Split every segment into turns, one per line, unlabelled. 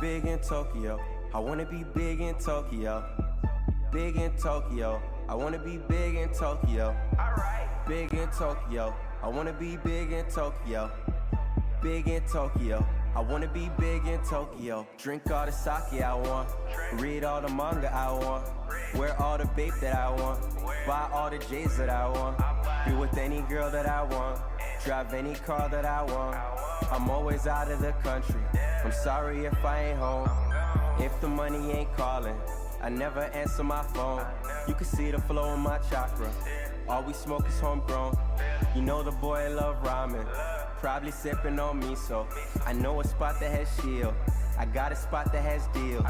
big in Tokyo. I wanna be big in Tokyo. Big in Tokyo. I wanna be big in Tokyo. Big in Tokyo. I wanna be big in Tokyo. Big in Tokyo. I wanna be big in Tokyo. Drink all the sake I want. Read all the manga I want. Wear all the babe that I want. Buy all the J's that I want. Be with any girl that I want. Drive any car that I want. I'm always out of the country. I'm sorry if I ain't home. If the money ain't calling, I never answer my phone. You can see the flow in my chakra. All we smoke is homegrown. You know the boy love ramen. Probably sipping on miso. I know a spot that has shield. I got a spot that has deals.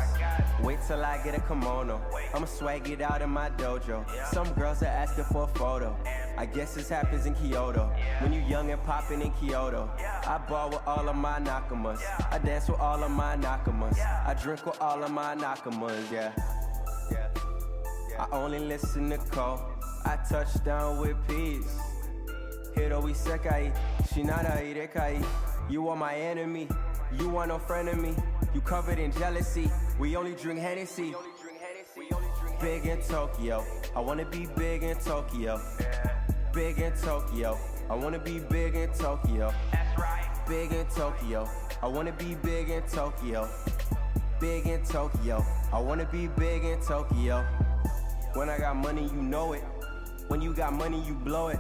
Wait till I get a kimono. I'ma swag it out in my dojo. Some girls are asking for a photo. I guess this happens in Kyoto. When you young and popping in Kyoto. I ball with all of my nakamas. I dance with all of my nakamas. I drink with all of my nakamas, yeah. I only listen to Cole. I touch down with peace. Hiro isekai, shinara irekai. You are my enemy. You are no friend of me. You covered in jealousy. We only drink Hennessy. Big in Tokyo. I wanna be big in Tokyo. Big in Tokyo. I wanna be big in Tokyo. Big in Tokyo. I wanna be big in Tokyo. Big in Tokyo. I wanna be big in Tokyo. When I got money, you know it. When you got money, you blow it.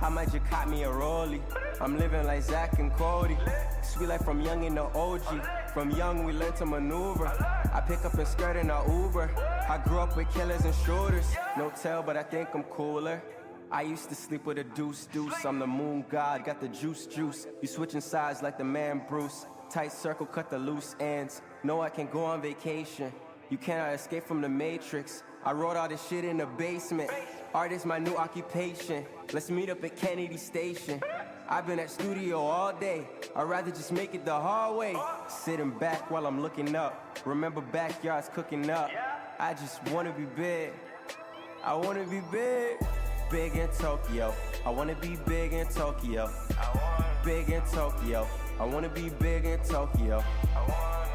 How much you caught me a rollie? I'm living like Zach and Cody. Sweet life from young in the OG. From young, we learned to maneuver. I pick up and skirt in a Uber. I grew up with killers and shooters. No tell, but I think I'm cooler. I used to sleep with a deuce. I'm the moon god, got the juice. You switching sides like the man Bruce. Tight circle, cut the loose ends. No, I can go on vacation. You cannot escape from the matrix. I wrote all this shit in the basement. Art is my new occupation. Let's meet up at Kennedy Station. I've been at studio all day. I'd rather just make it the hard way. Sitting back while I'm looking up. Remember backyards cooking up. I just wanna be big. I wanna be big. Big in Tokyo. I wanna be big in Tokyo. Big in Tokyo. I wanna be big in Tokyo.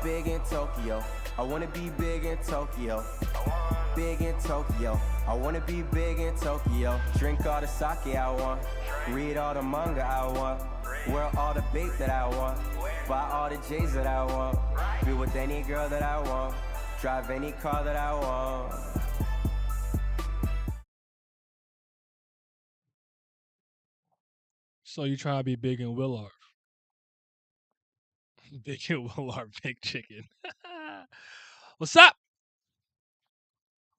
Big in Tokyo. I wanna be big in Tokyo. Big in Tokyo. I wanna be big in Tokyo. Drink all the sake I want. Read all the manga I want. Wear all the babe that I want. Buy all the J's that I want. Be with any girl that I want. Drive any car that I want.
So you try to be big in Willard. Big in Willard, big chicken. What's up?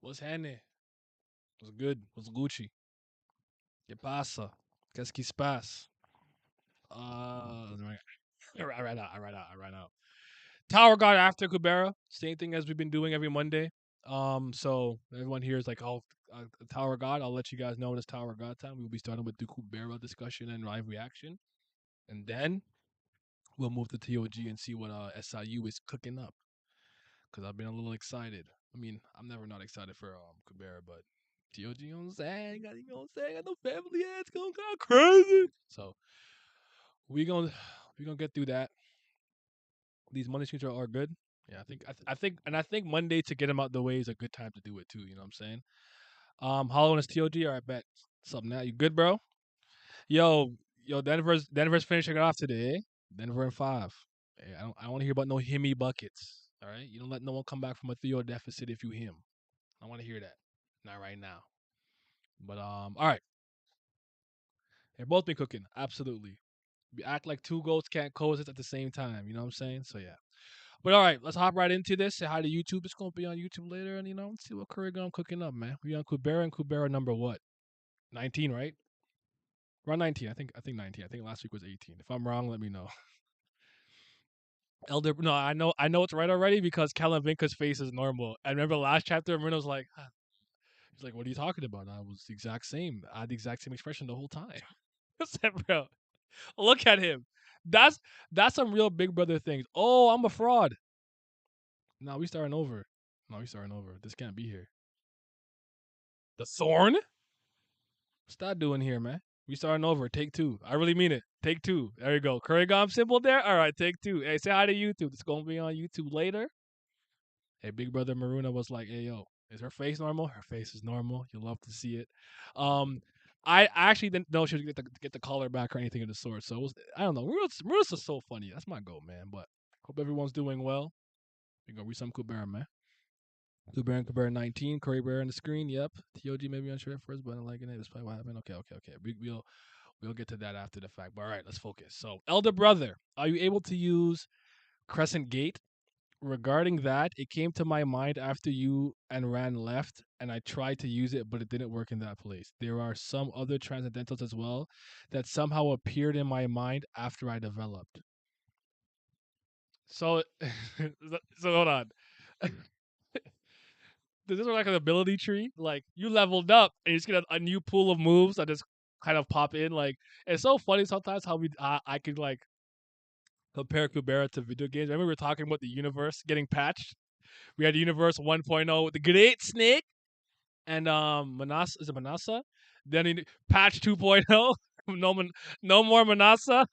What's happening? What's good? What's Gucci? ¿Qué pasa? Qu'est-ce qui se passe? I ran out. Tower God after Kubera. Same thing as we've been doing every Monday. So everyone here is like, oh, Tower God. I'll let you guys know when it's Tower God time. We'll be starting with the Kubera discussion and live reaction, and then we'll move to TOG and see what SIU is cooking up. Cause I've been a little excited. I mean, I'm never not excited for Kubera, but TOG, you know what I'm saying? You know what I'm saying? Got no family yet. It's going kind of crazy. So we gonna get through that. These Monday streams are good. Yeah, I think Monday to get them out the way is a good time to do it too. You know what I'm saying? Hollow and TOG. All right, bet. Something now. You good, bro? Yo, Denver's finishing it off today. Eh? Denver in 5. Hey, I don't want to hear about no himmy buckets. All right, you don't let no one come back from a 3-0 deficit if you him. I want to hear that. Not right now. But all right. They've both been cooking. Absolutely. We act like two goats can't coexist at the same time. You know what I'm saying? So yeah. But all right, let's hop right into this. Say hi to YouTube. It's gonna be on YouTube later, and see what Currygom cooking up, man. We on Kubera and Kubera number what? 19, right? Around 19. I think 19. I think last week was 18. If I'm wrong, let me know. Elder, no, I know it's right already because Kellen Vinka's face is normal. I remember last chapter, Marino was like, huh. He's like, "What are you talking about?" I was the exact same. I had the exact same expression the whole time. I said, bro, look at him. That's some real Big Brother things. Oh, I'm a fraud. No, we starting over. This can't be here. The Thorn? What's that doing here, man? We starting over. Take two. I really mean it. Take two. There you go. Currygom symbol there. All right, take two. Hey, say hi to YouTube. It's gonna be on YouTube later. Hey, Big Brother Maruna was like, "Hey, yo, is her face normal? Her face is normal. You'll love to see it." Um, I actually didn't know she would get the collar back or anything of the sort. So it was, I don't know. Maruna's is so funny. That's my goat, man. But hope everyone's doing well. We gonna read some Kubera, man. Kubera 19, Curry Bear on the screen. Yep. TOG maybe unsure at first, but I'm liking it. Despite what happened. Okay. We'll get to that after the fact. But all right, let's focus. So, Elder Brother, are you able to use Crescent Gate? Regarding that, it came to my mind after you and Ran left, and I tried to use it, but it didn't work in that place. There are some other transcendentals as well that somehow appeared in my mind after I developed. So, so hold on. This is like an ability tree. Like you leveled up, and you just get a new pool of moves that just kind of pop in. Like it's so funny sometimes how I could like compare Kubera to video games. Remember we were talking about the universe getting patched. We had Universe 1.0 with the Great Snake and Manasa. Is it Manasa? Then in patch 2.0, no more Manasa.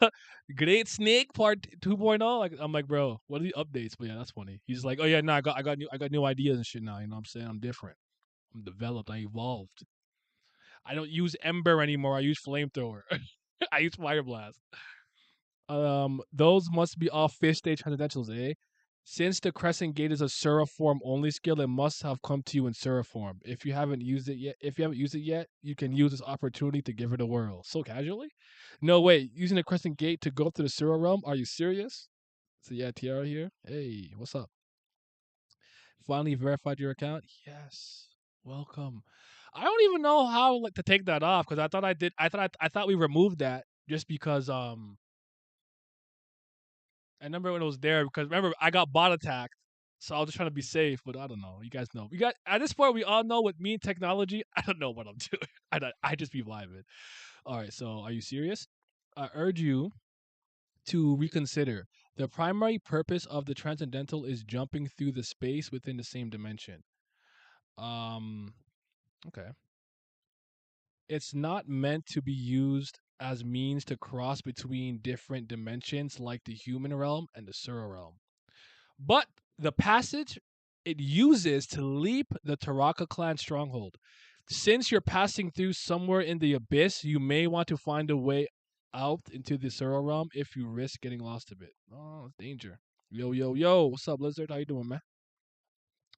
Great Snake part 2.0. Like I'm like, bro, what are the updates? But yeah, that's funny. He's like, oh yeah, no, I got new ideas and shit now. You know what I'm saying? I'm different. I'm developed. I evolved. I don't use Ember anymore. I use Flamethrower. I use Fire Blast. Those must be all fish stage transcendentals, eh? Since the Crescent Gate is a Sura form only skill, it must have come to you in Sura form. If you haven't used it yet, you can use this opportunity to give it a whirl. So casually? No way. Using the Crescent Gate to go up to the Sura realm? Are you serious? So yeah, Tiara here. Hey, what's up? Finally verified your account? Yes. Welcome. I don't even know how like to take that off because I thought I did. I thought we removed that just because I remember when it was there because remember I got bot attacked, so I was just trying to be safe. But I don't know. You guys know. We got at this point we all know with me and technology. I don't know what I'm doing. I just be vibing. All right. So are you serious? I urge you to reconsider. The primary purpose of the transcendental is jumping through the space within the same dimension. Um. Okay. It's not meant to be used as means to cross between different dimensions like the human realm and the Sura realm. But the passage it uses to leap the Taraka clan stronghold. Since you're passing through somewhere in the abyss, you may want to find a way out into the Sura realm if you risk getting lost a bit. Oh, it's danger. Yo. What's up, Lizard? How you doing, man?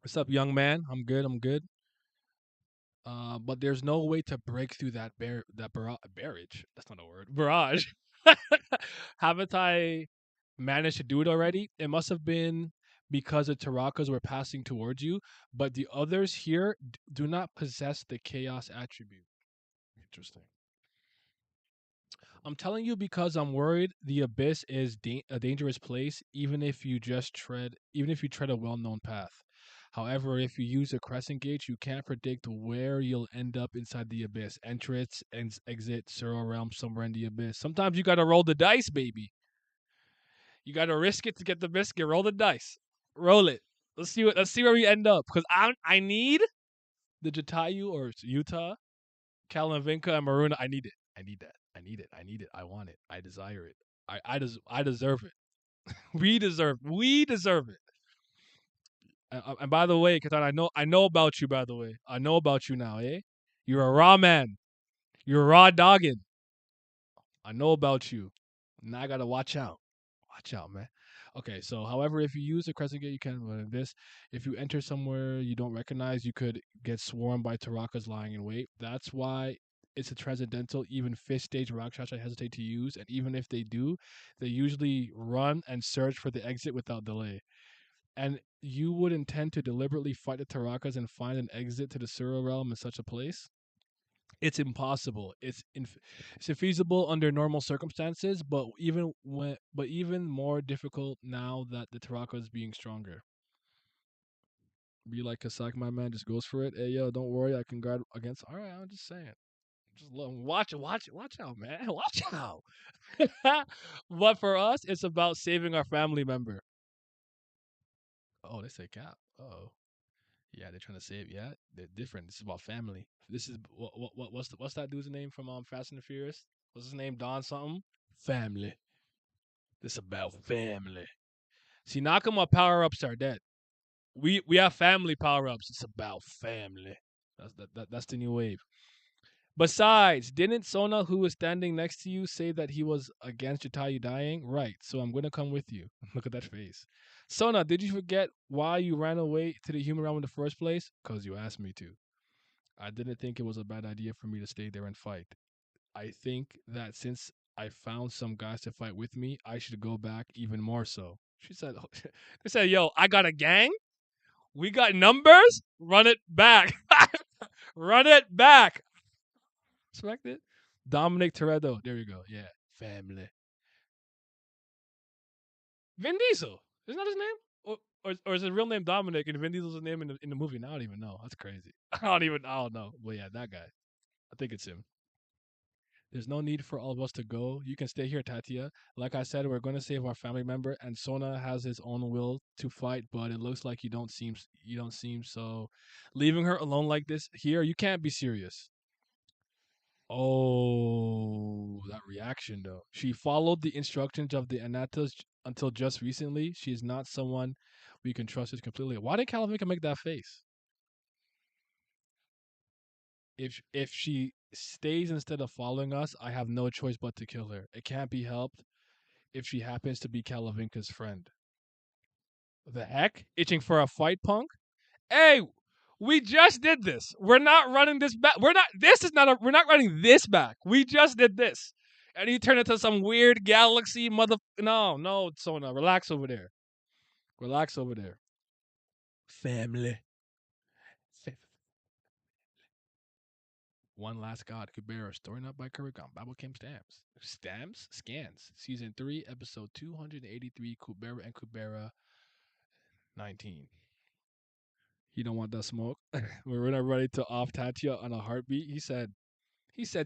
What's up, young man? I'm good. I'm good. But there's no way to break through barrage. That's not a word. Barrage. Haven't I managed to do it already? It must have been because the Tarakas were passing towards you, but the others here do not possess the chaos attribute. Interesting. I'm telling you because I'm worried the abyss is a dangerous place, even if you tread a well-known path. However, if you use a crescent gate, you can't predict where you'll end up inside the abyss. Entrance and exit, Sura realm, somewhere in the abyss. Sometimes you gotta roll the dice, baby. You gotta risk it to get the biscuit. Roll the dice. Roll it. Let's see where we end up. Because I need the Jatayu or Utah, Kalavinka, and Maruna. I need it. I need that. I need it. I need it. I want it. I desire it. I deserve it. We deserve it. And by the way, Katan, I know about you. By the way, I know about you now. Eh? You're a raw man. You're a raw dogging. I know about you. Now I gotta watch out. Watch out, man. Okay, so however, if you use the crescent gate, you can. But this, if you enter somewhere you don't recognize, you could get swarmed by Tarakas lying in wait. That's why it's a transcendental. Even fish stage Rakshas I hesitate to use, and even if they do, they usually run and search for the exit without delay. And you would intend to deliberately fight the Tarakas and find an exit to the Sura realm in such a place? It's impossible. It's infeasible under normal circumstances, but even more difficult now that the Taraka is being stronger. Be like Kasaki, my man, just goes for it. Hey yo, don't worry, I can guard against. All right, I'm just saying. Just watch out, man, watch out. But for us, it's about saving our family member. Oh, they say cap. Oh, Yeah, they're trying to save. Yeah, they're different. This is about family. This is what's that dude's name from Fast and the Furious? What's his name? Don something. Family. This about family. See, Nakama power ups are dead. We have family power ups. It's about family. That's the new wave. Besides, didn't Sona, who was standing next to you, say that he was against Jatayu dying? Right, so I'm gonna come with you. Look at that face. Sona, did you forget why you ran away to the human realm in the first place? Because you asked me to. I didn't think it was a bad idea for me to stay there and fight. I think that since I found some guys to fight with me, I should go back even more so. She said, they said, yo, I got a gang. We got numbers. Run it back. Run it back. Respect it. Dominic Toretto. There you go. Yeah. Family. Vin Diesel. Isn't that his name? Or is his real name Dominic and Vin Diesel's name in the movie? Now I don't even know. That's crazy. I don't know. But yeah, that guy. I think it's him. There's no need for all of us to go. You can stay here, Tatia. Like I said, we're going to save our family member, and Sona has his own will to fight, but it looks like you don't seem so. Leaving her alone like this here, you can't be serious. Oh, that reaction though. She followed the instructions of the Anatas until just recently. She is not someone we can trust is completely. Why did Calavinka make that face? If she stays instead of following us, I have no choice but to kill her. It can't be helped if she happens to be Calavinka's friend. The heck? Itching for a fight, punk? Hey, we just did this. We're not running this back. We're not running this back. We just did this. And you turn into some weird galaxy mother. No, Sona. Relax over there. Relax over there. Family. One Last God, Kubera, story up by Currygom, Bible Came Stamps. Stamps? Scans. Season 3, episode 283, Kubera and Kubera 19. He don't want that smoke. We're not ready to off Tatya on a heartbeat. He said,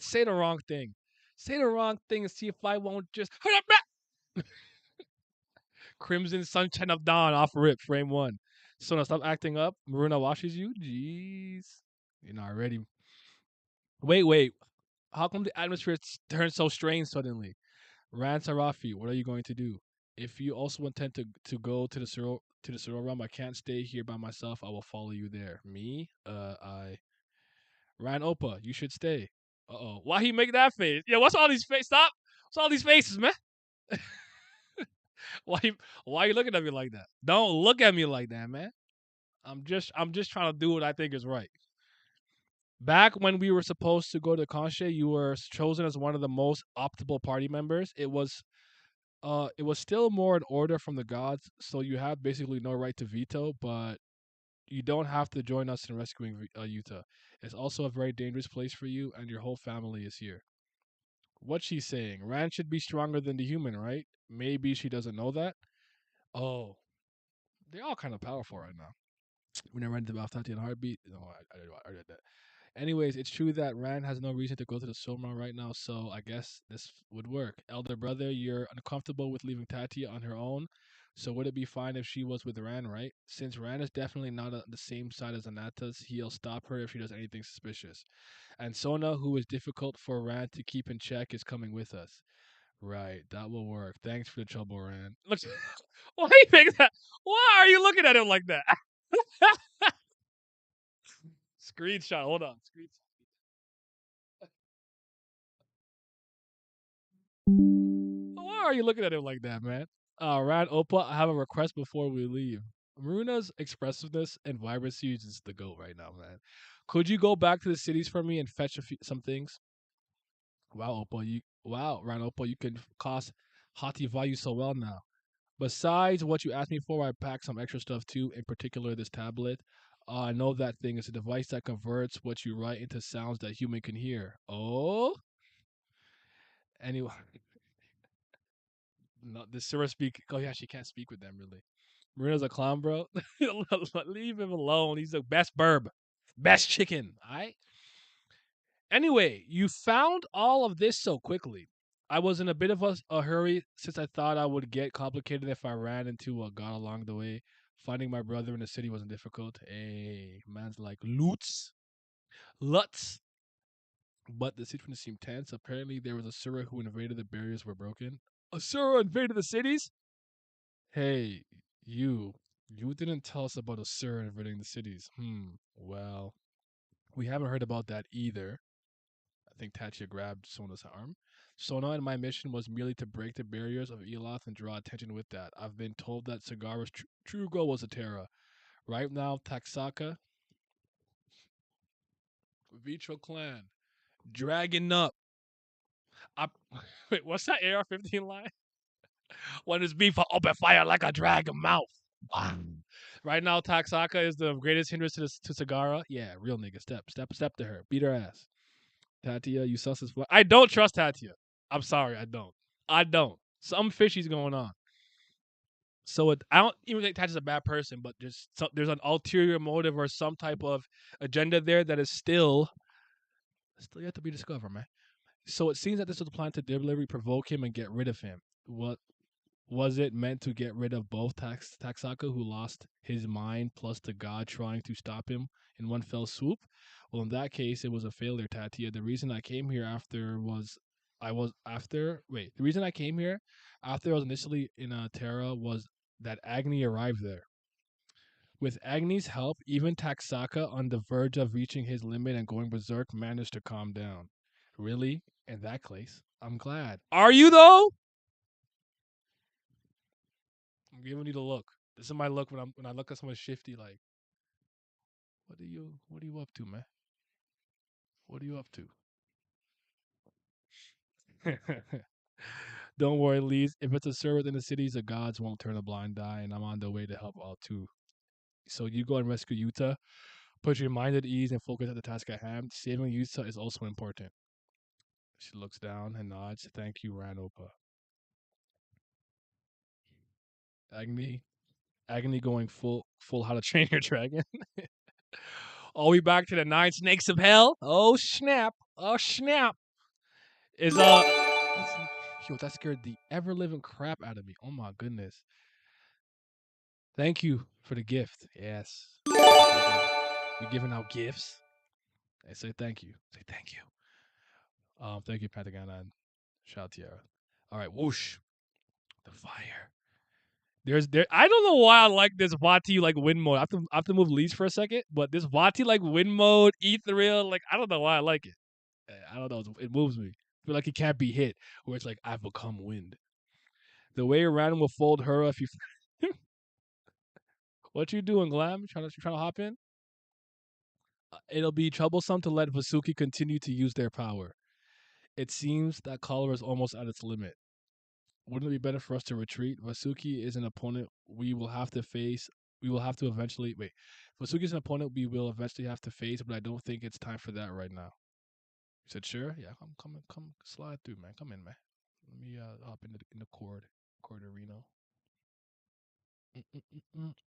say the wrong thing. Say the wrong thing and see if I won't just Crimson Sunshine of Dawn off rip, frame one. So now stop acting up. Maruna washes you. Jeez. You're not ready. Wait. How come the atmosphere turned so strange suddenly? Ran Sarafi, what are you going to do? If you also intend to go to the Suro realm, I can't stay here by myself. I will follow you there. Me? I Ran Opa, you should stay. Uh-oh. Why he make that face? Yeah, what's all these faces? Stop! What's all these faces, man? why you, why you looking at me like that? Don't look at me like that, man. I'm just trying to do what I think is right. Back when we were supposed to go to Conche, you were chosen as one of the most optimal party members. It was still more an order from the gods, so you have basically no right to veto, but you don't have to join us in rescuing Utah. It's also a very dangerous place for you, and your whole family is here. What she's saying, Rand should be stronger than the human, right? Maybe she doesn't know that. Oh, they're all kind of powerful right now. We never ended about Tati and Heartbeat. No, I did that. Anyways, it's true that Rand has no reason to go to the Soma right now, so I guess this would work. Elder brother, you're uncomfortable with leaving Tati on her own, so would it be fine if she was with Rand, right? Since Rand is definitely not on the same side as Anatas, he'll stop her if she does anything suspicious. And Sona, who is difficult for Rand to keep in check, is coming with us. Right, that will work. Thanks for the trouble, Rand. Look, why you think that? Why are you looking at him like that? Screenshot. Hold on. Screenshot. Why are you looking at him like that, man? Rand Opa, I have a request before we leave. Maruna's expressiveness and vibrancy is just the goat right now, man. Could you go back to the cities for me and fetch some things? Wow, Rand Opa, you can cost Hati value so well now. Besides what you asked me for, I packed some extra stuff too, in particular this tablet. I know that thing is a device that converts what you write into sounds that human can hear. Oh, anyway, no, the Sura speak. Oh yeah, she can't speak with them really. Marina's a clown, bro. Leave him alone. He's the best burb, best chicken. All right. Anyway, you found all of this so quickly. I was in a bit of a hurry since I thought I would get complicated if I ran into a god along the way. Finding my brother in the city wasn't difficult. Hey, man's like Lutz. But the situation seemed tense. Apparently, there was a Surah who invaded the barriers were broken. A Surah invaded the cities? Hey, you. You didn't tell us about a Surah invading the cities. Well, we haven't heard about that either. I think Tatya grabbed Sona's arm. Sona and my mission was merely to break the barriers of Eloth and draw attention with that. I've been told that Sagara's true goal was a Terra. Right now, Taxaka, Vitro Clan, dragging up. Wait, what's that AR-15 line? When it's beef, I open fire like a dragon mouth. Right now, Taxaka is the greatest hindrance to Sagara. Yeah, real nigga. Step to her. Beat her ass. Tatia, you sus as fuck. I don't trust Tatia. I'm sorry, I don't. Some fishy's going on. So I don't even think Tatia's a bad person, but there's an ulterior motive or some type of agenda there that is still yet to be discovered, man. So it seems that this was a plan to deliberately provoke him and get rid of him. What was it meant to get rid of both Taxaka, who lost his mind, plus the god trying to stop him in one fell swoop? Well, in that case, it was a failure, Tatia. The reason I came here after the reason I came here after I was initially in Terra was that Agni arrived there. With Agni's help, even Taxaka, on the verge of reaching his limit and going berserk, managed to calm down. Really? In that case, I'm glad. Are you though? I'm giving you the look. This is my look when I look at someone shifty. Like, what are you up to, man? What are you up to? Don't worry, Lees. If it's a servant in the cities, the gods won't turn a blind eye, and I'm on the way to help all too. So you go and rescue Yuta. Put your mind at ease and focus on the task at hand. Saving Yuta is also important. She looks down and nods. Thank you, Ranopa. Agni going full How to Train Your Dragon. Are we back to the 9 snakes of hell? Oh snap! Oh snap! Is yo, that scared the ever living crap out of me. Oh my goodness. Thank you for the gift. Yes. We're giving out gifts. I say thank you. Say thank you. Thank you, Pentagon and Shout Tiara. All right, whoosh. The fire. I don't know why I like this Vati like wind mode. I have to move leads for a second, but this Vati like wind mode, ethereal, like I don't know why I like it. I don't know. It moves me. I feel like it can't be hit. Where it's like I've become wind. The way around will fold her if you. What you doing, Glam? You trying to hop in? It'll be troublesome to let Vasuki continue to use their power. It seems that Cholera is almost at its limit. Wouldn't it be better for us to retreat? Vasuki is an opponent we will have to face. We will have to eventually wait. Vasuki is an opponent we will eventually have to face, but I don't think it's time for that right now. You said sure? Yeah, come slide through, man. Come in, man. Let me hop in the cord arena.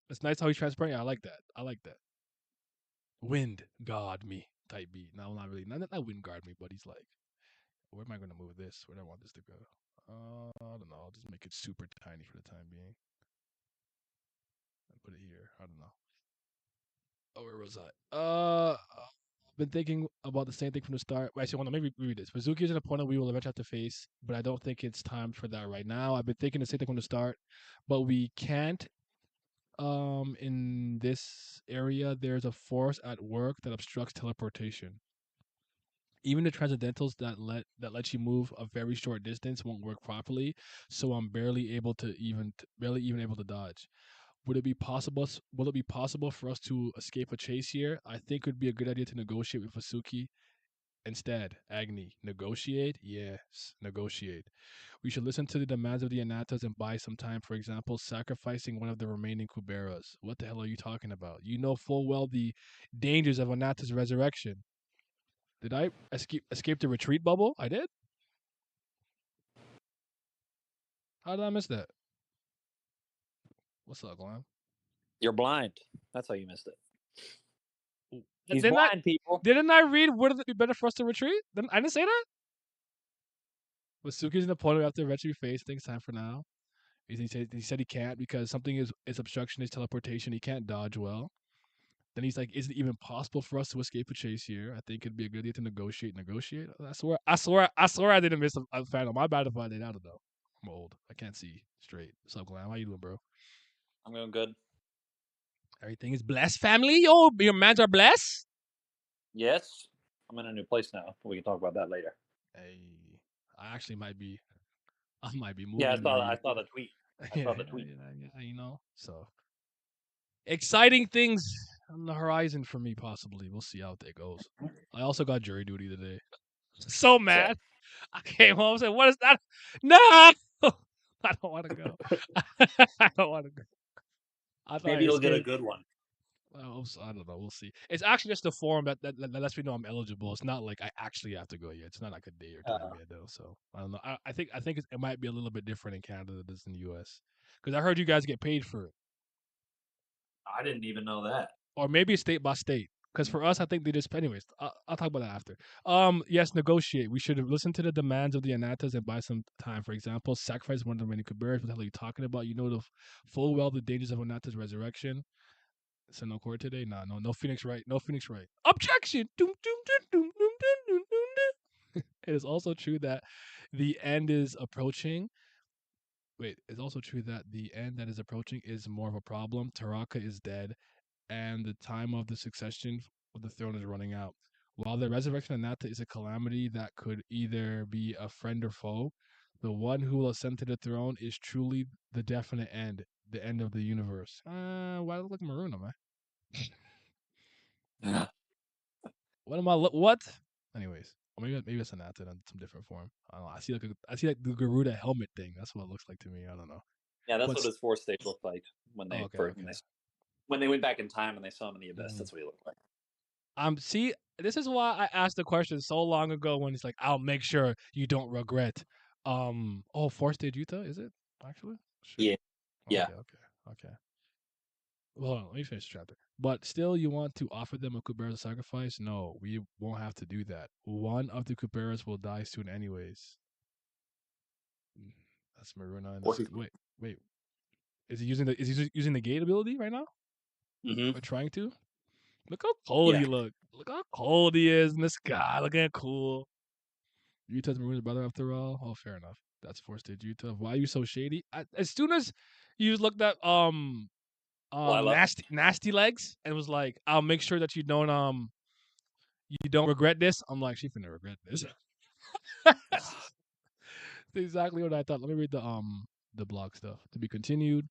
It's nice how he's transparent. Yeah, I like that. Wind guard me type beat. No, not really. Not wind guard me, but he's like, where am I gonna move this? Where do I want this to go? I don't know. I'll just make it super tiny for the time being. Put it here. I don't know. Oh, where was I? I've been thinking about the same thing from the start. Actually, hold on. Maybe read this. Mizuki is an opponent we will eventually have to face, but I don't think it's time for that right now. I've been thinking the same thing from the start, but we can't. In this area, there's a force at work that obstructs teleportation. Even the transcendentals that let you move a very short distance won't work properly, so I'm barely able to dodge. Would it be possible? Will it be possible for us to escape a chase here? I think it would be a good idea to negotiate with Vasuki instead. Agni, negotiate? Yes, negotiate. We should listen to the demands of the Anatas and buy some time. For example, sacrificing one of the remaining Kuberas. What the hell are you talking about? You know full well the dangers of Anata's resurrection. Did I escape the retreat bubble? I did. How did I miss that? What's up, Glam?
You're blind. That's how you missed it. He's
Didn't
blind, people.
Didn't I read? Would it be better for us to retreat? I didn't say that. Vasuki's an opponent we have to eventually face. Things time for now. He said he can't because something is obstruction is teleportation. He can't dodge well. Then he's like, is it even possible for us to escape a chase here? I think it'd be a good idea to negotiate. I swear I didn't miss a panel. My bad if I did. I don't know. I'm old. I can't see straight. What's up, Glam? How you doing, bro?
I'm going good.
Everything is blessed, family. Yo, your mans are blessed.
Yes, I'm in a new place now. We can talk about that later.
Hey, I actually might be. I might be
Yeah,
moving.
I saw the tweet. I saw the tweet.
You know. So exciting things on the horizon for me, possibly. We'll see how it goes. I also got jury duty today. So mad. I came home and said, "What is that? No, I don't want to go. I don't want to go." I thought
Maybe
I
you'll get a
escaped.
good one.
I don't know. We'll see. It's actually just a form that lets me know I'm eligible. It's not like I actually have to go yet. It's not like a day or two in bed though. So I don't know. I think it might be a little bit different in Canada than it is in the U.S. Because I heard you guys get paid for it,
I didn't even know that.
or maybe it's state by state. Because for us, I think they just. Anyways, I'll talk about that after. Yes, negotiate. We should listen to the demands of the Anatas and buy some time. For example, sacrifice one of the many Kuberas. What the hell are you talking about? You know the full well the dangers of Anata's resurrection. So no court today? Nah, no Phoenix Wright. No Phoenix Wright. Objection! Doom, doom, doom, doom, doom, doom, doom, doom. It is also true that the end is approaching. Wait, it's also true that the end that is approaching is more of a problem. Taraka is dead, and the time of the succession of the throne is running out. While the resurrection of Nata is a calamity that could either be a friend or foe, the one who will ascend to the throne is truly the definite end, the end of the universe. Why look like Maroon, am I? What am I? What? Anyways, or maybe it's an Nata in some different form. I don't know. I see like the Garuda helmet thing. That's what it looks like to me. I don't know.
Yeah, that's
But
what his fourth stage looked like
oh, okay, okay.
When they went back in time and they saw him in the abyss.
Mhm.
That's what he looked like.
See, this is why I asked the question so long ago when he's like, "I'll make sure you don't regret." Oh, fourth stage Utah is it actually? Shit.
Yeah. Yeah.
Okay. Well, hold on, let me finish the chapter. But still, you want to offer them a Kubera sacrifice? No, we won't have to do that. One of the Kuberas will die soon, anyways. That's Maruna. Wait. Is he using the gate ability right now?
Mm-hmm.
Or trying to? Look how cold
Yeah.
he look. Look how cold he is in the sky. Looking cool. Utah's Maroon's brother after all. Oh, fair enough. That's four stage Utah. Why are you so shady? As soon as you looked at nasty legs and was like, I'll make sure that you don't regret this. I'm like, she finna regret this. That's exactly what I thought. Let me read the blog stuff. To be continued.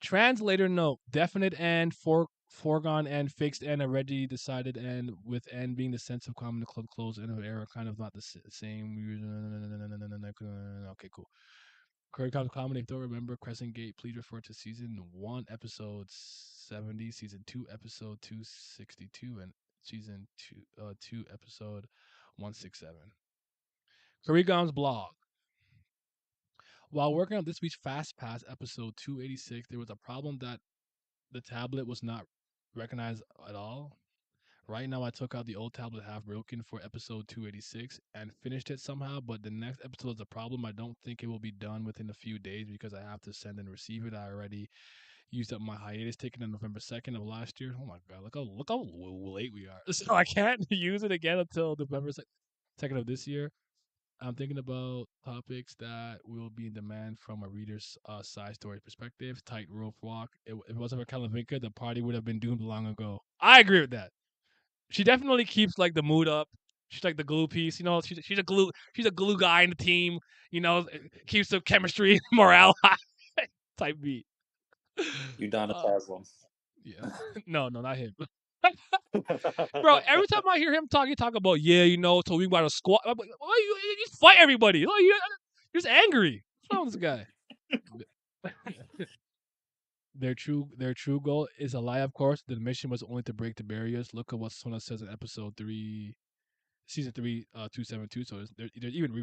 Translator note: definite and foregone and fixed and already decided and with and being the sense of common club close and of error kind of not the same. Okay, cool. Currygom comedy. If you don't remember Crescent Gate, please refer to season 1, episode 70, season 2, episode 262, and season 2, episode 167. Currygom's blog. While working on this week's Fast Pass episode 286, there was a problem that the tablet was not recognized at all. Right now, I took out the old tablet half broken for episode 286 and finished it somehow, but the next episode is a problem. I don't think it will be done within a few days because I have to send and receive it. I already used up my hiatus taken on November 2nd of last year. Oh my god, look how late we are. So I can't use it again until November 2nd of this year. I'm thinking about topics that will be in demand from a reader's side story perspective. Tightrope walk. If it wasn't for Kalavinka, the party would have been doomed long ago. I agree with that. She definitely keeps like the mood up. She's like the glue piece, you know. She's a glue. She's a glue guy in the team. You know, keeps the chemistry, morale high. Type beat.
Udonis
Uh,
Haslam.
yeah. No, not him. Bro, every time I hear him talk, he talk about so we got a squad. Why you just fight everybody? Like, you're just angry. What's wrong with this guy? Their true goal is a lie, of course. The mission was only to break the barriers. Look at what Sona says in episode 3, season 3, 272. So they're even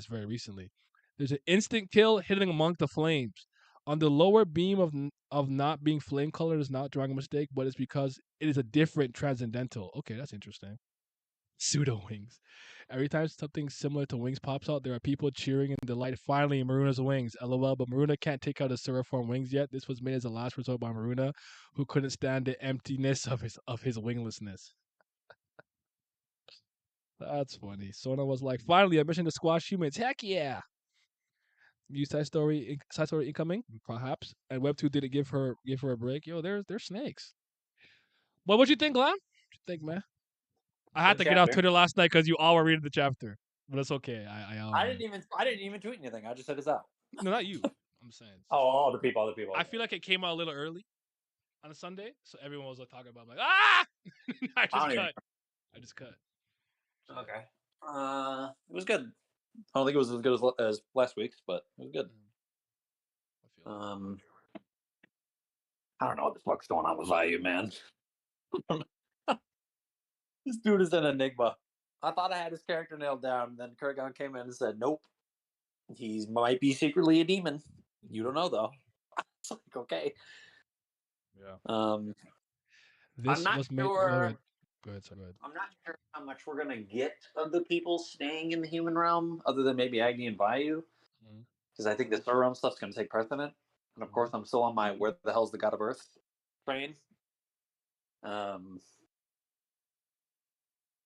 very recently. There's an instant kill hidden among the flames. On the lower beam of not being flame colored is not drawing a mistake, but it's because it is a different transcendental. Okay, that's interesting. Pseudo wings. Every time something similar to wings pops out, there are people cheering in delight. Finally, Maruna's wings. LOL, but Maruna can't take out his Seraform wings yet. This was made as a last resort by Maruna, who couldn't stand the emptiness of his winglessness. That's funny. Sona was like, finally, a mission to squash humans. Heck yeah. New side story incoming, perhaps. And Web 2 didn't give her a break. Yo, they're snakes. Well, what you think, Glam? What you think, man? I had
Good
to get off
chapter.
Twitter last night because you all were reading the chapter. But it's okay.
I didn't even tweet anything. I just said it's out.
No, not you. I'm saying.
Oh, other people.
I feel like it came out a little early on a Sunday, so everyone was like talking about. I'm like, ah! I just cut.
Okay. It was good. I don't think it was as good as last week's, but it was good. I don't know what the fuck's going on with SIU, man. This dude is an enigma. I thought I had his character nailed down, and then Currygom came in and said, "Nope, he might be secretly a demon. You don't know though." It's like, okay.
Yeah. This
I'm not
was made.
sure.
Go ahead. Go ahead.
I'm not sure how much we're gonna get of the people staying in the human realm, other than maybe Agni and Vayu, because I think the Star Realm stuff's gonna take precedent. And of course, I'm still on my "Where the hell's the God of Earth" train.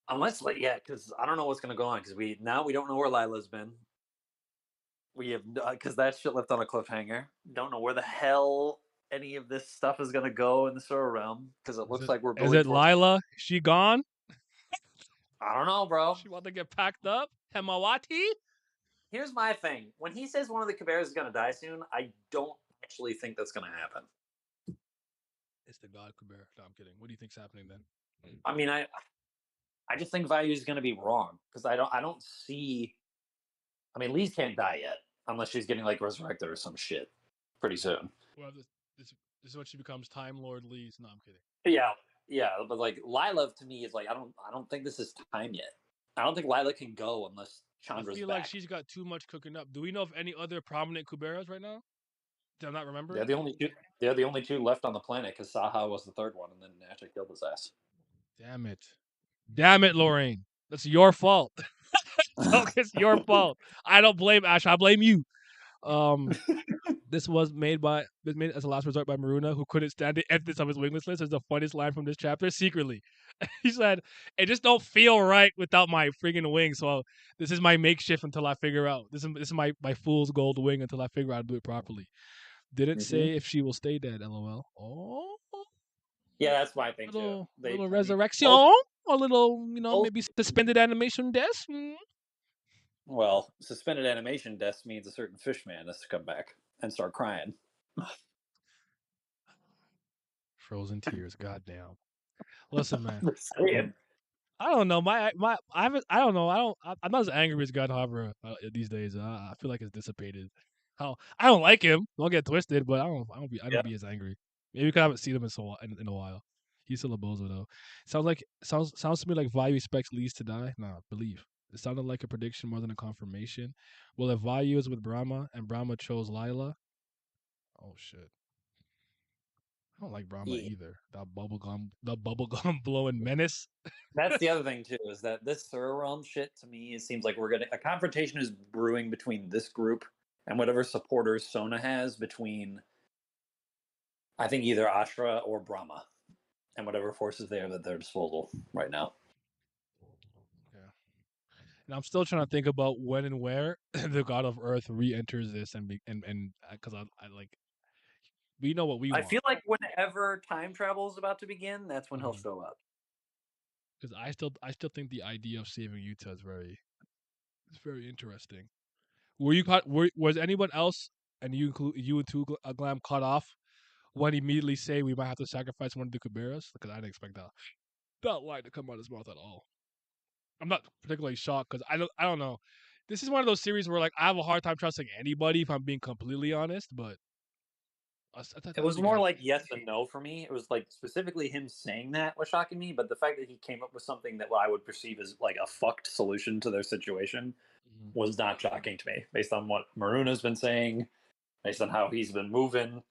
Unless, because I don't know what's gonna go on. Because we don't know where Lila's been. We have because that shit left on a cliffhanger. Don't know where the hell any of this stuff is gonna go in the Star Realm, because it looks like we're building.
Is it Lila? Is she gone?
I don't know, bro.
She want to get packed up? Hemawati?
Here's my thing. When he says one of the Caberas is going to die soon, I don't actually think that's going to happen.
It's the God Cabera. No, I'm kidding. What do you think's happening then?
I mean, I just think Vayu is going to be wrong, because I don't see. I mean, Lise can't die yet unless she's getting like resurrected or some shit pretty soon.
Well, this is when she becomes Time Lord Lise. No, I'm kidding.
Yeah, but like Lila to me is like I don't think this is time yet. I don't think Lila can go unless Chandra's
I feel
back.
like she's got too much cooking up. Do we know of any other prominent Kuberas right now? Do I not remember?
They're the only two. They're the only two left on the planet, because Saha was the third one, and then Nasha killed his ass.
Damn it, Lorraine. That's your fault. It's your fault. I don't blame Ash. I blame you. This was made as a last resort by Maruna, who couldn't stand the emptiness of his winglessness. There's the funniest line from this chapter. Secretly, he said, "It just don't feel right without my friggin' wing. So this is my makeshift until I figure out. This is my fool's gold wing until I figure out how to do it properly." Didn't say if she will stay dead. LOL. Oh,
yeah, that's my thing too.
Little resurrection, a little maybe suspended animation death.
Well, suspended animation death means a certain fish man has to come back and start crying.
Frozen tears. Goddamn. Listen, man.
I
don't know. I don't know. I'm not as angry as God Hover these days. I feel like it's dissipated. I don't like him. Don't get twisted, but I don't be as angry. Maybe because I haven't seen him in a while. He's still a bozo though. Sounds to me like Vayu expects Lise to die. Nah, believe. It sounded like a prediction more than a confirmation. Well, if Vayu is with Brahma and Brahma chose Lila, oh shit. I don't like Brahma either. The bubblegum blowing menace.
That's the other thing too, is that this Thorough Realm shit, to me, it seems like a confrontation is brewing between this group and whatever supporters Sona has between, I think, either Ashra or Brahma, and whatever forces they have at their disposal right now.
Yeah. And I'm still trying to think about when and where the God of Earth re-enters this, and because I like, we know what we want.
I feel like whenever time travel is about to begin, that's when he'll show up.
Because I still think the idea of saving Utah is very interesting. Was anyone else, and you and two Glam, caught off when he immediately say we might have to sacrifice one of the Kuberas? Because I didn't expect that line to come out of his mouth at all. I'm not particularly shocked because I don't know. This is one of those series where like I have a hard time trusting anybody if I'm being completely honest, but
it was more like yes and no for me. It was like specifically him saying that was shocking me, but the fact that he came up with something that I would perceive as like a fucked solution to their situation was not shocking to me, based on what Maruna's been saying, based on how he's been moving.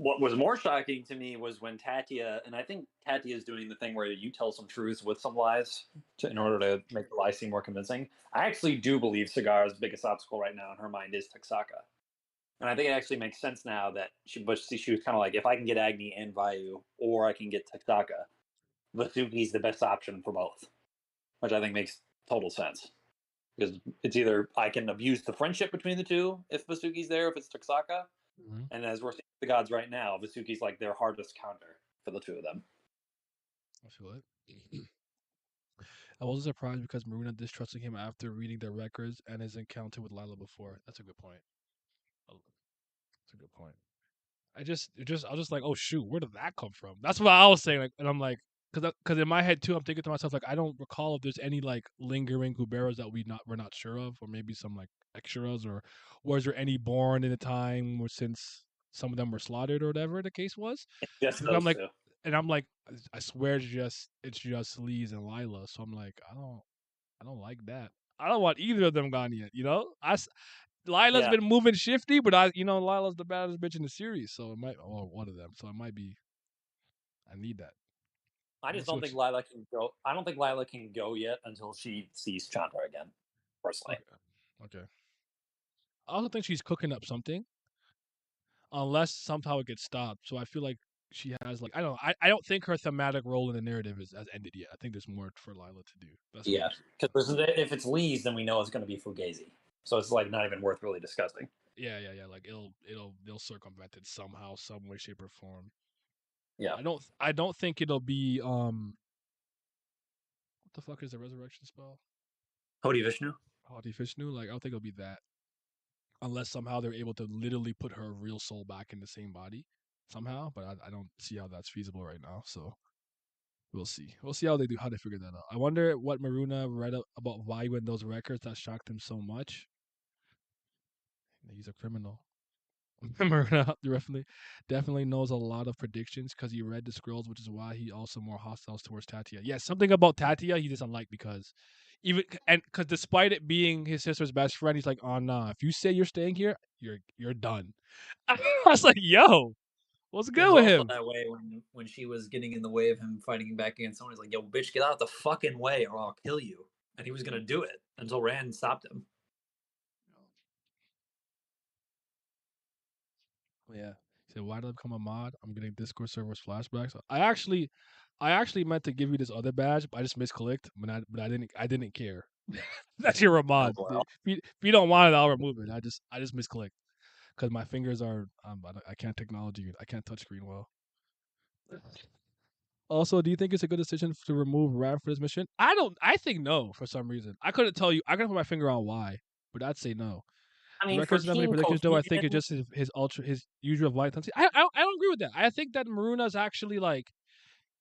what was more shocking to me was when Tatia, and I think Tatia is doing the thing where you tell some truths with some lies in order to make the lies seem more convincing. I actually do believe Cigar's biggest obstacle right now in her mind is Taxaka. And I think it actually makes sense now that she was kind of like, if I can get Agni and Vayu, or I can get Taxaka, Vasuki's the best option for both, which I think makes total sense. Because it's either I can abuse the friendship between the two if Vasuki's there, if it's Taxaka,
Mm-hmm.
and as we're seeing the gods right now, Vasuki's like their hardest counter for the two of them.
I feel it. I wasn't surprised because Maruna distrusting him after reading their records and his encounter with Lila before. That's a good point. That's a good point. I was just like, oh shoot, where did that come from? That's what I was saying. Like, and I'm like, because in my head too, I'm thinking to myself like, I don't recall if there's any like lingering Kuberas that we're not sure of, or maybe some like extras, or was there any born in a time where since some of them were slaughtered or whatever the case was.
Just
And I'm
those
like,
two.
I swear it's just Lee's and Lila. So I'm like, I don't like that. I don't want either of them gone yet. You know, Lila's
Yeah,
been moving shifty, but Lila's the baddest bitch in the series, so it might, or one of them, so it might be. I need that.
I
We'll
just
see
don't
what.
think Lila can go. I don't think Lila can go yet until she sees Chandra again. Personally,
Okay, okay. I also think she's cooking up something, unless somehow it gets stopped. So I feel like she has like I don't know. I don't think her thematic role in the narrative has ended yet. I think there's more for Lila to do. That's what
yeah,
I'm.
because if it's Lee's, then we know it's going to be Fugazi. So it's like not even worth really discussing.
Yeah. Like they'll circumvent it somehow, some way, shape, or form.
Yeah,
I don't think it'll be what the fuck is the resurrection spell?
Hodi Vishnu.
Haughty Vishnu. Like I don't think it'll be that. Unless somehow they're able to literally put her real soul back in the same body somehow. But I don't see how that's feasible right now. So we'll see. We'll see how they figure that out. I wonder what Maruna read about Vayu in those records that shocked him so much. He's a criminal. Maruna definitely knows a lot of predictions because he read the scrolls, which is why he also more hostile towards Tatia. Yeah, something about Tatia he doesn't like because because despite it being his sister's best friend, he's like, oh nah, if you say you're staying here, you're done. I was like, yo, what's
He
good
was
with
also
him?
that way when she was getting in the way of him fighting back against someone. He's like, "Yo, bitch, get out of the fucking way, or I'll kill you." And he was gonna do it until Rand stopped him.
Yeah. He said, why did I become a mod? I'm getting Discord servers flashbacks. I actually meant to give you this other badge, but I just misclicked. But I didn't care. That you're a
Oh
mod.
well.
If you don't want it, I'll remove it. I just misclicked because my fingers are I can't technology. I can't touch screen well. Also, do you think it's a good decision to remove Ram for this mission? I don't. I think no for some reason. I couldn't tell you. I couldn't put my finger on why, but I'd say no.
I
The
mean, for
records don't have any
Team
predictions, though. I think it's
Cohesion,
just his usual light. I don't agree with that. I think that Maruna's actually like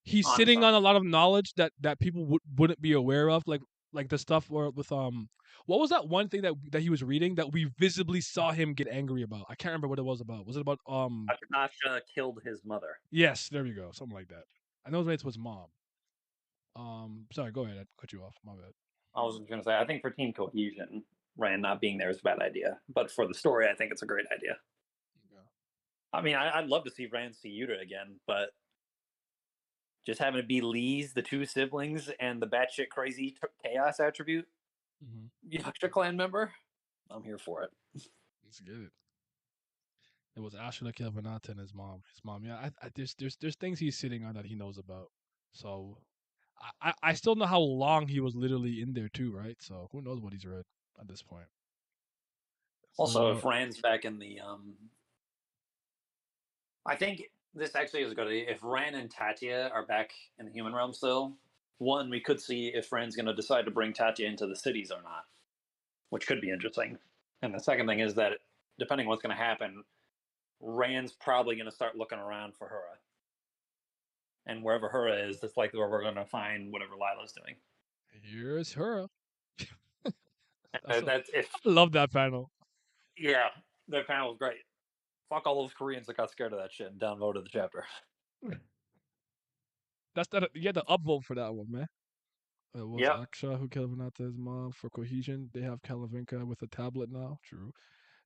he's
I'm
sitting
sorry.
on a lot of knowledge that people wouldn't be aware of, like the stuff where with what was that one thing that he was reading that we visibly saw him get angry about? I can't remember what it was about. Was it about
Akasha killed his mother.
yes, there we go, something like that. I know it was mom. Sorry, go ahead. I cut you off. My bad.
I was gonna say, I think for Team Cohesion, Rand not being there is a bad idea. But for the story, I think it's a great idea.
Yeah.
I mean, I'd love to see Rand see Yuta again, but just having it be Lee's, the two siblings, and the batshit crazy chaos attribute
Mm-hmm.
Yaksha clan member, I'm here for it.
Let's get it. It was Ashura Kilvanata and his mom. His mom, yeah. There's things he's sitting on that he knows about. So I still know how long he was literally in there too, right? So who knows what he's read at this point.
Also,
So
if Rand's back in the, I think this actually is good. If Rand and Tatia are back in the human realm still, one, we could see if Rand's going to decide to bring Tatia into the cities or not, which could be interesting. And the second thing is that depending on what's going to happen, Rand's probably going to start looking around for Hura. And wherever Hura is, that's likely where we're going to find whatever Lila's doing.
here's her.
That's if
I love that panel.
Yeah, that panel was great. Fuck all those Koreans that got scared of that shit and downvoted the chapter.
That's that. You had the upvote for that one, man. It was
Yep.
Aksha who Kelvinata's mom for cohesion. They have Kalavinka with a tablet now. True.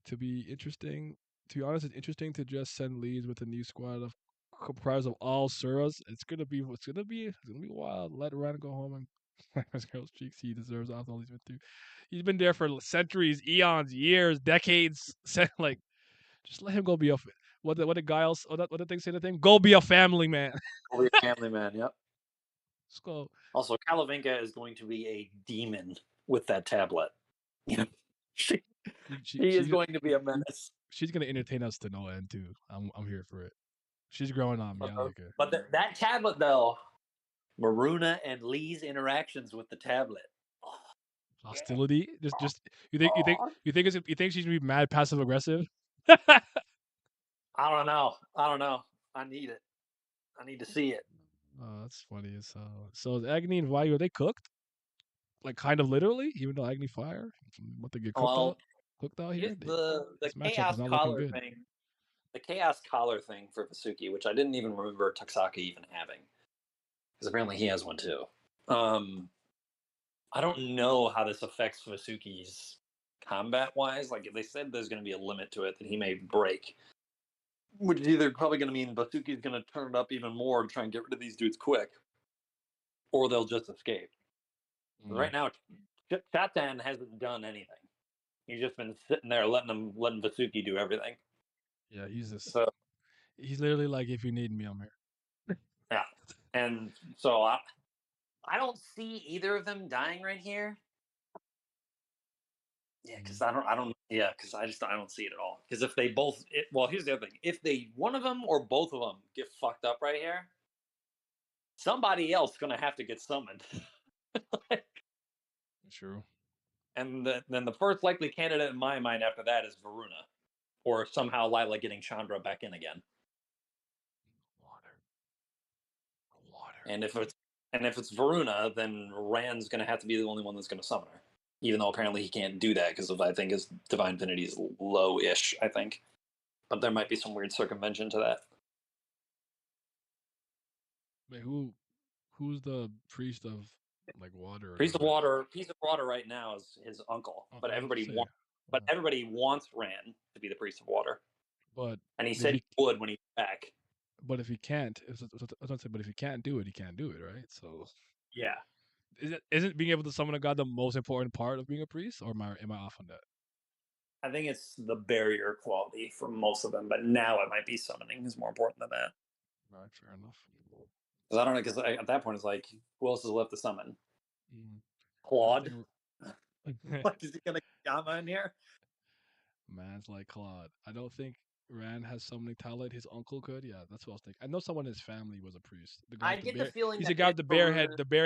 To be interesting. to be honest, it's interesting to just send leads with a new squad of comprised of all Suras. It's gonna be wild. Let Ren go home and his girl's cheeks. He deserves after all he's been through. He's been there for centuries, eons, years, decades. Like, just let him go be a. What the guy else? What the thing say? The thing. Go be a family man.
I'll be a family man. Yep.
Let's go.
Also, Kalavinka is going to be a demon with that tablet. You know, she is going to be a menace.
She's gonna entertain us to no end too. I'm here for it. She's growing on me. I like her.
But that tablet though, Maruna and Lee's interactions with the tablet.
Hostility. Just you think she's gonna be mad passive aggressive?
I don't know. I need it. I need to see it.
Oh, that's funny as hell. So is Agni and Vayu, are they cooked? Like kind of literally, even though Agni fire, what they get cooked out here.
The
This matchup
chaos
is not looking
collar
good.
thing. The chaos collar thing for Vasuki, which I didn't even remember Tuxaka even having, because apparently he has one too. I don't know how this affects Vasuki's combat wise. Like they said, there's going to be a limit to it that he may break, which is either probably going to mean Vasuki's going to turn it up even more to try and get rid of these dudes quick, or they'll just escape. Right now, Chatan hasn't done anything. He's just been sitting there letting Vasuki do everything.
Yeah, he's literally like, if you need me, I'm here.
Yeah, and so I don't see either of them dying right here. Yeah, because I don't see it at all. Because if they both, here's the other thing: if one of them or both of them get fucked up right here, somebody else gonna have to get summoned.
True.
And then the first likely candidate in my mind after that is Varuna, or somehow Lila getting Chandra back in again.
Water.
And if it's Varuna, then Rand's gonna have to be the only one that's gonna summon her. Even though apparently he can't do that because I think his divine affinity is low-ish. I think, but there might be some weird circumvention to that.
Wait, who's the priest of like water?
Priest of water right now is his uncle, but everybody wants Rand to be the priest of water. And he said he would when he's back.
But if he can't, but if he can't do it, he can't do it, right? So
yeah,
isn't being able to summon a god the most important part of being a priest, or am I off on that?
I think it's the barrier quality for most of them, but now it might be summoning is more important than that.
Right, fair enough.
Because I don't know, because at that point it's like, who else is left to summon? Claude? Like, is he gonna get Yama in here?
Man's like Claude. I don't think Rand has summoning talent. His uncle could. Yeah, that's what I was thinking. I know someone in his family was a priest. The guy
the feeling
he's the guy with the bear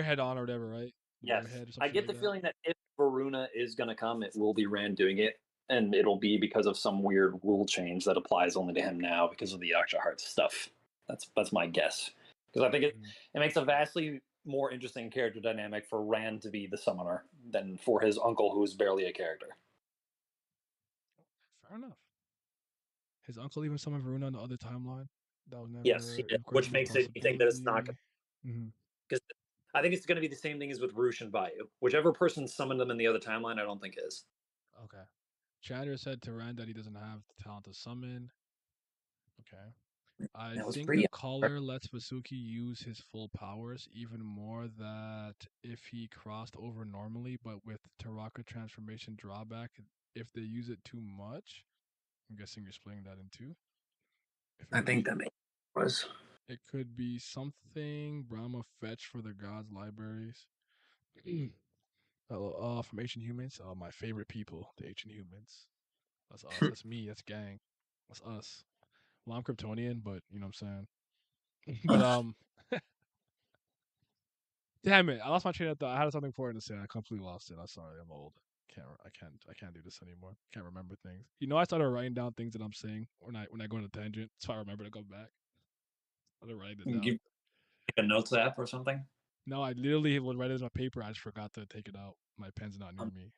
head on or whatever, right?
Yes, I get the feeling that if Varuna is gonna come, it will be Rand doing it, and it'll be because of some weird rule change that applies only to him now because of the Yaksha Heart stuff. That's my guess. Because I think it makes a vastly more interesting character dynamic for Rand to be the summoner than for his uncle, who is barely a character.
Fair enough. His uncle even summoned Varuna on the other timeline. That was never.
Yes, he did, which makes me think that it's not. Because I think it's going to be the same thing as with Roosh and Bayou. Whichever person summoned them in the other timeline, I don't think is.
Okay. Chandra said to Rand that he doesn't have the talent to summon. Okay. I think the collar lets Vasuki use his full powers even more that if he crossed over normally, but with Taraka transformation drawback, if they use it too much. I'm guessing you're splitting that in two.
I think that makes sense.
It could be something Brahma fetch for the gods' libraries. From ancient humans. My favorite people, the ancient humans. That's us. That's me. That's gang. That's us. Well, I'm Kryptonian, but you know what I'm saying. But damn it! I lost my train of thought. I had something important to say. I completely lost it. I'm sorry. I'm old. I can't do this anymore. Can't remember things. You know, I started writing down things that I'm saying when I go on a tangent, so I remember to go back. I started writing it down.
You a notes app or something?
No, I literally would write it on my paper. I just forgot to take it out. My pen's not near me.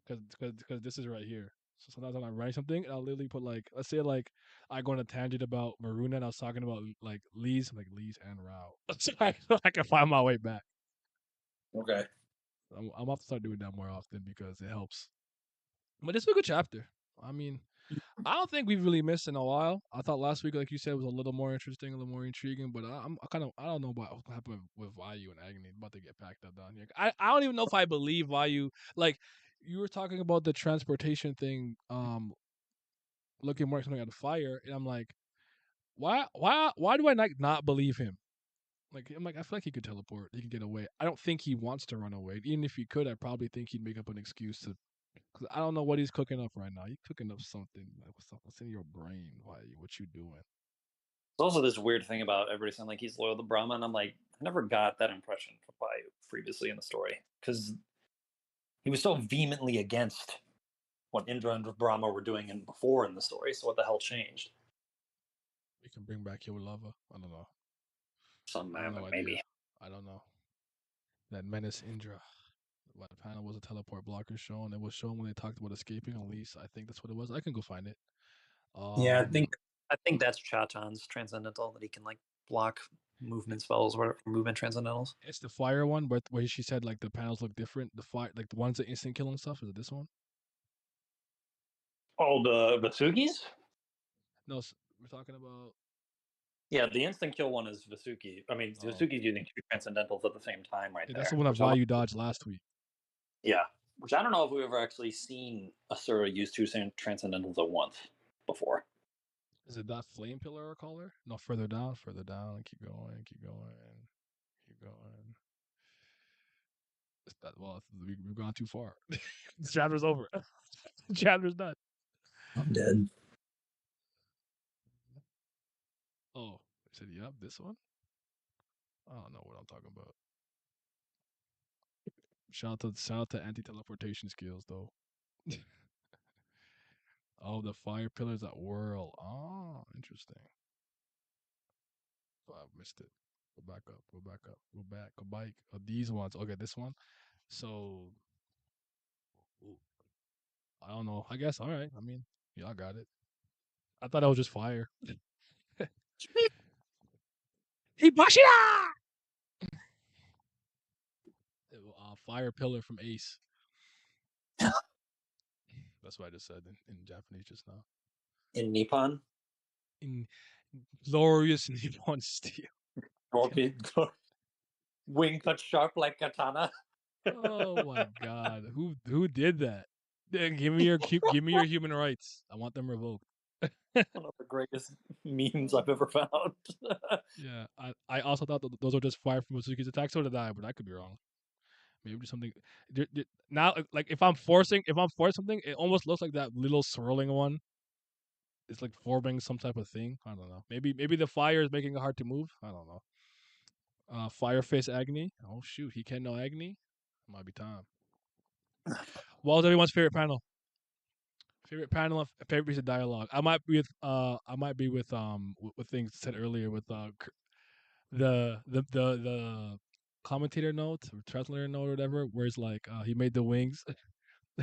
Because this is right here. So sometimes when I'm writing something, I'll literally put like, let's say like I go on a tangent about Maruna and I was talking about like Lee's and Rao. So I can find my way back.
Okay.
I'm off to start doing that more often because it helps. But this is a good chapter. I mean, I don't think we've really missed in a while. I thought last week, like you said, was a little more interesting, a little more intriguing. But I don't know what happened with Vayu and Agni. About to get packed up down here. I don't even know if I believe Vayu. Like you were talking about the transportation thing, looking more something at the fire, and I'm like, why do I not believe him? Like I'm like I feel like he could teleport. He can get away. I don't think he wants to run away. Even if he could, I probably think he'd make up an excuse to. Cause I don't know what he's cooking up right now. He's cooking up something. Like, what's in your brain? What you doing?
There's also this weird thing about everybody saying like he's loyal to Brahma, and I'm like, I never got that impression from Vayu previously in the story because he was so vehemently against what Indra and Brahma were doing before in the story. So what the hell changed?
We can bring back your lover. I don't know.
Some
I have no
maybe.
idea. I don't know. That menace Indra. What the panel was a teleport blocker shown. It was shown when they talked about escaping. At least I think that's what it was. I can go find it.
Yeah, I think that's Chatan's transcendental that he can like block movement spells or movement transcendentals.
It's the fire one, but where she said like the panels look different. The fire, like the ones that instant killing stuff. Is it this one?
Oh, the Vasugis?
No, we're talking about.
Yeah, the instant kill one is Vasuki. I mean,
Oh.
Vasuki's using two transcendentals at the same time right there.
That's the one that Vayu dodged last week.
Yeah, which I don't know if we've ever actually seen Asura use two transcendentals at once before.
Is it that flame pillar or color? No, further down. Keep going. Keep going. We've gone too far. The chapter's over. The chapter's done.
I'm dead.
Oh, I said, yep, this one? I don't know what I'm talking about. Shout out to anti-teleportation skills, though. Oh, the fire pillars that whirl. Oh, interesting. Oh, I missed it. Go back. Go back. Oh, these ones. Okay, this one. So, I don't know. I guess, all right. I mean, y'all got it. I thought it was just fire. Hibashira! Fire pillar from Ace. That's what I just said in Japanese just now.
In Nippon?
In glorious Nippon steel.
Wing cut sharp like katana.
Oh my god. Who did that? Give me your human rights. I want them revoked.
One of the greatest memes I've ever found.
Yeah, I also thought those were just fire from Suzuki's attack. So did I, but I could be wrong. Maybe something. Now, like if I'm forcing something, it almost looks like that little swirling one. It's like forming some type of thing. I don't know. Maybe the fire is making it hard to move. I don't know. Fireface Agni. Oh shoot, he can't know Agni. Might be time. What was everyone's favorite panel? Favorite panel of favorite piece of dialogue. I might be with with things said earlier with the commentator note or translator note or whatever, where it's like he made the wings.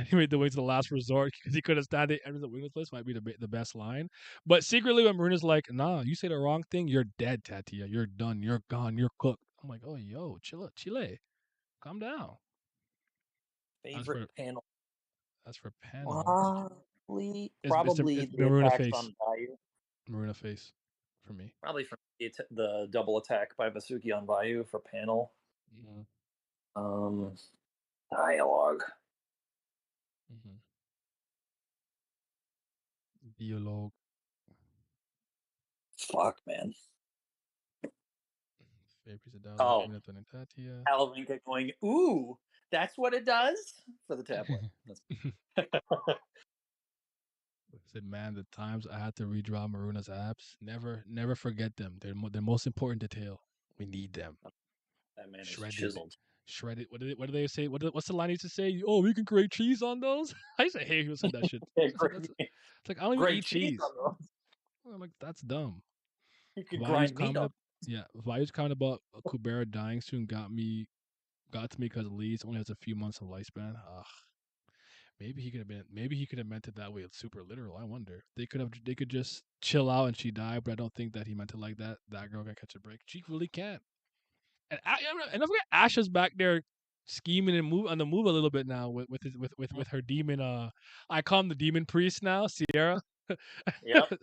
He made the wings the last resort because he couldn't stand it. Enter the wingless place might be the best line. But secretly, when Maruna's like, "Nah, you say the wrong thing, you're dead, Tatia. You're done. You're gone. You're cooked." I'm like, "Oh, yo, Chile, calm down."
Favorite panel?
As for panel,
Probably
it's
the
Maruna
attacks
face.
on Vayu.
Maruna face for me.
Probably from the double attack by Vasuki on Vayu for panel.
Mm-hmm.
Dialogue.
Mm-hmm. Dialogue.
Fuck, man.
Favorite piece of dialogue.
Alavinka going, ooh, that's what it does for the tablet.
I said, man, the times I had to redraw Maruna's abs, never forget them. They're the most important detail. We need them.
That man is chiseled.
Shredded. What do they say? What's the line he used to say? Oh, we can grate cheese on those. I used to hate who said that shit. It's like I don't even eat cheese. I'm like, that's dumb.
You can grind meat up.
Yeah, Vayu's comment about Kubera dying soon got to me because Leeds only has a few months of lifespan. Maybe he could have meant it that way. It's super literal. I wonder. They could just chill out and she died, but I don't think that he meant it like that. That girl can catch a break. She really can't. And don't forget Asha's back there scheming and move on the move a little bit now with her demon. I call him the demon priest now, Sierra.
Yep.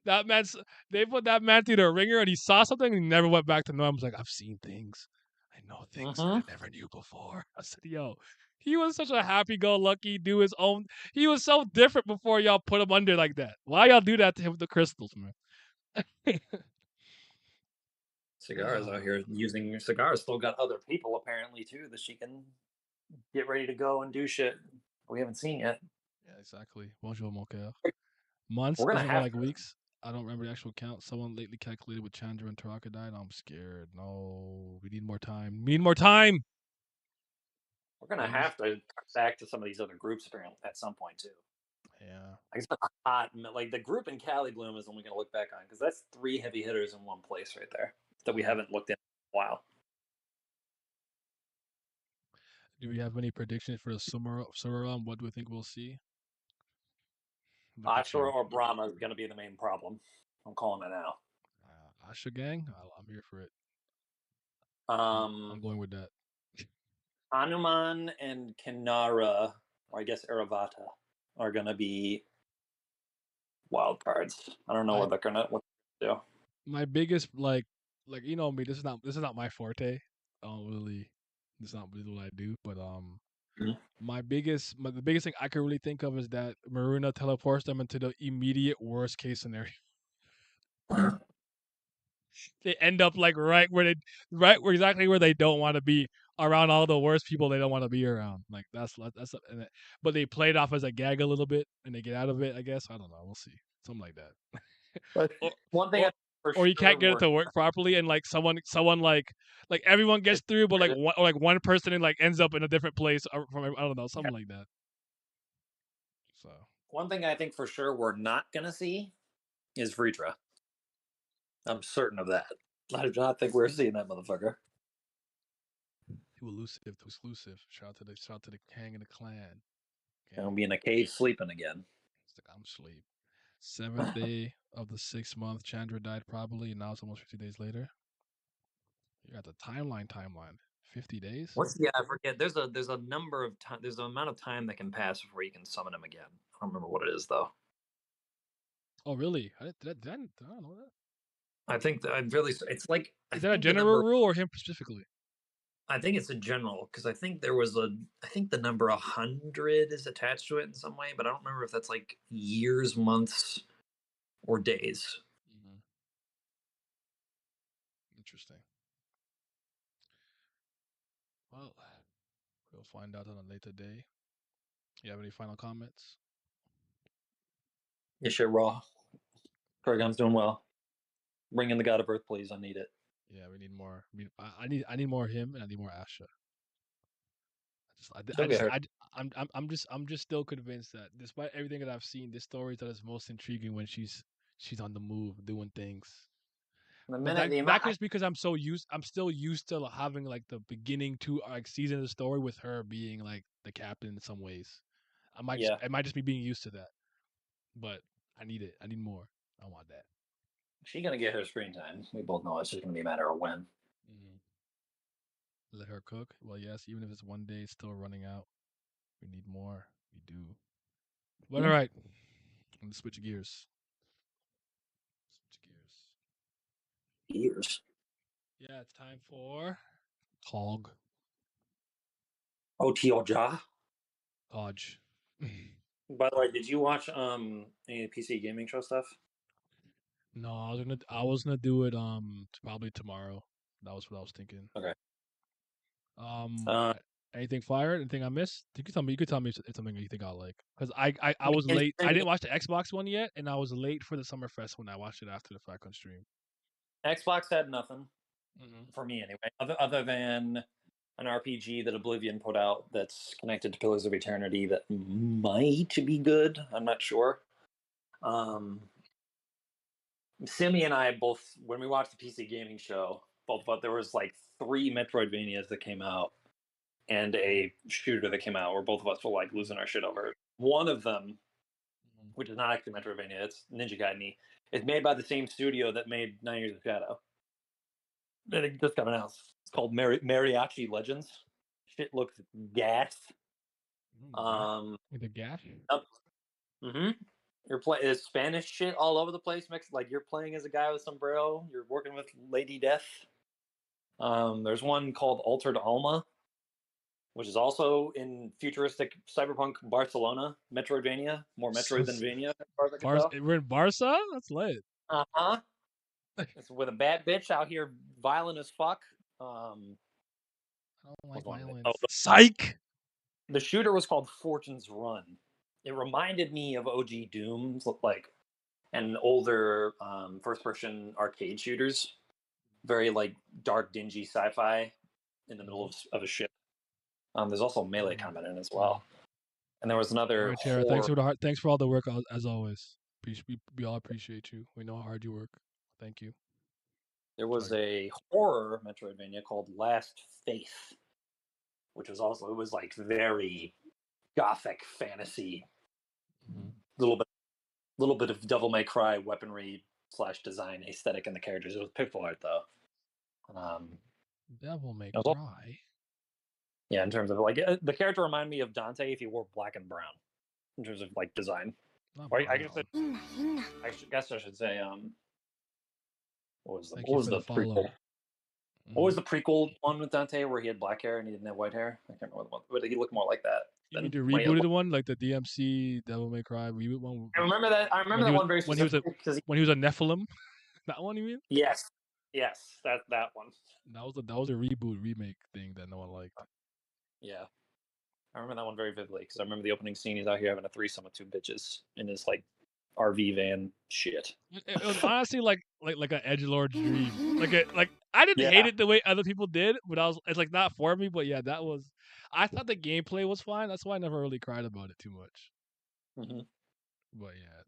That man's they put that man through the ringer and he saw something and he never went back to normal. He's like, I've seen things. I know things that I never knew before. I said, yo, he was such a happy-go-lucky, do his own. He was so different before y'all put him under like that. Why y'all do that to him with the crystals, man?
Cigars out here using cigars. Still got other people apparently too that she can get ready to go and do shit we haven't seen yet.
Yeah, exactly. Bonjour, mon coeur. Months
We're gonna
isn't more
have
like
to.
weeks. I don't remember the actual count. Someone lately calculated with Chandra and Taraka died. I'm scared. No, we need more time. We need more time.
We're gonna
Please.
have to cut back to some of these other groups apparently at some point too.
Yeah.
Like it's been a hot, like the group in Cali Bloom is when we're gonna look back on because that's 3 heavy hitters in one place right there that we haven't looked at in a while.
Do we have any predictions for the summer run? What do we think we'll see? Look at
Ashura
you.
or Brahma is gonna be the main problem. I'm calling it now.
Asha Gang? I'm here for it. I'm
Um,
going with that.
Hanuman and Kinara, or I guess Aravata, are gonna be wild cards. I don't know what they're gonna do.
My biggest like you know me, this is not my forte. I don't really this is not really what I do, but
Mhm.
the biggest thing I can really think of is that Maruna teleports them into the immediate worst case scenario. They end up like right where exactly where they don't want to be, around all the worst people they don't want to be around. Like but they play it off as a gag a little bit and they get out of it, I guess. I don't know. We'll see. Something like that.
But
or
one thing
or
I for
or you
sure
can't get it to work properly and like someone like everyone gets through but one person like ends up in a different place from I don't know, something like that. So
one thing I think for sure we're not gonna see is Vritra. I'm certain of that. I do not think we're seeing that motherfucker.
too elusive, too exclusive. Shout out to the Kang and the clan.
And be in a cave sleeping again.
It's like I'm asleep. 7th day of the 6th month, Chandra died probably, and now it's almost 50 days later. You got the timeline. 50 days?
I forget. There's a number of time. There's an amount of time that can pass before you can summon him again. I don't remember what it is though.
Oh, really? I don't know that.
I think that I'm really. It's like
Is that a general rule or him specifically?
I think it's a general because I think there was I think the number 100 is attached to it in some way, but I don't remember if that's like years, months, or days.
Mm-hmm. Interesting. Well, we'll find out on a later day. You have any final comments?
Yeah, shit, raw. Currygom's doing well. Bring in the God of Earth, please. I need it.
Yeah, we need more. I need more him, and I need more Asha.
She'll get her.
I'm just still convinced that despite everything that I've seen, this story is that is most intriguing when she's on the move doing things.
The
But
minute the
that
amount,
could just because I'm still used to having like the beginning to like season of the story with her being like the captain in some ways. It might just be being used to that. But I need it. I need more. I want that.
she's gonna get her screen time. We both know it's just gonna be a matter of when.
Mm-hmm. Let her cook. Well, yes, even if it's one day, it's still running out. We need more. We do. But all right, let's switch gears.
Years.
Yeah, it's time for Hog.
OT Oja.
Hodge.
By the way, did you watch any PC gaming show stuff?
No, I was gonna do it probably tomorrow. That was what I was thinking.
Okay.
Anything fired? Anything I missed? You could tell me. It's something you think I'll like. Because I was late. I didn't watch the Xbox one yet, and I was late for the Summerfest when I watched it after the fact on stream.
Xbox had nothing for me anyway, other than an RPG that Oblivion put out that's connected to Pillars of Eternity that might be good. I'm not sure. Simi and I both, when we watched the PC gaming show, both thought there was like 3 Metroidvanias that came out and a shooter that came out where both of us were like losing our shit over. One of them, which is not actually Metroidvania, it's Ninja Gaiden. It's made by the same studio that made 9 Years of Shadow. And it just got announced. It's called Mariachi Legends. Shit looks gas.
The gash?
Mm-hmm. You're playing Spanish shit all over the place. Mixed like you're playing as a guy with sombrero. You're working with Lady Death. There's one called Altered Alma, which is also in futuristic cyberpunk Barcelona, Metroidvania, more Metroid than Vania, as far as I can tell.
We're in Barca. That's lit.
Uh-huh. It's with a bad bitch out here, violent as fuck.
I don't like
What's one of it?
violence.
Oh,
Psych.
the shooter was called Fortune's Run. It reminded me of OG Dooms, like, and older first-person arcade shooters. Very like dark, dingy sci-fi in the middle of a ship. There's also melee combat in it as well. And there was
All
another
right, Tara.
horror.
Thanks for all the work as always. We all appreciate you. We know how hard you work. Thank you.
There was a horror Metroidvania called Last Faith, which was also, it was like very gothic fantasy, little bit of Devil May Cry weaponry / design aesthetic in the characters. It was pixel art though.
Devil May
it was all-
Cry.
yeah, in terms of like the character reminded me of Dante if he wore black and brown, in terms of like design.
Not
Or I
brown.
guess I should say what was
Thank you for
the
the follow.
prequel? What was the prequel one with Dante where he had black hair and he didn't have white hair? I can't remember the one, but he looked more like that.
You mean
than
the
when he had
rebooted one, like the DMC Devil May Cry reboot one?
I remember that. I remember that one very specifically because
when he was a Nephilim. That one, you mean?
yes, that one.
That was a reboot remake thing that no one liked.
Yeah, I remember that one very vividly because I remember the opening scene. He's out here having a threesome with two bitches in his like RV van. Shit.
It was honestly like an edgelord dream. Like I didn't hate it the way other people did, but it's like not for me. But yeah, that was. I thought the gameplay was fine. That's why I never really cried about it too much.
Mm-hmm.
But yeah,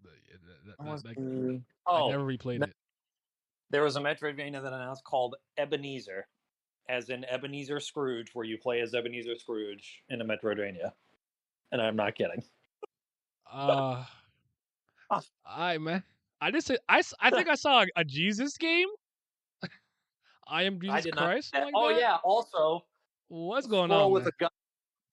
I
never replayed it.
There was a Metroidvania that announced called Ebenezer, as in Ebenezer Scrooge, where you play as Ebenezer Scrooge in a Metroidvania, and I'm not kidding.
Man. I just say I think I saw a Jesus game. I am Jesus Christ. Like that?
Yeah. Also,
what's going on, man?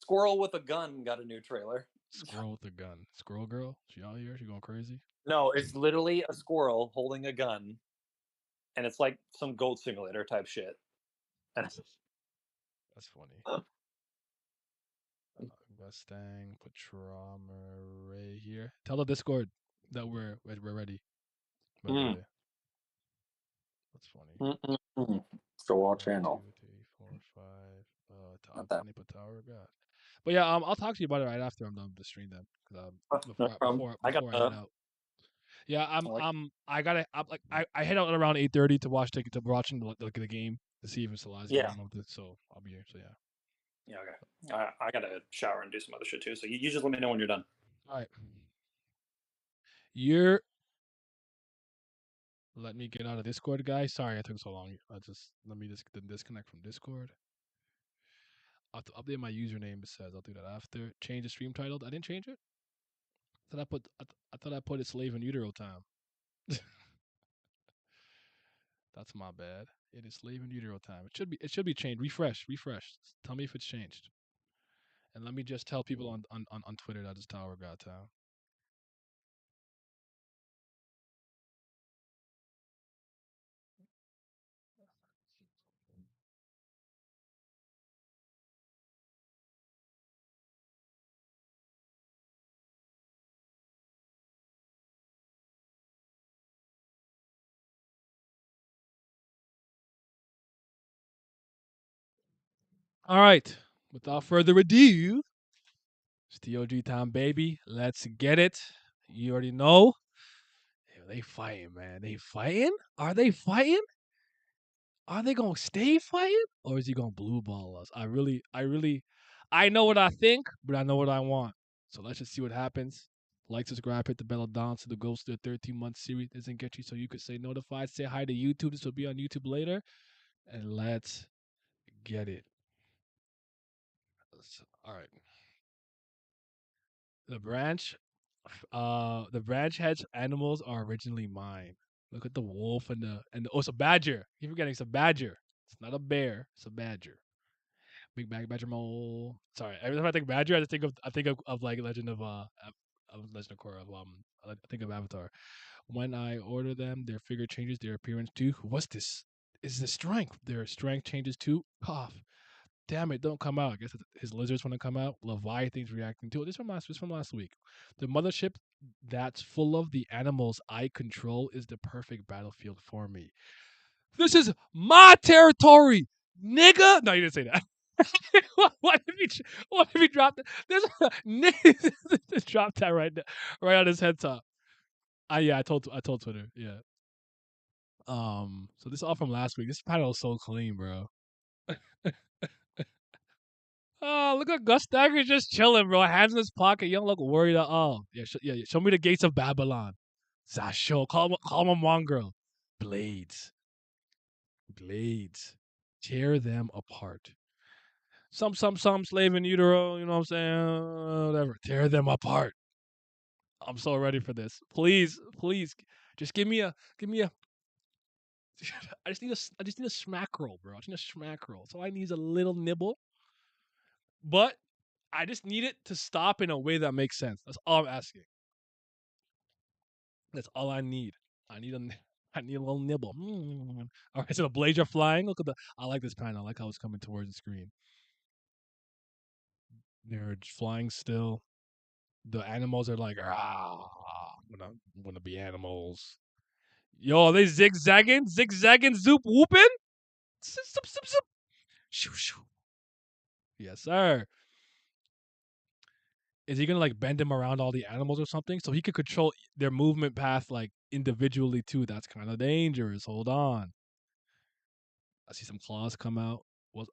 Squirrel with a gun got a new trailer.
Squirrel with a gun. Squirrel girl. She out here. She going crazy.
No, it's literally a squirrel holding a gun, and it's like some Gold Simulator type shit. And
that's funny. Mustang, Patrama, Ray here. Tell the Discord that we're ready. By the way. That's funny.
So our channel.
2, 3, 4, 5. Funny Tower God. But yeah, I'll talk to you about it right after I'm done with the stream then. Before I head out. Yeah, I head out around 8:30 to watch the game to see if it's Elias game. So I'll be here. So yeah.
Yeah, okay. I gotta shower and do some other shit too. So you just let me know when you're done.
All right. Let me get out of Discord, guys. Sorry I took so long. Let me just disconnect from Discord. I'll have to update my username. It says I'll do that after. Change the stream title. I didn't change it. I thought I put it slave in utero time. That's my bad. It is slave in utero time. It should be changed. Refresh. Tell me if it's changed. And let me just tell people on Twitter that it's Tower God Town. All right. Without further ado, it's TOG time, baby. Let's get it. You already know. They fighting, man. They fighting? Are they fighting? Are they gonna stay fighting? Or is he gonna blue ball us? I know what I think, but I know what I want. So let's just see what happens. Like, subscribe, hit the bell down so the Ghost of the 13-month series doesn't get you so you could say notified. Say hi to YouTube. This will be on YouTube later. And let's get it. All right. The branch hedge animals are originally mine. Look at the wolf and the it's a badger. You're forgetting it's a badger. It's not a bear. It's a badger. Big badger mole. Sorry, every time I think badger, I think of like Legend of Legend of Korra. I think of Avatar. When I order them, their figure changes, their appearance too. What's this? Is the strength? Their strength changes too. Cough. Damn it! Don't come out. I guess his lizards want to come out. Leviathan's reacting to it. This from last week. The mothership that's full of the animals I control is the perfect battlefield for me. This is my territory, nigga. No, you didn't say that. What if he dropped it? This nigga just dropped that right on his head top. Yeah, I told Twitter. Yeah. So this is all from last week. This panel is so clean, bro. Oh, look at Gus Dagger just chilling, bro. Hands in his pocket. You don't look worried at all. Yeah, yeah. Show me the gates of Babylon. Zasho. Call him a mongrel. Blades. Blades. Tear them apart. Some slave in utero. You know what I'm saying? Whatever. Tear them apart. I'm so ready for this. Please, just give me a. I just need a smack roll, bro. I just need a smack roll. So I need is a little nibble, but I just need it to stop in a way that makes sense. That's all I'm asking. That's all I need. I need a I need a little nibble. All right, so the blades are flying. Look at the. I like this panel. I like how it's coming towards the screen. They're flying still. The animals are like, I'm gonna be animals. Yo, are they zigzagging, zoop whooping? Zip, zip, zip, zip. Shoo, shoo. Yes, sir. Is he gonna like bend him around all the animals or something so he could control their movement path like individually too? That's kind of dangerous. Hold on. I see some claws come out. Was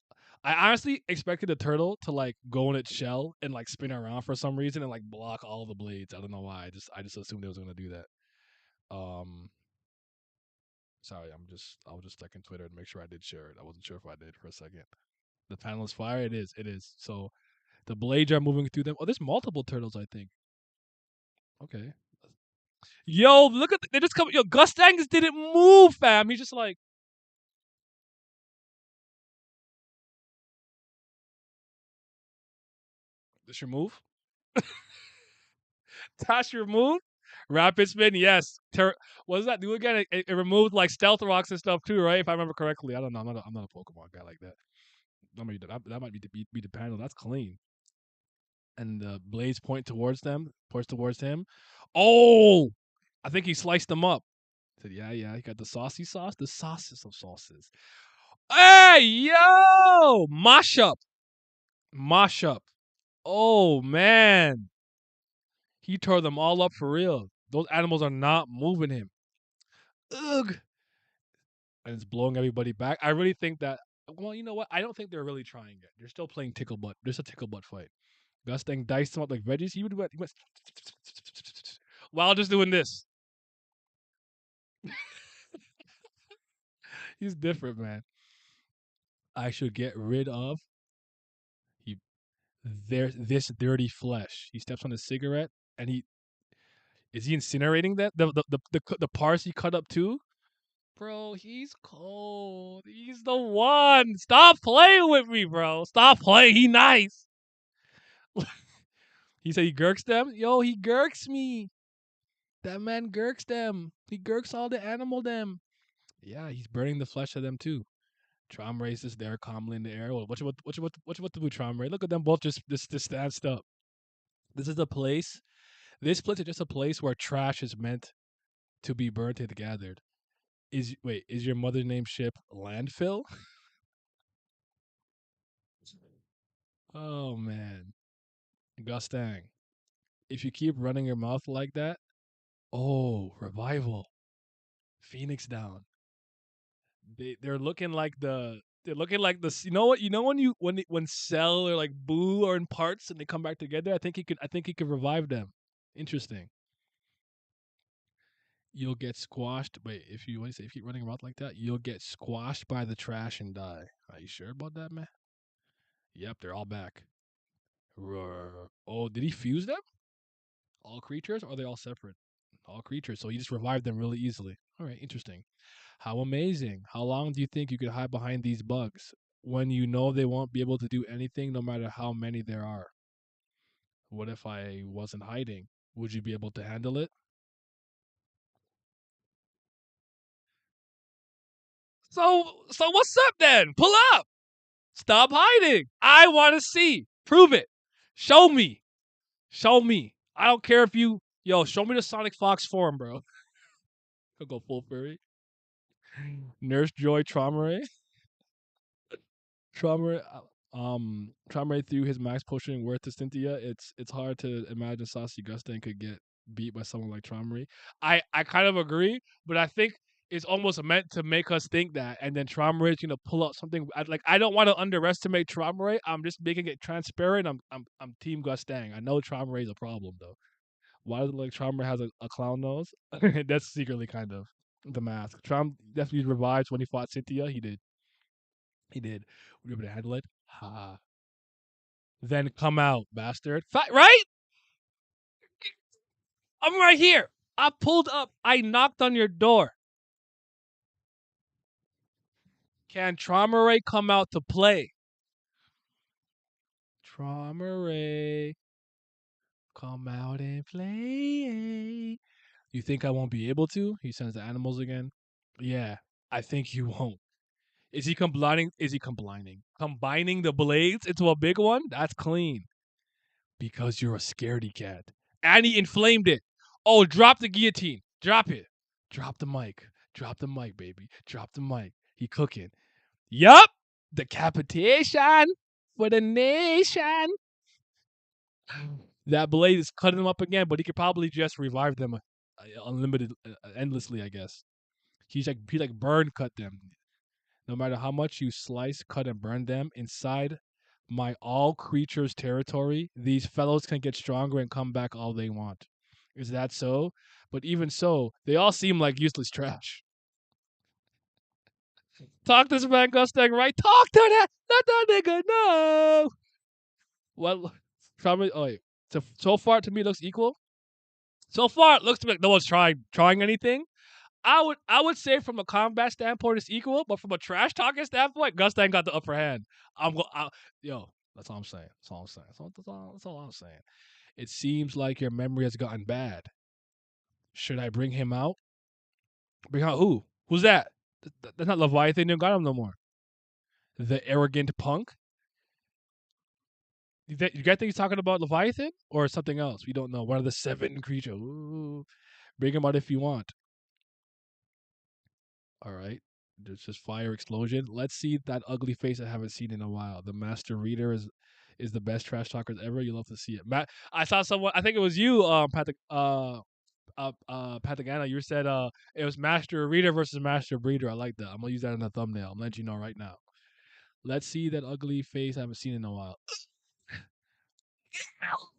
I honestly expected the turtle to like go in its shell and like spin around for some reason and like block all the blades. I don't know why. I just assumed it was gonna do that. Sorry, I was just checking Twitter to make sure I did share it. I wasn't sure if I did for a second. The panel is fire. It is. It is. So the blades are moving through them. Oh, there's multiple turtles. I think. Okay. Yo, look at they just come. Yo, Gus Angus didn't move, fam. He's just like this. Your move. That's your move. Rapid spin, yes. What does that do again? It removed like stealth rocks and stuff too, right? If I remember correctly. I don't know. I'm not a Pokemon guy like that. That might be the panel. That's clean. And the blades points towards him. Oh, I think he sliced them up. Said, yeah, he got the saucy sauce, the sauces of sauces. Hey, yo, mash up. Oh man, he tore them all up for real. Those animals are not moving him. Ugh, and it's blowing everybody back. I really think that. Well, you know what? I don't think they're really trying it. They're still playing tickle butt. There's a tickle butt fight. Gus Dang diced him up like veggies. He went while just doing this. He's different, man. I should get rid of he this dirty flesh. He steps on a cigarette and he is he incinerating that the parts he cut up too? Bro, he's cold. He's the one. Stop playing with me, bro. Stop playing. He nice. He said he gurks them. Yo, he gurks me. That man gurks them. He gurks all the animal them. Yeah, he's burning the flesh of them too. Trom races there calmly in the air. What the blue Trom Ray? Look at them both just stand up. This is a place. This place is just a place where trash is meant to be burnt and gathered. Is your mother's name ship landfill? Oh man. Gustang. If you keep running your mouth like that, oh, revival. Phoenix down. They're looking like the you know when when Cell or like Boo are in parts and they come back together. I think he could revive them. Interesting. You'll get squashed. Wait, if you what do you say? If you keep running around like that, you'll get squashed by the trash and die. Are you sure about that, man? Yep, they're all back. Roar. Oh, did he fuse them? All creatures? Or are they all separate? All creatures. So he just revived them really easily. All right, interesting. How amazing. How long do you think you could hide behind these bugs when you know they won't be able to do anything no matter how many there are? What if I wasn't hiding? Would you be able to handle it? So what's up then? Pull up. Stop hiding. I want to see. Prove it. Show me. Show me. I don't care if you show me the Sonic Fox form, bro. I'll go full furry. Nurse Joy Traumaray. Traumaray threw his max potion worth to Cynthia. It's hard to imagine Saucy Gustin could get beat by someone like Traumaray. I kind of agree, but I think it's almost meant to make us think that, and then Traumaray's gonna pull up something. I don't want to underestimate Traumaray. I'm just making it transparent. I'm Team Gustang. I know Traumaray's a problem though. Why does it look like Traumaray has a clown nose? That's secretly kind of the mask. Traum definitely revived when he fought Cynthia. He did. He did. Were you able to handle it? Ha. Then come out, bastard. Right? I'm right here. I pulled up. I knocked on your door. Can Traumaray come out to play? Traumaray, come out and play. You think I won't be able to? He sends the animals again. Yeah, I think you won't. Is he combining? Combining the blades into a big one? That's clean. Because you're a scaredy cat. And he inflamed it. Oh, drop the guillotine. Drop it. Drop the mic. Drop the mic, baby. Drop the mic. He cooking. Yup. Decapitation for the nation. That blade is cutting them up again, but he could probably just revive them unlimited, endlessly, I guess. He like burn cut them. No matter how much you slice, cut, and burn them inside my all creatures territory, these fellows can get stronger and come back all they want. Is that so? But even so, they all seem like useless trash. Talk to this man, Gustang, right? Talk to that. Let that nigga know. Well, probably. Oh wait. So far, to me, it looks equal. So far, it looks to me like no one's trying anything. I would say from a combat standpoint it's equal, but from a trash talking standpoint, Gustang got the upper hand. That's all I'm saying. That's all I'm saying. That's all I'm saying. It seems like your memory has gotten bad. Should I bring him out? Bring out who? Who's that? That's not Leviathan. You don't got him no more. The arrogant punk. You guys think he's talking about Leviathan or something else? We don't know. One of the 7 creatures. Ooh. Bring him out if you want. All right. There's just fire explosion. Let's see that ugly face I haven't seen in a while. The master reader is the best trash talkers ever. You love to see it. Matt, I saw someone. I think it was you, Patagana. You said it was master reader versus master breeder. I like that. I'm gonna use that in the thumbnail. I'm letting you know right now. Let's see that ugly face I haven't seen in a while.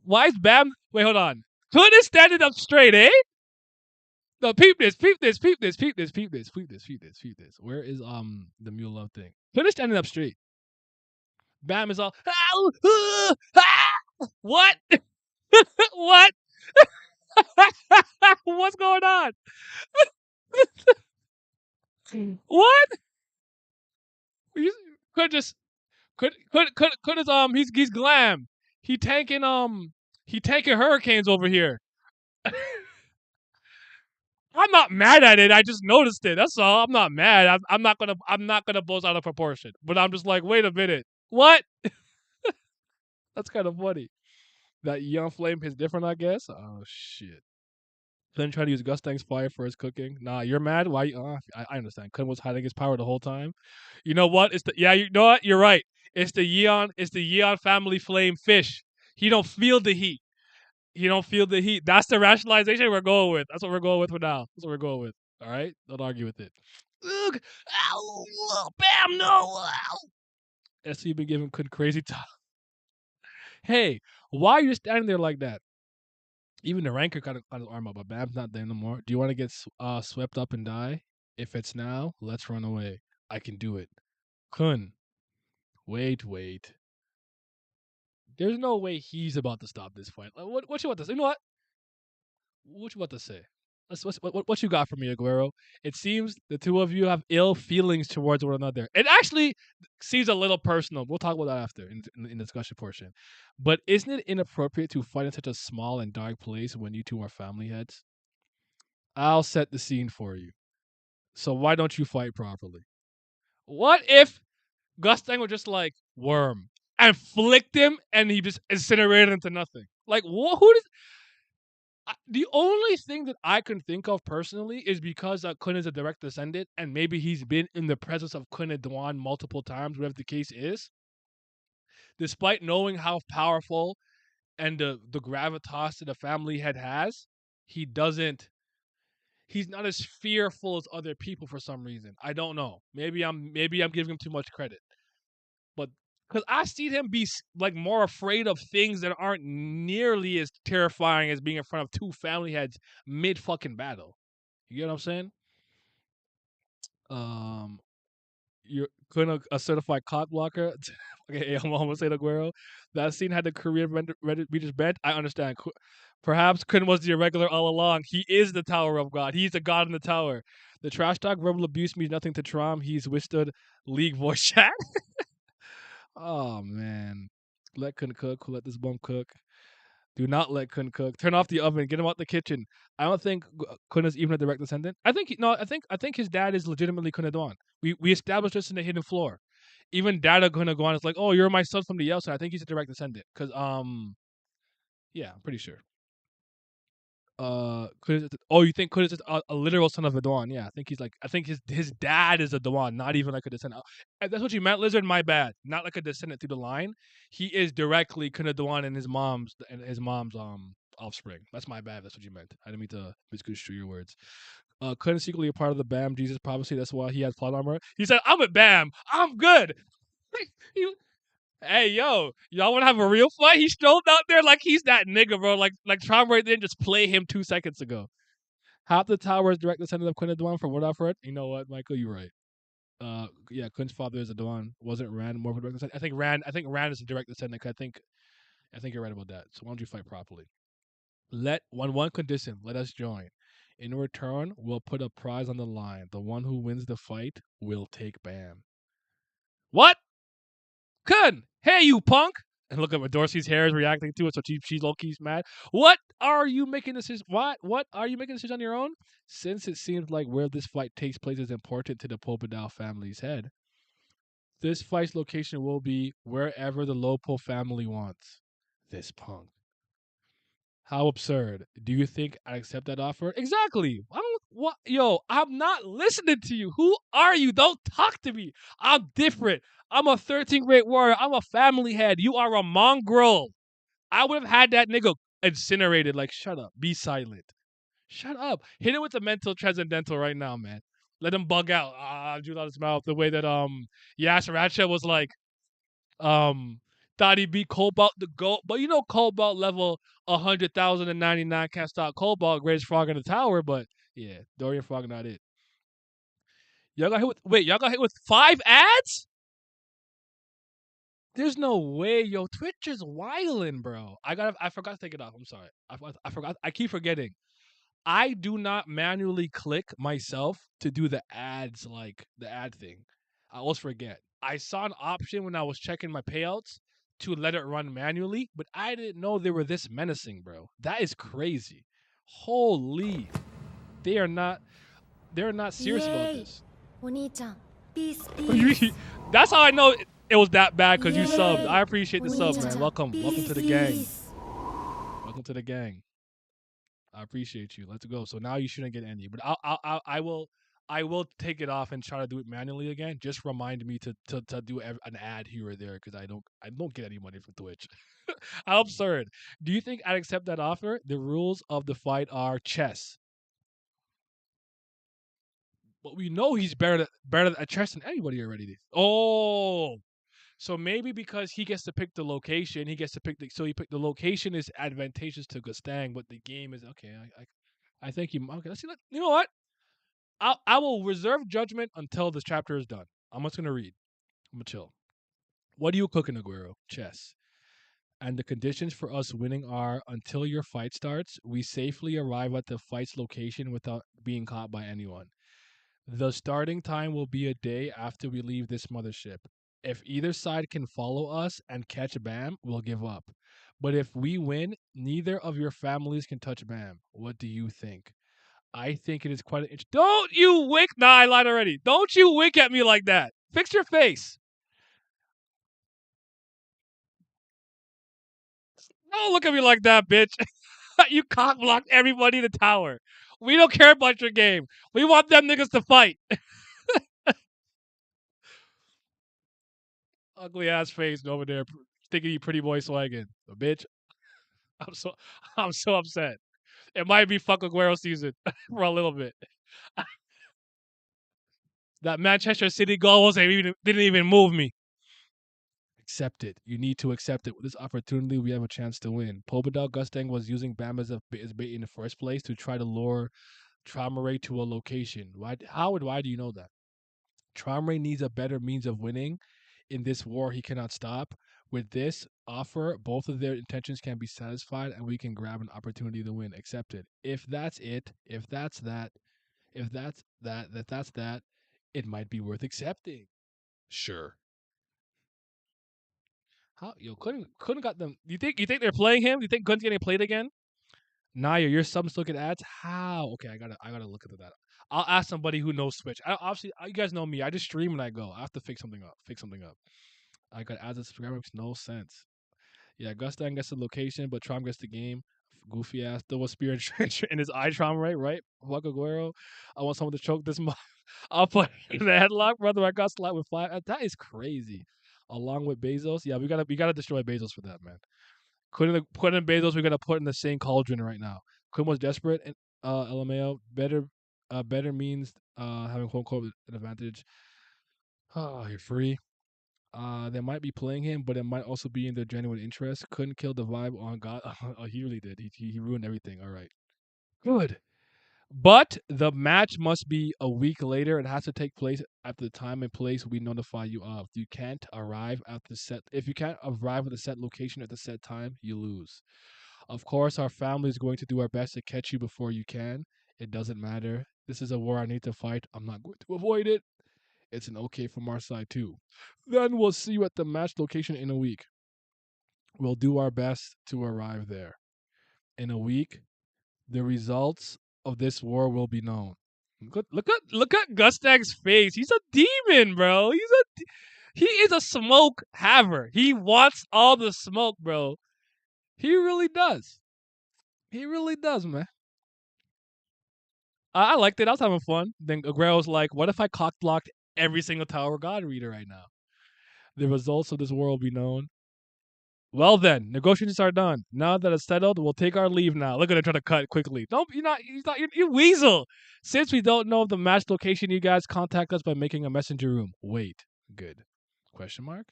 Why is Bam? Wait, hold on. Couldn't stand it up straight, eh? No, peep this. Where is the mule love thing? Couldn't standing up straight. Bam is all what? What? What's going on? What? Could just could his he's glam. He tanking hurricanes over here. I'm not mad at it. I just noticed it. That's all. I'm not mad. I'm not gonna boast out of proportion. But I'm just like, wait a minute. What? That's kind of funny. That young flame is different, I guess. Oh shit. Then trying to use Gustang's fire for his cooking. Nah, you're mad. Why? I understand. Kun was hiding his power the whole time. You know what? You know what? You're right. It's the Yeon. It's the Yeon family flame fish. He don't feel the heat. He don't feel the heat. That's the rationalization we're going with. That's what we're going with for now. That's what we're going with. All right. Don't argue with it. Ugh. Ow. Bam. No. Ow. SC been giving Kun crazy time. Hey, why are you standing there like that? Even the ranker got his arm up, but Bam's not there no more. Do you want to get swept up and die? If it's now, let's run away. I can do it. Kun, wait. There's no way he's about to stop this fight. What you want to say? You know what? What you about to say? What you got for me, Aguero? It seems the two of you have ill feelings towards one another. It actually seems a little personal. We'll talk about that after in the discussion portion. But isn't it inappropriate to fight in such a small and dark place when you two are family heads? I'll set the scene for you. So why don't you fight properly? What if Gustang was just like worm and flicked him and he just incinerated into nothing? Like what? Who does? The only thing that I can think of personally is because Kun is a direct descendant, and maybe he's been in the presence of Kun Dwan multiple times, whatever the case is. Despite knowing how powerful and the gravitas that the family head has, he doesn't. He's not as fearful as other people for some reason. I don't know. Maybe I'm giving him too much credit, but because I see him be like more afraid of things that aren't nearly as terrifying as being in front of two family heads mid fucking battle. You get what I'm saying? Um, you're kind a certified cock blocker. Okay, I'm almost saying Aguero. That scene had the career reader's bent. I understand. Perhaps Quinn was the irregular all along. He is the Tower of God. He's the God in the tower. The trash talk verbal abuse means nothing to Trom. He's withstood league voice chat. Oh man. Let Kun cook. Let this bum cook. Do not let Kun cook. Turn off the oven. Get him out the kitchen. I don't think Kun is even a direct descendant. I think no. I think his dad is legitimately Kunadwan. We established this in the hidden floor. Even Dada Kunadwan is like, oh, you're my son from the outside. I think he's a direct descendant. Cause yeah, I'm pretty sure. You think Kun is a literal son of a Dawn? Yeah, I think he's like. I think his dad is a Dawn, not even like a descendant. If that's what you meant, Lizard. My bad. Not like a descendant through the line. He is directly Kun Dawn and his mom's offspring. That's my bad. That's what you meant. I didn't mean to misconstrue your words. Kun is secretly a part of the Bam Jesus prophecy. That's why he has plot armor. He said, "I'm with Bam. I'm good." Hey yo, y'all want to have a real fight? He strolled out there like he's that nigga, bro. Like Trom right there just play him 2 seconds ago. Half the tower is direct descendant of Quinn Dwan from what I've heard. You know what, Michael, you're right. Yeah, Quinn's father is a Dwan. Wasn't Rand more of a direct descendant? I think Rand is a direct descendant. I think you're right about that. So why don't you fight properly? Let one condition. Let us join. In return, we'll put a prize on the line. The one who wins the fight will take Bam. What? Kun, hey you punk! And look at Dorsey's hair is reacting to it, so she's low-key's mad. What are you making this? What are you making this on your own? Since it seems like where this fight takes place is important to the Popedal family's head, this fight's location will be wherever the Lopo family wants. This punk. How absurd. Do you think I'd accept that offer? Exactly. I don't what yo, I'm not listening to you. Who are you? Don't talk to me. I'm different. I'm a 13th grade warrior. I'm a family head. You are a mongrel. I would have had that nigga incinerated. Like, shut up. Be silent. Shut up. Hit it with the mental transcendental right now, man. Let him bug out. Drew out his mouth. The way that Yas Ratcha was like, thought he beat Cobalt the GOAT. But you know Cobalt level 100,099 can't stop Cobalt, greatest frog in the tower, but yeah, Dorian Frog not it. Y'all got hit with 5 ads? There's no way, yo. Twitch is wildin', bro. I forgot to take it off. I'm sorry. I forgot. I keep forgetting. I do not manually click myself to do the ads, like the ad thing. I always forget. I saw an option when I was checking my payouts to let it run manually, but I didn't know they were this menacing, bro. That is crazy. Holy. They're not serious about this. That's how I know it was that bad, because you subbed. I appreciate the sub, man. Welcome to the gang. Welcome to the gang. I appreciate you. Let's go. So now you shouldn't get any, but I will take it off and try to do it manually again. Just remind me to do an ad here or there, because I don't get any money from Twitch. How absurd! Do you think I'd accept that offer? The rules of the fight are chess, but we know he's better at chess than anybody already. Oh. So maybe because he gets to pick the location, he picked the location is advantageous to Gustang, but the game is okay. I think you okay. Let's see. You know what? I will reserve judgment until this chapter is done. I'm just gonna read. I'm gonna chill. What are you cooking, Aguero? Chess. And the conditions for us winning are until your fight starts, we safely arrive at the fight's location without being caught by anyone. The starting time will be a day after we leave this mothership. If either side can follow us and catch Bam, we'll give up. But if we win, neither of your families can touch Bam. What do you think? I think it is quite an Don't you wink. Nah, I lied already. Don't you wink at me like that. Fix your face. Don't look at me like that, bitch. You cock blocked everybody in the tower. We don't care about your game. We want them niggas to fight. Ugly ass face over there, thinking you pretty boy swagging. Bitch, I'm so I'm so upset. It might be fuck Aguero season for a little bit. That Manchester City goal didn't even move me. Accept it. You need to accept it. With this opportunity, we have a chance to win. Pobedal Gustang was using Bam as bait in the first place to try to lure Traore to a location. Why? How and why do you know that? Traore needs a better means of winning. In this war, he cannot stop. With this offer, both of their intentions can be satisfied, and we can grab an opportunity to win. Accept it. If that's it, if that's that, if that's that, it might be worth accepting. Sure. How couldn't got them? You think they're playing him? You think Gunn's getting played again? Naya, your subs look at ads. How? Okay, I gotta look into that. I'll ask somebody who knows Switch. Obviously, you guys know me. I just stream and I go. I have to fix something up. I got ads and subscriber makes no sense. Yeah, Gustan gets the location, but Trom gets the game. Goofy ass. Throw a spear in his eye, Trom, right? Fuck Aguero. I want someone to choke this month. I'll put in the headlock, brother. I got slapped with 5. That is crazy. Along with Bezos. Yeah, we gotta destroy Bezos for that, man. Quinn and Bezos, we gotta put in the same cauldron right now. Quinn was desperate, and LMAO better means having home court an advantage. Oh, you're free. They might be playing him, but it might also be in their genuine interest. Couldn't kill the vibe on God. Oh, he really did. He ruined everything. All right, good. But the match must be a week later. It has to take place at the time and place we notify you of. You can't arrive at the set. If you can't arrive at the set location at the set time, you lose. Of course, our family is going to do our best to catch you before you can. It doesn't matter. This is a war I need to fight. I'm not going to avoid it. It's an okay from our side, too. Then we'll see you at the match location in a week. We'll do our best to arrive there. In a week, the results of this war will be known. Look at Gustag's face. He's a demon, bro. He is a smoke haver. He wants all the smoke, bro. He really does. He really does, man. I liked it. I was having fun. Then Aguero was like, "What if I cock blocked every single Tower God reader right now? The results of this war will be known." Well then, negotiations are done. Now that it's settled, we'll take our leave now. Look at him trying to cut quickly. Don't you weasel. Since we don't know the match location, you guys contact us by making a messenger room. Wait, good. Question mark.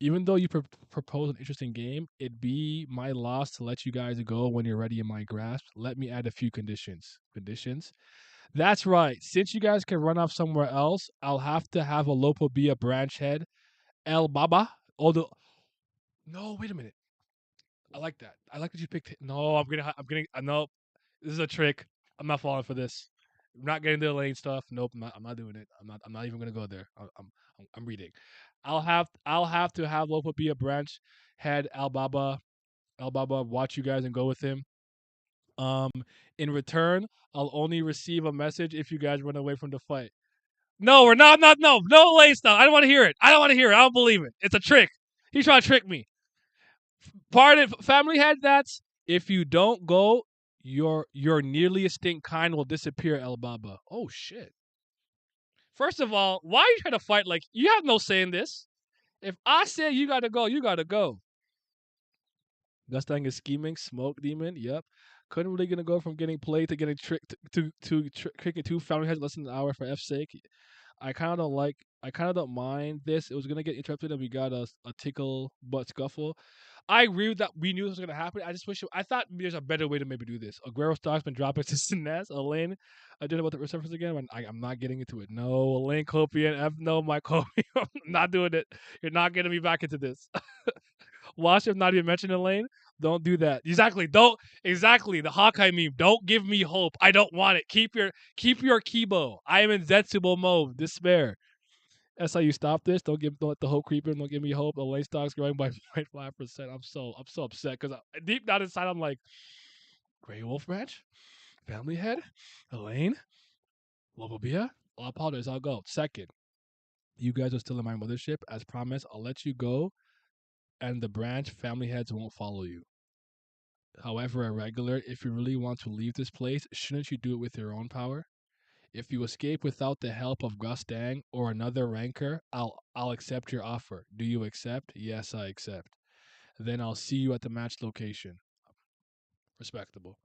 Even though you propose an interesting game, it'd be my loss to let you guys go when you're ready in my grasp. Let me add a few conditions. Conditions? That's right. Since you guys can run off somewhere else, I'll have to have a Lopo be a branch head. El Baba. No, wait a minute. I like that. I like that you picked. No, no. This is a trick. I'm not falling for this. I'm not getting the lane stuff. Nope. I'm not doing it. I'm not even gonna go there. I'm reading. I'll have to have Lopo be a branch head. Al Baba watch you guys and go with him. Um, in return, I'll only receive a message if you guys run away from the fight. No, we're not. No lane stuff. I don't want to hear it. I don't believe it. It's a trick. He's trying to trick me. Pardon, family head. That's if you don't go, your nearly extinct kind will disappear, El Baba. Oh shit. First of all, why are you trying to fight like you have no say in this? If I say you gotta go, you gotta go. Gustang is scheming, smoke demon. Yep. Couldn't really gonna go from getting played to getting tricked to kicking two family heads less than an hour for F's sake. I kind of don't like. I kind of don't mind this. It was gonna get interrupted, and we got a tickle butt scuffle. I agree with that. We knew this was gonna happen. I just wish I thought there's a better way to maybe do this. Aguero stock's been dropping to Sinez. Elaine, I did about the resurface again. I'm not getting into it. No, Elaine Copian. No, my Copian. I'm not doing it. You're not getting me back into this. Watch him not even mention Elaine. Don't do that. Exactly. Don't exactly the Hawkeye meme. Don't give me hope. I don't want it. Keep your Kibo. I am in Zetsubo mode. Despair. SIU stop this. Don't let the hope creep in. Don't give me hope. Elaine stock's growing by 0.5%. I'm so upset because deep down inside I'm like, Grey Wolf Ranch, Family Head, Elaine, Lobobia. I'll apologize. I'll go. Second, you guys are still in my mothership. As promised, I'll let you go, and the branch family heads won't follow you. However, a regular, if you really want to leave this place, shouldn't you do it with your own power? If you escape without the help of Gustang or another ranker, I'll accept your offer. Do you accept? Yes, I accept. Then I'll see you at the match location. Respectable.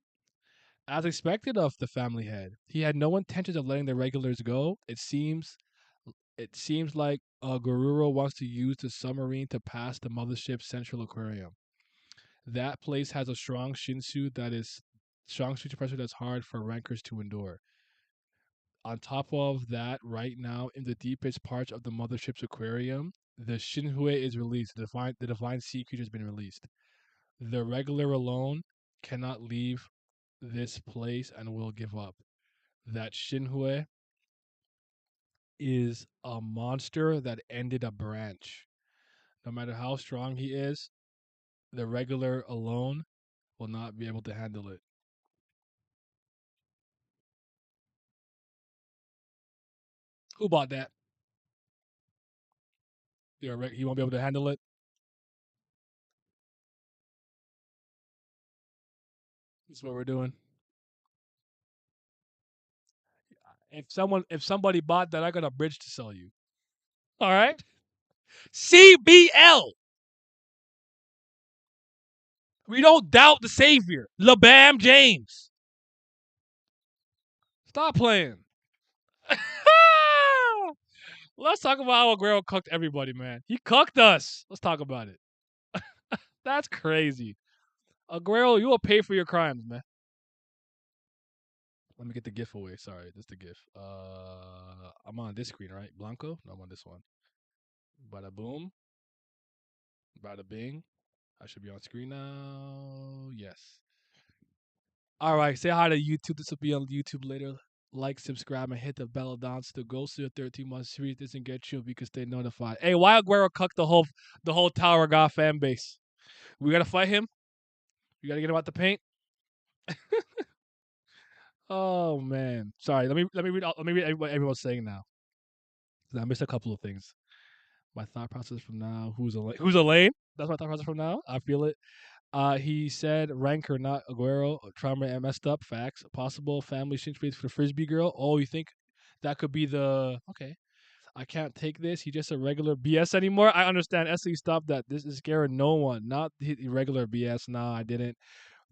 As expected of the family head, he had no intentions of letting the regulars go. It seems like Garuro wants to use the submarine to pass the mothership's central aquarium. That place has a strong shinsu pressure that's hard for rankers to endure. On top of that, right now, in the deepest parts of the mothership's aquarium, the Shinhue is released. The divine sea creature has been released. The regular alone cannot leave this place and will give up. That Shinhue is a monster that ended a branch. No matter how strong he is, the regular alone will not be able to handle it. Who bought that? He won't be able to handle it. That's what we're doing. If somebody bought that, I got a bridge to sell you. All right. CBL. We don't doubt the savior, LeBam James. Stop playing. Let's talk about how Aguero cooked everybody, man. He cooked us. Let's talk about it. That's crazy. Aguero, you will pay for your crimes, man. Let me get the GIF away. Sorry, this is the GIF. I'm on this screen, right? Blanco? No, I'm on this one. Bada boom. Bada bing. I should be on screen now. Yes. All right. Say hi to YouTube. This will be on YouTube later. Like, subscribe, and hit the bell down so the Ghost of the 13-month series doesn't get you. We can stay notified. Hey, why Aguero cucked the whole Tower God fan base? We gotta fight him. We gotta get him out the paint. Oh man. Sorry. Let me read what everyone's saying now. I missed a couple of things. My thought process from now. Who's Elaine? Who's Elaine? That's my thought process from now. I feel it. He said Ranker, not Aguero. Trauma and messed up. Facts. Possible family shin splints for the frisbee girl. Oh, you think that could be the okay? I can't take this. He's just a regular BS anymore. I understand. SE, stop that. This is scaring no one. Not the regular BS. Nah, I didn't.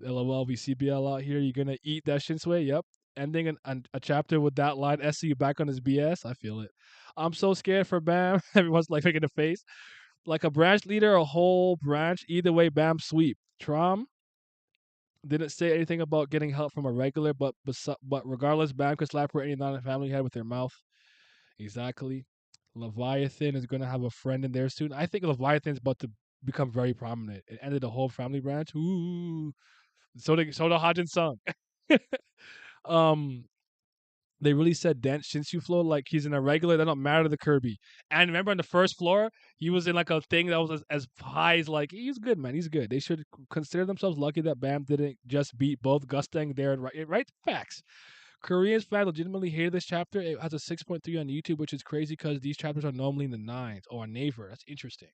LOL, CBL out here. You're gonna eat that Shinsui? Yep. Ending a chapter with that line. SE back on his BS. I feel it. I'm so scared for Bam. Everyone's like making a face. Like a branch leader, a whole branch. Either way, Bam sweep. Trom didn't say anything about getting help from a regular, but regardless, Bam could slap her any non-family head with her mouth. Exactly. Leviathan is gonna have a friend in there soon. I think Leviathan's about to become very prominent. It ended the whole family branch. Ooh. So the Hajin sung. um they really said Dent Shinsu flow like he's in a regular. That don't matter to the Kirby. And remember on the first floor, he was in like a thing that was as high as like he's good, man. He's good. They should consider themselves lucky that Bam didn't just beat both Gustang there and right facts. Koreans fan legitimately hated this chapter. It has a 6.3 on YouTube, which is crazy because these chapters are normally in the nines or on Naver. That's interesting.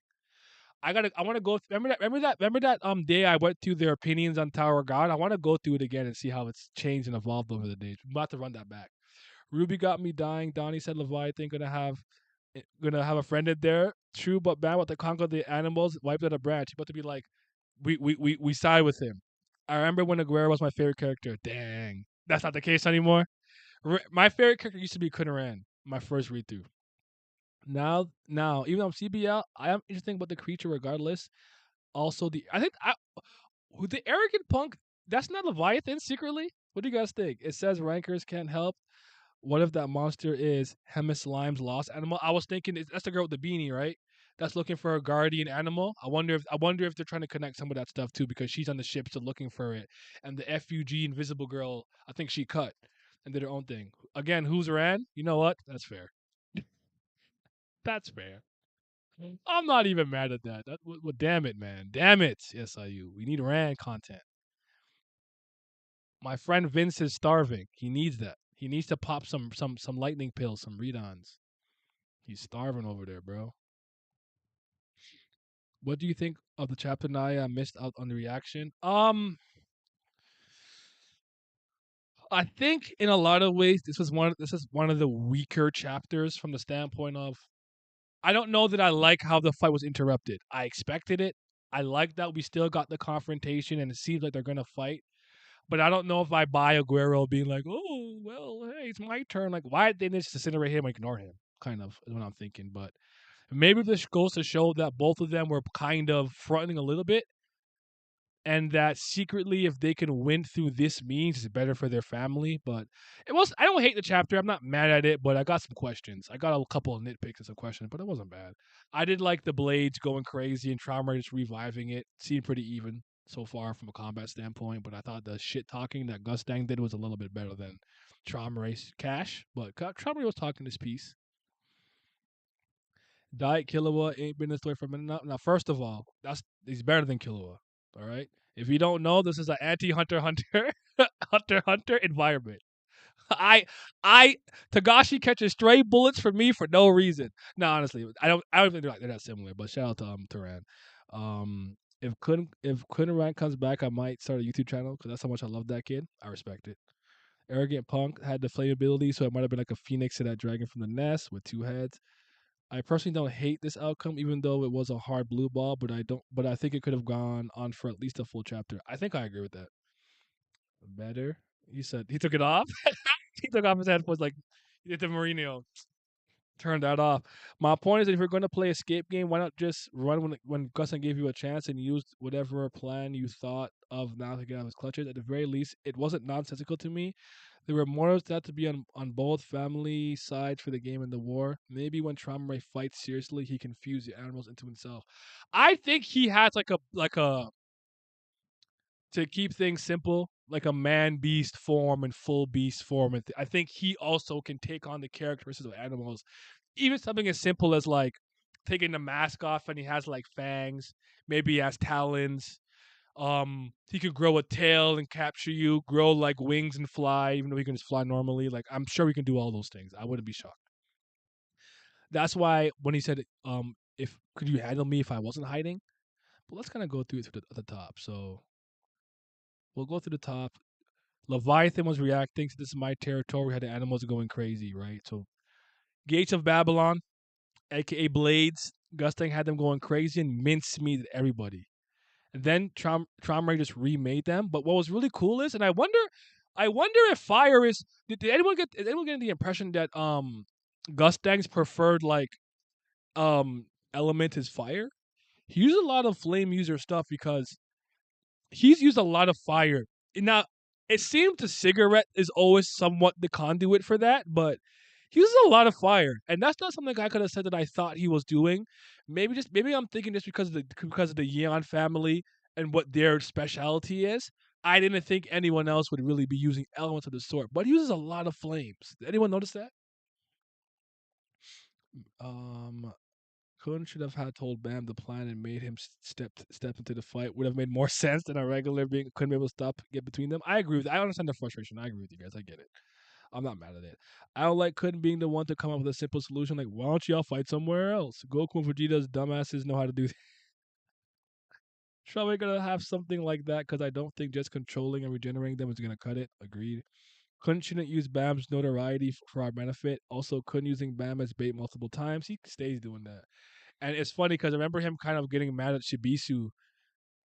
I want to go. Remember that day I went through their opinions on Tower of God. I want to go through it again and see how it's changed and evolved over the days. I'm about to run that back. Ruby got me dying. Donnie said Leviathan gonna have a friend in there. True, but bad with the conquer the animals, wiped out a branch. About to be like, we side with him. I remember when Aguero was my favorite character. Dang, that's not the case anymore. My favorite character used to be Kunaran. My first read through. Now, even though I'm CBL, I am interesting about the creature regardless. Also, the arrogant punk. That's not Leviathan secretly. What do you guys think? It says rankers can't help. What if that monster is Hemis Lime's lost animal? I was thinking that's the girl with the beanie, right? that's looking for a guardian animal. I wonder if they're trying to connect some of that stuff too, because she's on the ship still looking for it, and the FUG Invisible Girl, I think she cut and did her own thing. Again, who's Ran? You know what? That's fair. That's fair. I'm not even mad at that. Well, damn it, man. Damn it, SIU. We need Ran content. My friend Vince is starving. He needs that. He needs to pop some lightning pills, some read-ons. He's starving over there, bro. What do you think of the chapter Naya missed out on the reaction? I think in a lot of ways this is one of the weaker chapters from the standpoint of I don't know that I like how the fight was interrupted. I expected it. I like that we still got the confrontation and it seems like they're gonna fight. But I don't know if I buy Aguero being like, oh well, hey, it's my turn. Like, why didn't they just disintegrate him and ignore him? Kind of is what I'm thinking. But maybe this goes to show that both of them were kind of fronting a little bit, and that secretly, if they can win through this means, it's better for their family. But it was. I don't hate the chapter. I'm not mad at it, but I got some questions. I got a couple of nitpicks and some questions, but it wasn't bad. I did like the blades going crazy and Trauma just reviving it. Seemed pretty even so far from a combat standpoint, but I thought the shit talking that Gustang did was a little bit better than Trauma Race Cash. But Trauma was talking this piece. Diet Killua ain't been this way for a minute now. Now, first of all, he's better than Killua. All right. If you don't know, this is an anti-Hunter Hunter Hunter Hunter environment. I Tagashi catches stray bullets for me for no reason. No, honestly, I don't even think they're that similar. But shout out to Turan. If Kunran comes back, I might start a YouTube channel because that's how much I love that kid. I respect it. Arrogant Punk had the flammability, so it might have been like a phoenix to that dragon from the nest with two heads. I personally don't hate this outcome, even though it was a hard blue ball. But I don't. But I think it could have gone on for at least a full chapter. I think I agree with that. Better. He said he took it off. He took off his headphones like he did to Mourinho. Turn that off. My point is that if you're going to play escape game, why not just run when Gustin gave you a chance and use whatever plan you thought of now to get out of his clutches? At the very least, it wasn't nonsensical to me. There were morals that had to be on both family sides for the game and the war. Maybe when Traumare fights seriously, he can fuse the animals into himself. I think he has like a to keep things simple, like a man beast form and full beast form. And I think he also can take on the characteristics of animals. Even something as simple as like taking the mask off and he has like fangs. Maybe he has talons. He could grow a tail and capture you, grow like wings and fly, even though he can just fly normally. Like I'm sure he can do all those things. I wouldn't be shocked. That's why when he said, if could you handle me if I wasn't hiding? But let's kind of go through it at the top. So we'll go through the top. Leviathan was reacting to this is my territory. We had the animals going crazy, right? So Gates of Babylon, aka Blades, Gustang had them going crazy and mincemeat everybody. And then Traumray just remade them. But what was really cool is, and I wonder if fire is. Did anyone get the impression that Gustang's preferred like element is fire? He used a lot of flame user stuff because he's used a lot of fire. Now, it seemed to Cigarette is always somewhat the conduit for that, but he uses a lot of fire, and that's not something I could have said that I thought he was doing. Maybe I'm thinking just because of the Yeon family and what their specialty is. I didn't think anyone else would really be using elements of the sort, but he uses a lot of flames. Did anyone notice that? Um, Kun should have had told Bam the plan and made him step into the fight. Would have made more sense than a regular being couldn't be able to get between them. I agree with. I understand the frustration. I agree with you guys. I get it. I'm not mad at it. I don't like Kun being the one to come up with a simple solution. Like, why don't y'all fight somewhere else? Goku and Vegeta's dumbasses know how to do that. Probably gonna have something like that because I don't think just controlling and regenerating them is gonna cut it. Agreed. Kun shouldn't use Bam's notoriety for our benefit. Also, Kun using Bam as bait multiple times. He stays doing that. And it's funny because I remember him kind of getting mad at Shibisu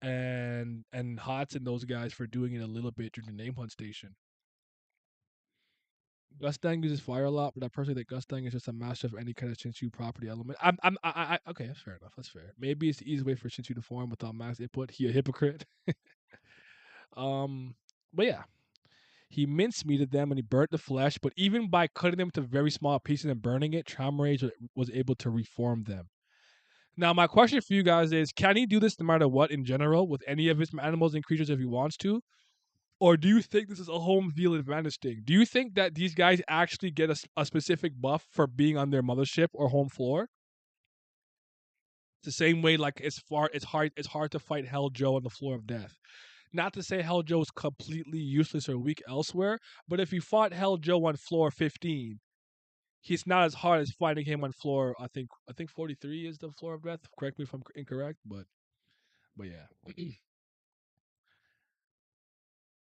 and Hots and those guys for doing it a little bit during the name hunt station. Gustang uses fire a lot, but I personally think Gustang is just a master of any kind of Shinshu property element. Okay, that's fair enough. That's fair. Maybe it's the easy way for Shinshu to form without max input. He a hypocrite. But yeah, he mincemeated them and he burnt the flesh. But even by cutting them to very small pieces and burning it, Tramrage was able to reform them. Now, my question for you guys is: can he do this no matter what in general with any of his animals and creatures if he wants to? Or do you think this is a home field advantage thing? Do you think that these guys actually get a specific buff for being on their mothership or home floor? The same way, like it's hard to fight Hell Joe on the floor of death. Not to say Hell Joe is completely useless or weak elsewhere, but if you fought Hell Joe on floor 15, he's not as hard as fighting him on floor. I think 43 is the floor of death. Correct me if I'm incorrect, but yeah.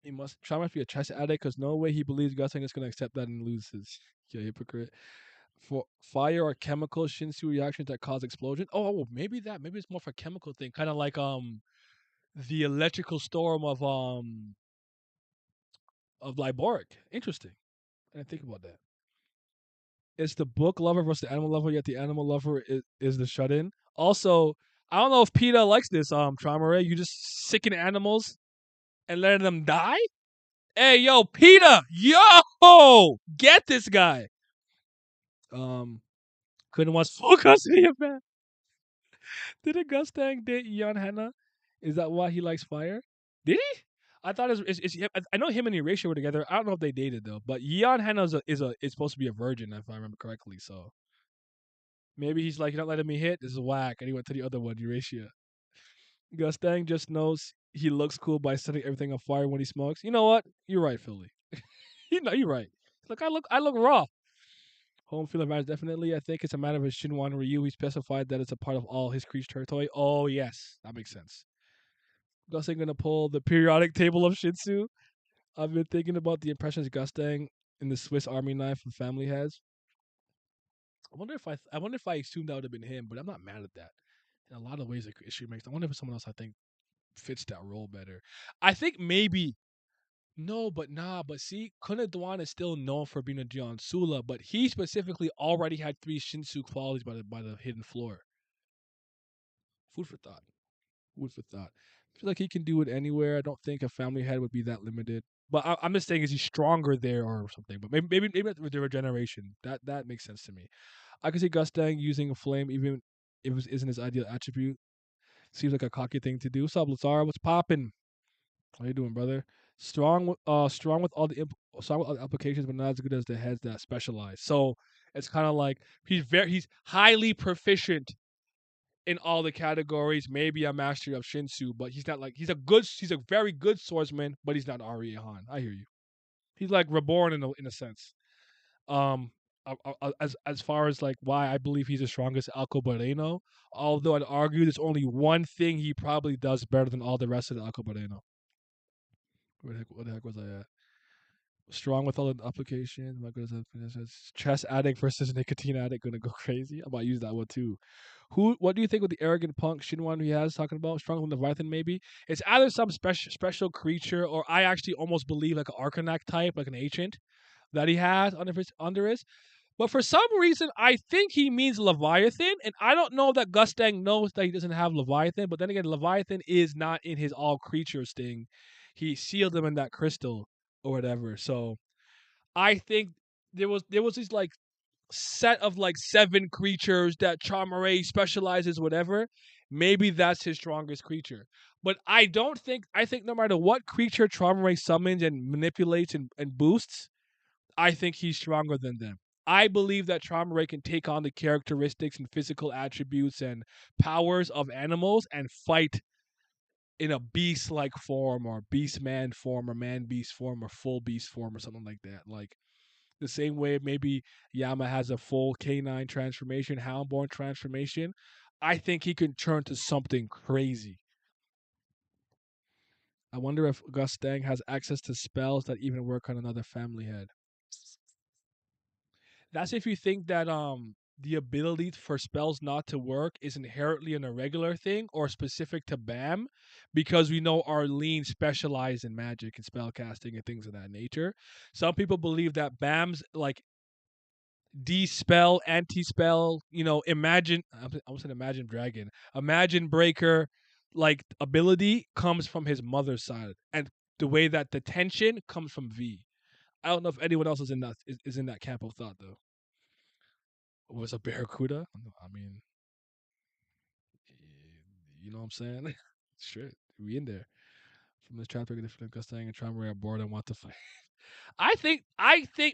He must try must be a chess addict because no way he believes Gusling is going to accept that and lose his hypocrite. For fire or chemical Shinsu reactions that cause explosion. Oh, maybe it's more for chemical thing, kind of like the electrical storm of Liboric. Interesting. I didn't think about that. It's the book lover versus the animal lover, yet the animal lover is the shut in. Also, I don't know if PETA likes this, Traumare. You just sicken animals and letting them die? Hey, yo, PETA! Yo! Get this guy! Couldn't watch full custody of man. Didn't Gustang date Ian Hanna? Is that why he likes fire? Did he? I thought I know him and Erasure were together. I don't know if they dated though. But Ian Hanna is supposed to be a virgin if I remember correctly. So maybe he's like, you're not letting me hit. This is whack, and he went to the other one, Erasure. Gustang just knows he looks cool by setting everything on fire when he smokes. You know what? You're right, Philly. You're right. Look, I look raw. Home field advantage, definitely. I think it's a matter of his Shinwan Ryu. He specified that it's a part of all his creature territory. Oh, yes. That makes sense. Gustang gonna pull the periodic table of Shinsu. I've been thinking about the impressions Gustang in the Swiss Army knife and family has. I wonder if I assumed that would have been him, but I'm not mad at that. In a lot of ways, it should make. I wonder if someone else I think fits that role better. I think maybe no, but nah. But see, Kunadwan is still known for being a Jian Sula, but he specifically already had 3 Shinsu qualities by the hidden floor. Food for thought. Food for thought. I feel like he can do it anywhere. I don't think a family head would be that limited. But I'm just saying, is he stronger there or something? But maybe with the regeneration, that makes sense to me. I can see Gustang using a flame even if it isn't his ideal attribute. Seems like a cocky thing to do. What's up, Lazar? What's poppin'? How you doing, brother? Strong with all the strong with all the applications, but not as good as the heads that specialize. So it's kind of like he's highly proficient in all the categories. Maybe a master of Shinsu, but he's not like he's a very good swordsman, but he's not Ari Han. I hear you. He's like reborn in a sense. Um, as far as like why I believe he's the strongest Alcobareno, although I'd argue there's only one thing he probably does better than all the rest of the Alcobareno. Where the heck was I at? Strong with all the applications. My goodness, chess addict versus nicotine addict gonna go crazy. I might use that one too. What do you think with the arrogant punk Shinwan he has talking about? Strong with Leviathan maybe? It's either some special creature or I actually almost believe like an Arcanak type, like an ancient that he has under his. But for some reason, I think he means Leviathan, and I don't know that Gustang knows that he doesn't have Leviathan. But then again, Leviathan is not in his all creatures thing. He sealed them in that crystal or whatever. So I think there was this like set of like 7 creatures that Charmare specializes whatever. Maybe that's his strongest creature. But I think no matter what creature Charmare summons and manipulates and boosts, I think he's stronger than them. I believe that Charmare can take on the characteristics and physical attributes and powers of animals and fight in a beast like form or beast man form or man beast form or full beast form or something like that. Like the same way maybe Yama has a full canine transformation, houndborn transformation. I think he can turn to something crazy. I wonder if Gustang has access to spells that even work on another family head. That's if you think that the ability for spells not to work is inherently an irregular thing or specific to BAM, because we know Arlene specialized in magic and spell casting and things of that nature. Some people believe that BAM's like de-spell, anti-spell, imagine I was saying imagine dragon, imagine breaker like ability comes from his mother's side, and the way that the tension comes from V. I don't know if anyone else is in that camp of thought though. Was a barracuda? I mean, You know what I'm saying? Shit, we in there. From this chapter, different Gustang and Traumary are bored and want to fight. I think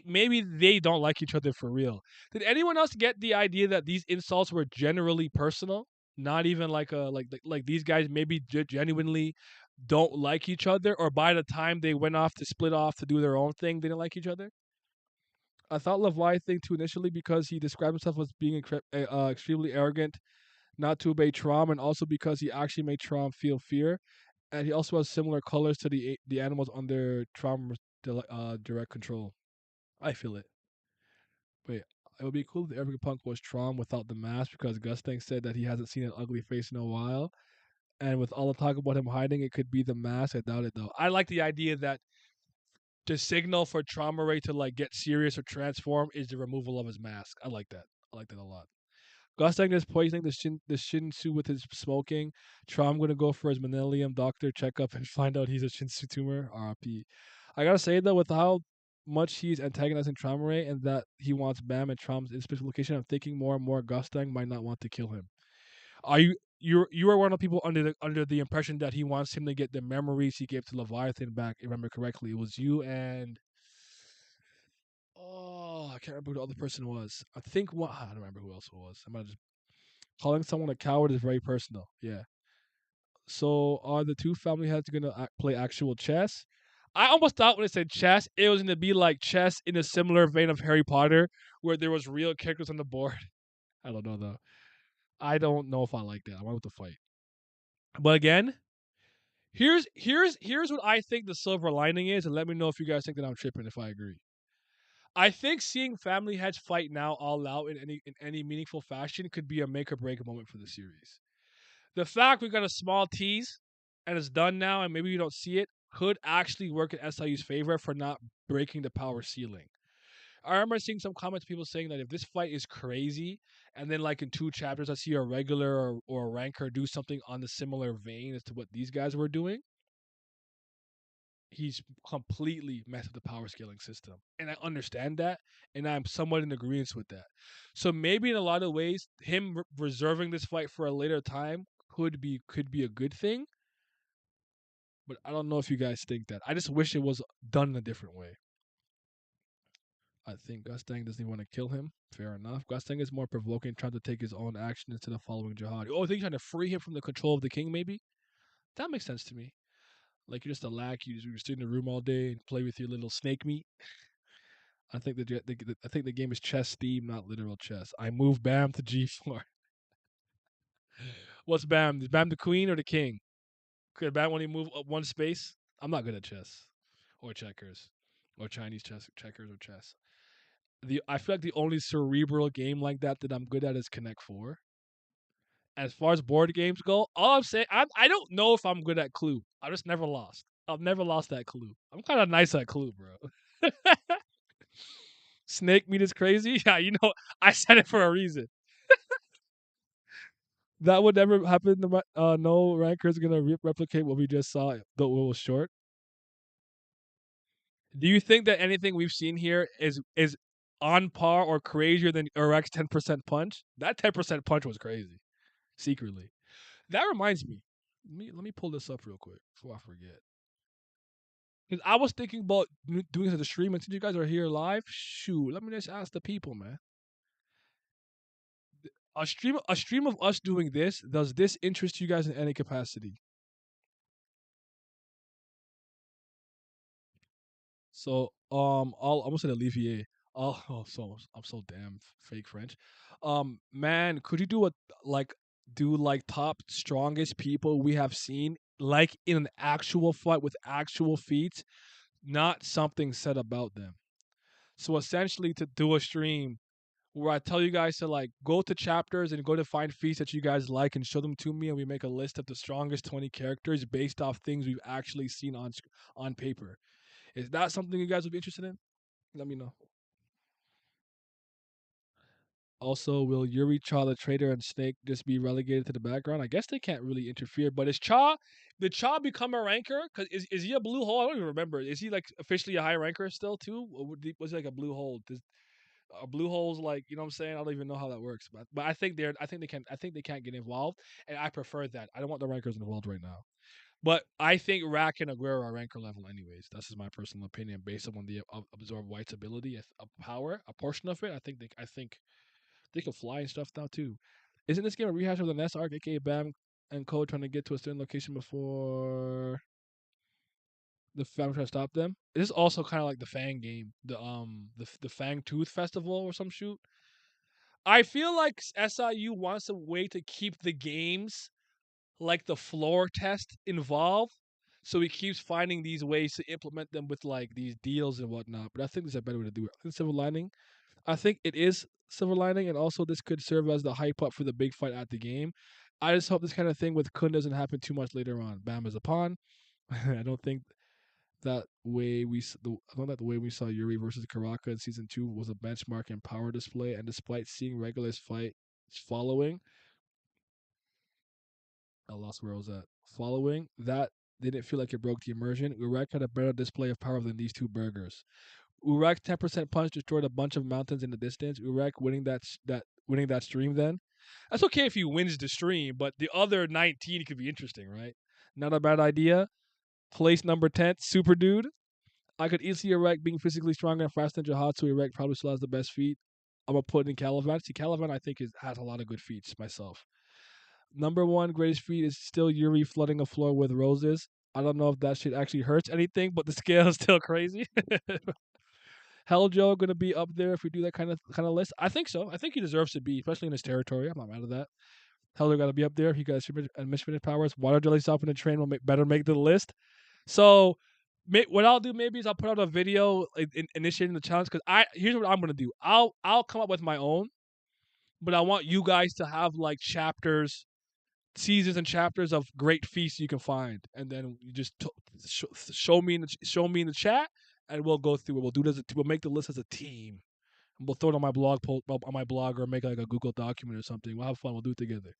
maybe they don't like each other for real. Did anyone else get the idea that these insults were generally personal? Not even like a like these guys maybe genuinely don't like each other, or by the time they went off to split off to do their own thing, they didn't like each other. I thought Leviathan too initially because he described himself as being extremely arrogant, not to obey Trom, and also because he actually made Trom feel fear, and he also has similar colors to the animals under Trom's direct control. I feel it. Wait, it would be cool if the African Punk was Trom without the mask because Gustang said that he hasn't seen an ugly face in a while. And with all the talk about him hiding, it could be the mask. I doubt it though. I like the idea that the signal for Trauma Ray to like get serious or transform is the removal of his mask. I like that. I like that a lot. Gustang is poisoning the Shinsu with his smoking. Trom gonna go for his Manilium doctor checkup and find out he's a Shinsu tumor. RP. I gotta say though, with how much he's antagonizing Trauma Ray and that he wants Bam and Trom's in special location, I'm thinking more and more Gustang might not want to kill him. Are you are one of the people under the impression that he wants him to get the memories he gave to Leviathan back? If I remember correctly, it was you and I can't remember who the other person was. I think what I don't remember who else it was. I might have just calling someone a coward is very personal. Yeah. So are the two family heads gonna play actual chess? I almost thought when it said chess, it was gonna be like chess in a similar vein of Harry Potter, where there was real characters on the board. I don't know though. I don't know if I like that. I want to fight. But again, here's what I think the silver lining is, and let me know if you guys think that I'm tripping if I agree. I think seeing family heads fight now all out in any meaningful fashion could be a make or break moment for the series. The fact we got a small tease and it's done now, and maybe you don't see it, could actually work in SIU's favor for not breaking the power ceiling. I remember seeing some comments, people saying that if this fight is crazy, and then like in 2 chapters, I see a regular or a ranker do something on the similar vein as to what these guys were doing, he's completely messed with the power scaling system. And I understand that, and I'm somewhat in agreement with that. So maybe in a lot of ways, him reserving this fight for a later time could be a good thing. But I don't know if you guys think that. I just wish it was done in a different way. I think Gustang doesn't even want to kill him. Fair enough. Gustang is more provoking, trying to take his own action instead of following Jihad. Oh, I think he's trying to free him from the control of the king, maybe? That makes sense to me. Like you're just a lack. You just sit in the room all day and play with your little snake meat. I think the game is chess theme, not literal chess. I move Bam to G4. What's Bam? Is Bam the queen or the king? Could Bam only move up one space? I'm not good at chess or checkers or Chinese chess, checkers or chess. I feel like the only cerebral game like that I'm good at is Connect Four. As far as board games go, all I'm saying, I don't know if I'm good at Clue. I just never lost. I've never lost that Clue. I'm kind of nice at Clue, bro. Snake meat is crazy. Yeah, I said it for a reason. That would never happen. No ranker is gonna replicate what we just saw, though it was short. Do you think that anything we've seen here is on par or crazier than Iraq's 10% punch? That 10% punch was crazy. Secretly, that reminds me. Let me pull this up real quick before I forget. Because I was thinking about doing this as a stream, and since you guys are here live, shoot, let me just ask the people, man. A stream of us doing this, does this interest you guys in any capacity? So I'll almost said Olivier. I'm so damn fake French. Man, could you do like top strongest people we have seen like in an actual fight with actual feats, not something said about them. So essentially, to do a stream where I tell you guys to like go to chapters and go to find feats that you guys like and show them to me, and we make a list of the strongest 20 characters based off things we've actually seen on paper. Is that something you guys would be interested in? Let me know. Also, will Yuri, Cha the Traitor, and Snake just be relegated to the background? I guess they can't really interfere. But did Cha become a ranker? Cause is he a blue hole? I don't even remember. Is he like officially a high ranker still too? Or was he like a blue hole? Blue holes, like, you know what I'm saying? I don't even know how that works, but I think they can't get involved, and I prefer that. I don't want the rankers involved right now. But I think Rack and Aguero are ranker level anyways. That's just my personal opinion based on the absorb White's ability, power, a portion of it. I think they can fly and stuff now too. Isn't this game a rehash of the Nest arc, aka Bam and Code trying to get to a certain location before the Fam trying to stop them? This is also kind of like the Fang game, the Fang Tooth Festival or some shoot. I feel like SIU wants a way to keep the games like the floor test involved. So he keeps finding these ways to implement them with like these deals and whatnot. But I think there's a better way to do it. I think Silver Lining. I think it is Silver Lining, and also this could serve as the hype up for the big fight at the game. I just hope this kind of thing with Kun doesn't happen too much later on. Bam is a pawn. I don't think that way I don't think the way we saw Yuri versus Karaka in season 2 was a benchmark in power display. And despite seeing Regular's fight following, I lost where I was at. Following that, didn't feel like it broke the immersion. Urek had a better display of power than these two burgers. Urek's 10% punch destroyed a bunch of mountains in the distance. Urek winning that stream then. That's okay if he wins the stream, but the other 19 could be interesting, right? Not a bad idea. Place number 10, Super Dude. I could easily Urek being physically stronger and faster than Jahatsu. Urek probably still has the best feet. I'm gonna put in Calivan. See, Calivan I think has a lot of good feats myself. Number one greatest feat is still Yuri flooding a floor with roses. I don't know if that shit actually hurts anything, but the scale is still crazy. Hell Joe gonna be up there if we do that kind of list. I think so. I think he deserves to be, especially in his territory. I'm not mad at that. Hell Joe gotta be up there. He got misfit powers. Water jelly stop in the train will better make the list. So what I'll do maybe is I'll put out a video initiating the challenge because here's what I'm gonna do. I'll come up with my own, but I want you guys to have like chapters, seasons and chapters of great feasts you can find, and then you just show me in the chat, and we'll go through it. We'll do this. We'll make the list as a team. And we'll throw it on my blog or make like a Google document or something. We'll have fun. We'll do it together.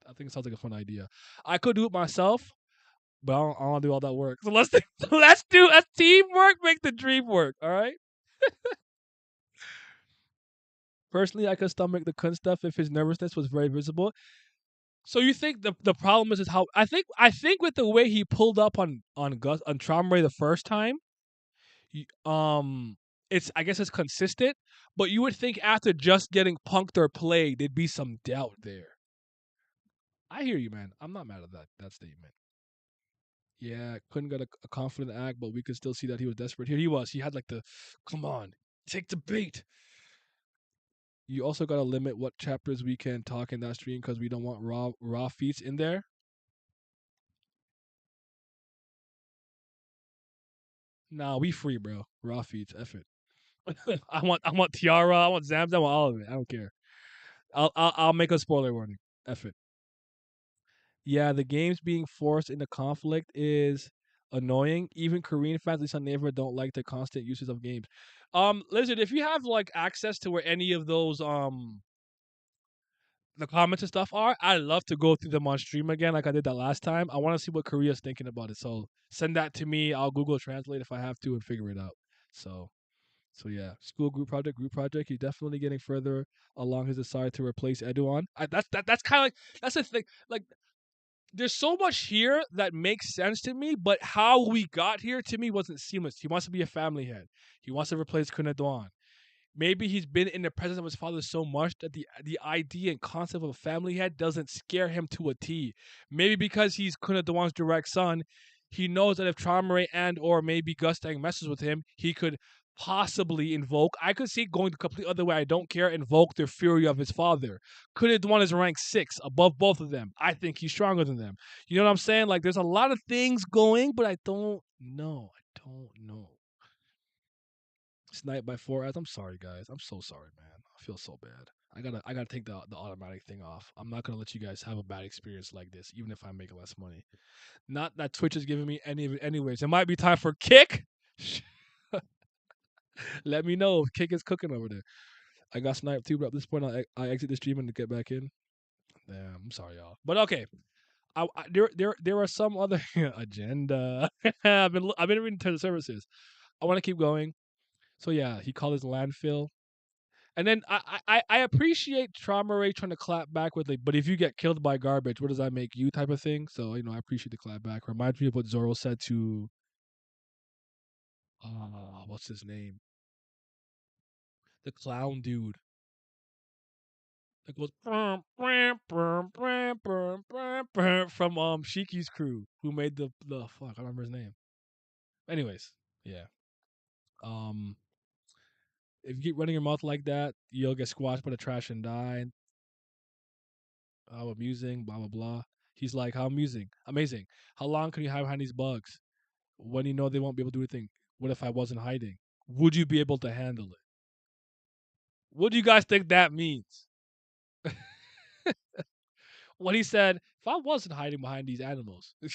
I think it sounds like a fun idea. I could do it myself, but I don't want to do all that work. So let's do a teamwork, make the dream work. All right. Personally, I could stomach the Kun stuff if his nervousness was very visible. So you think the problem is how I think with the way he pulled up on Traumer the first time, it's I guess it's consistent, but you would think after just getting punked or played, there'd be some doubt there. I hear you, man. I'm not mad at that statement. Yeah, couldn't get a confident act, but we could still see that he was desperate. Here he was. He had like the, come on, take the bait. You also gotta limit what chapters we can talk in that stream because we don't want raw feats in there. Nah, we free, bro. Raw feeds, F it. I want Tiara, I want Zamzam, I want all of it. I don't care. I'll make a spoiler warning. F it. Yeah, the games being forced into conflict is annoying. Even Korean fans, at least on Naver, don't like the constant uses of games. Listen, if you have like access to where any of those the comments and stuff are, I'd love to go through them on stream again, like I did that last time. I want to see what Korea's thinking about it. So send that to me. I'll Google Translate if I have to and figure it out. So yeah, school group project. He's definitely getting further along his desire to replace Eduon. That's kind of like that's the thing. Like, there's so much here that makes sense to me, but how we got here to me wasn't seamless. He wants to be a family head. He wants to replace Kunaduan. Maybe he's been in the presence of his father so much that the idea and concept of a family head doesn't scare him to a T. Maybe because he's Kunaduan's direct son, he knows that if Charmere and or maybe Gustang messes with him, he could possibly invoke. I could see it going the complete other way. I don't care. Invoke the fury of his father. Kunaduan is ranked 6 above both of them. I think he's stronger than them. You know what I'm saying? Like, there's a lot of things going, but I don't know. Sniped by 4 ads. I'm sorry, guys. I'm so sorry, man. I feel so bad. I gotta take the automatic thing off. I'm not gonna let you guys have a bad experience like this, even if I make less money. Not that Twitch is giving me any of it anyways. It might be time for Kick. Let me know. Kick is cooking over there. I got sniped too, but at this point I exit the stream and to get back in. Damn, I'm sorry, y'all. But okay. There are some other agenda. I've been reading to the services. I want to keep going. So yeah, he called his landfill. And then I appreciate Trauma Ray trying to clap back with like, but if you get killed by garbage, what does that make you type of thing? So I appreciate the clap back. Reminds me of what Zoro said to what's his name, the clown dude. It goes from Shiki's crew, who made the fuck. I don't remember his name. Anyways, yeah. Um, if you keep running your mouth like that, you'll get squashed by the trash and die. How amusing, blah blah blah. He's like, how amusing, amazing. How long can you hide behind these bugs when you know they won't be able to do anything? What if I wasn't hiding? Would you be able to handle it? What do you guys think that means? When he said, if I wasn't hiding behind these animals, you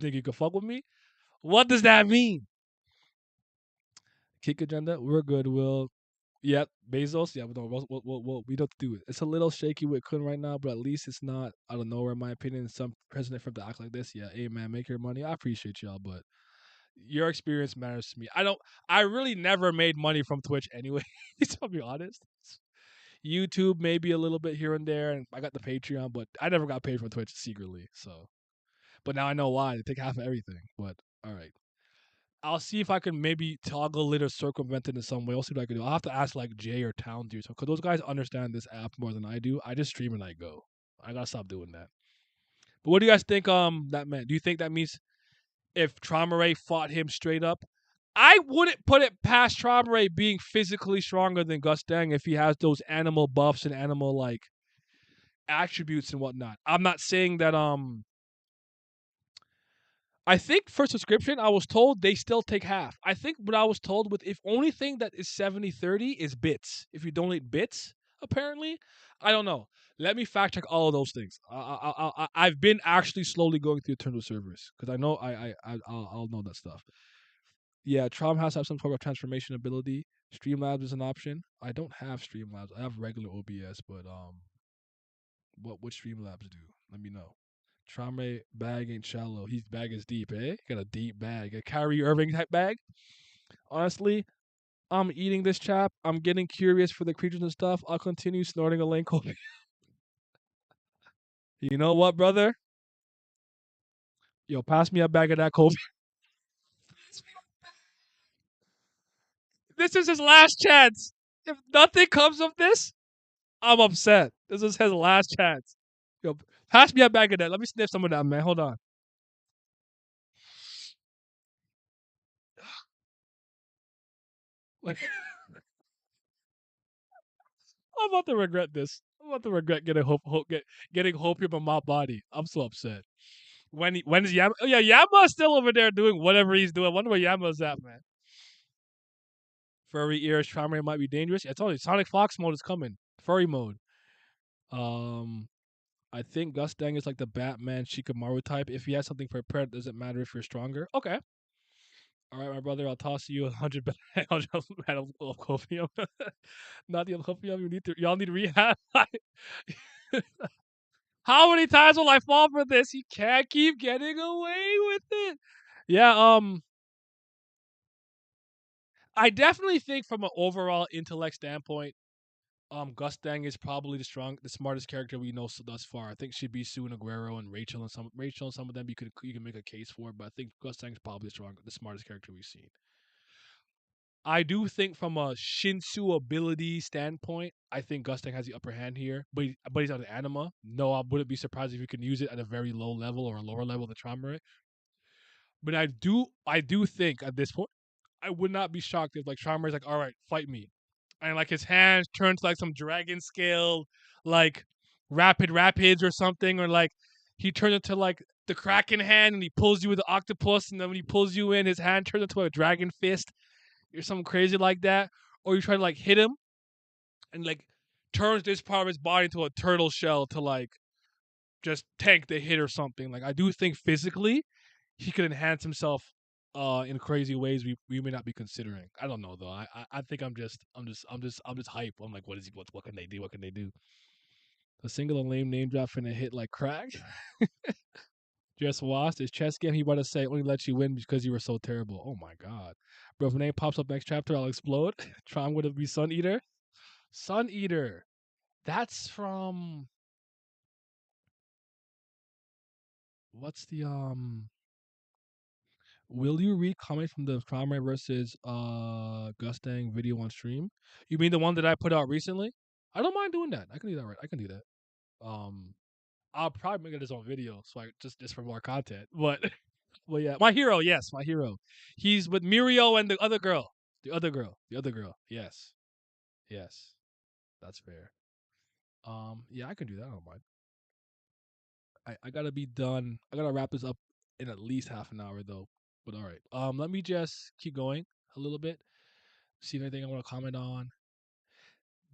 think you could fuck with me? What does that mean? Kick agenda, we're good. Will, yep. Bezos, yeah. We don't do it. It's a little shaky with Kun right now, but at least it's not out of nowhere. In my opinion, some president for him to act like this. Yeah, hey man, make your money. I appreciate y'all, but your experience matters to me. I don't. I really never made money from Twitch anyway. To be honest, YouTube maybe a little bit here and there, and I got the Patreon, but I never got paid from Twitch secretly. So, but now I know why. They take half of everything. But all right. I'll see if I can maybe toggle it or circumvent it in some way. I'll see what I can do. I'll have to ask like Jay or Town Dude, because those guys understand this app more than I do. I just stream and I go. I gotta stop doing that. But what do you guys think? That meant? Do you think that means if Trauma Ray fought him straight up? I wouldn't put it past Trauma Ray being physically stronger than Gus Dang if he has those animal buffs and animal like attributes and whatnot. I'm not saying that I think for subscription, I was told they still take half. I think what I was told with if only thing that is 70/30 is bits. If you donate bits, apparently, I don't know. Let me fact check all of those things. I've been actually slowly going through Eternal servers because I know I'll know that stuff. Yeah, Trom has to have some sort of transformation ability. Streamlabs is an option. I don't have Streamlabs. I have regular OBS, but what would Streamlabs do? Let me know. Trame bag ain't shallow. His bag is deep, eh? Got a deep bag. A Kyrie Irving type bag. Honestly, I'm eating this chap. I'm getting curious for the creatures and stuff. I'll continue snorting a lane coffee. You know what, brother? Yo, pass me a bag of that coffee. This is his last chance. If nothing comes of this, I'm upset. This is his last chance. Yo, pass me a bag of that. Let me sniff some of that, man. Hold on. Like, I'm about to regret this. I'm about to regret getting hopium in my body. I'm so upset. When is Yama? Oh yeah, Yama's still over there doing whatever he's doing. I wonder where Yama's at, man. Furry ears, Charmander might be dangerous. I told you, Sonic Fox mode is coming. Furry mode. I think Gus Dang is like the Batman Shikamaru type. If he has something prepared, doesn't matter if you're stronger. Okay. All right, my brother, I'll toss you 100 of copium. Not the copium. Y'all need rehab. How many times will I fall for this? He can't keep getting away with it. Yeah, I definitely think from an overall intellect standpoint, Gus Dang is probably the smartest character we know thus far. I think Shibisu and Aguero and Rachel and some of them you can make a case for, but I think Gus Dang is probably the smartest character we've seen. I do think from a Shinsu ability standpoint, I think Gus Dang has the upper hand here, but he's on an anima. No, I wouldn't be surprised if you can use it at a very low level or a lower level than Trauma. But I do think at this point, I would not be shocked if like Trauma is like, all right, fight me, and like his hands turn to like some dragon scale, like rapids or something, or like he turns into like the Kraken hand and he pulls you with the octopus, and then when he pulls you in, his hand turns into a dragon fist or something crazy like that, or you try to like hit him and like turns this part of his body into a turtle shell to like just tank the hit or something. Like I do think physically he could enhance himself in crazy ways we may not be considering. I don't know though. I think I'm just hype. I'm like, what can they do? What can they do? A single and lame name drop finna hit like crack. Just watched his chess game. He about to say only let you win because you were so terrible. Oh my god, bro! If a name pops up next chapter, I'll explode. Tron would be Sun Eater. Sun Eater. That's from what's the Will you read comments from the Primary versus Gustang video on stream? You mean the one that I put out recently? I don't mind doing that. I can do that. Right. I can do that. Um, I'll probably make it his own video, so I just for more content. But well, yeah, my hero. Yes, my hero. He's with Mirio and the other girl. The other girl. The other girl. Yes. Yes. That's fair. Yeah, I can do that. I don't mind. I gotta be done. I gotta wrap this up in at least half an hour though. But all right. Let me just keep going a little bit. See if anything I want to comment on.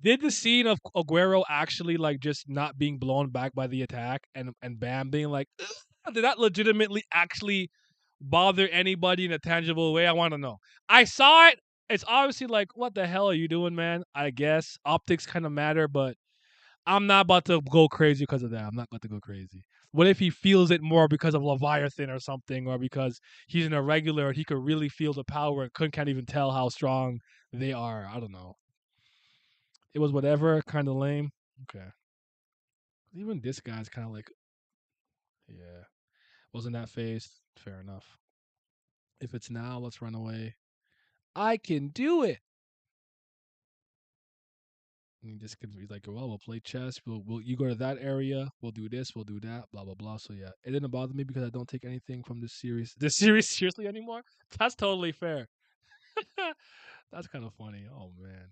Did the scene of Aguero actually like just not being blown back by the attack and Bam being like, "Ugh," did that legitimately actually bother anybody in a tangible way? I want to know. I saw it. It's obviously like, what the hell are you doing, man? I guess optics kind of matter, but I'm not about to go crazy because of that. I'm not about to go crazy. What if he feels it more because of Leviathan or something, or because he's an irregular and he could really feel the power and can't even tell how strong they are? I don't know. It was whatever, kind of lame. Okay. Even this guy's kind of like, yeah, wasn't that phased? Fair enough. If it's now, let's run away. I can do it. And he just could be like, well, we'll play chess. We'll you go to that area. We'll do this. We'll do that. Blah blah blah. So yeah, it didn't bother me because I don't take anything from this series seriously anymore. That's totally fair. That's kind of funny. Oh man.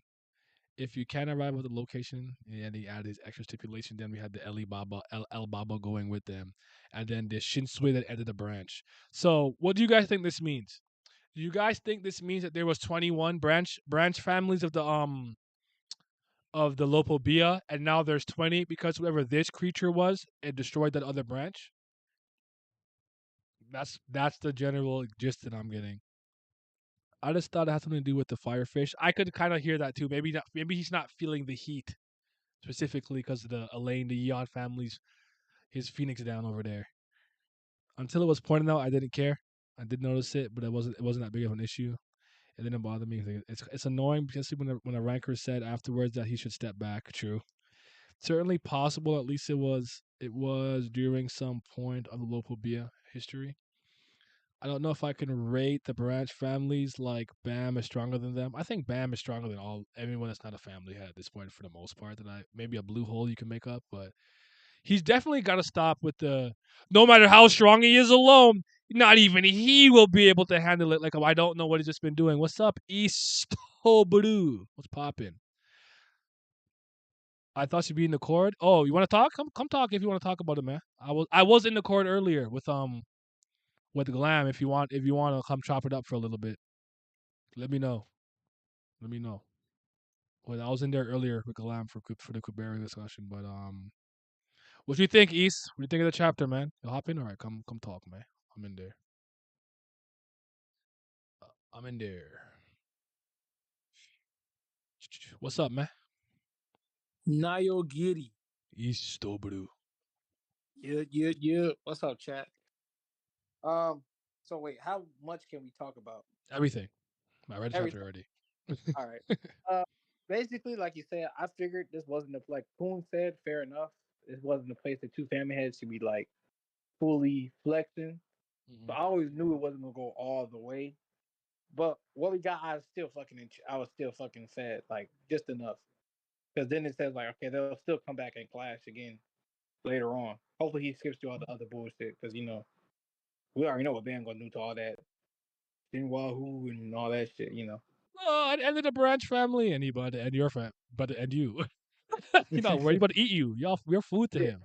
If you can arrive at the location and he added his extra stipulation, then we had the El Baba going with them, and then the Shinsui that ended the branch. So, what do you guys think this means? Do you guys think this means that there was 21 branch families of the Lopobia, and now there's 20 because whoever this creature was, it destroyed that other branch? That's the general gist that I'm getting. I just thought it had something to do with the firefish. I could kind of hear that too. Maybe he's not feeling the heat specifically because of the Elaine, the Yeon families, his Phoenix down over there. Until it was pointed out, I didn't care. I did notice it, but it wasn't that big of an issue. It didn't bother me. It's annoying because when a ranker said afterwards that he should step back. True, certainly possible. At least it was during some point of the local beer history. I don't know if I can rate the branch families like Bam is stronger than them. I think Bam is stronger than everyone that's not a family head at this point for the most part. That I maybe a blue hole you can make up, but he's definitely got to stop with the. No matter how strong he is alone, not even he will be able to handle it. Like, oh, I don't know what he's just been doing. What's up, East Blue? What's popping? I thought you'd be in the court. Oh, you want to talk? Come talk if you want to talk about it, man. I was in the court earlier with Glam. If you want to come chop it up for a little bit, let me know. Let me know. Well, I was in there earlier with Glam for the Kubera discussion, but what do you think, East? What do you think of the chapter, man? You hop in? All right, come talk, man. I'm in there. I'm in there. What's up, man?
Nayo Giri.
East Blue.
Yeah. What's up, chat? So wait, how much can we talk about?
Everything. I read the chapter
Everything.
already.
All right. Basically, like you said, I figured this wasn't like Poon said. Fair enough. This wasn't a place that two family heads should be like fully flexing. So I always knew it wasn't gonna go all the way. But what we got, I was still fucking sad, like just enough. Because then it says like, okay, they'll still come back and clash again later on. Hopefully he skips through all the other bullshit because we already know what Bam gonna do to all that Shin Wahoo and all that shit.
Oh, and ended the branch family, and your friend, and you. He's not worried about to eat you. You're food to
yeah,
him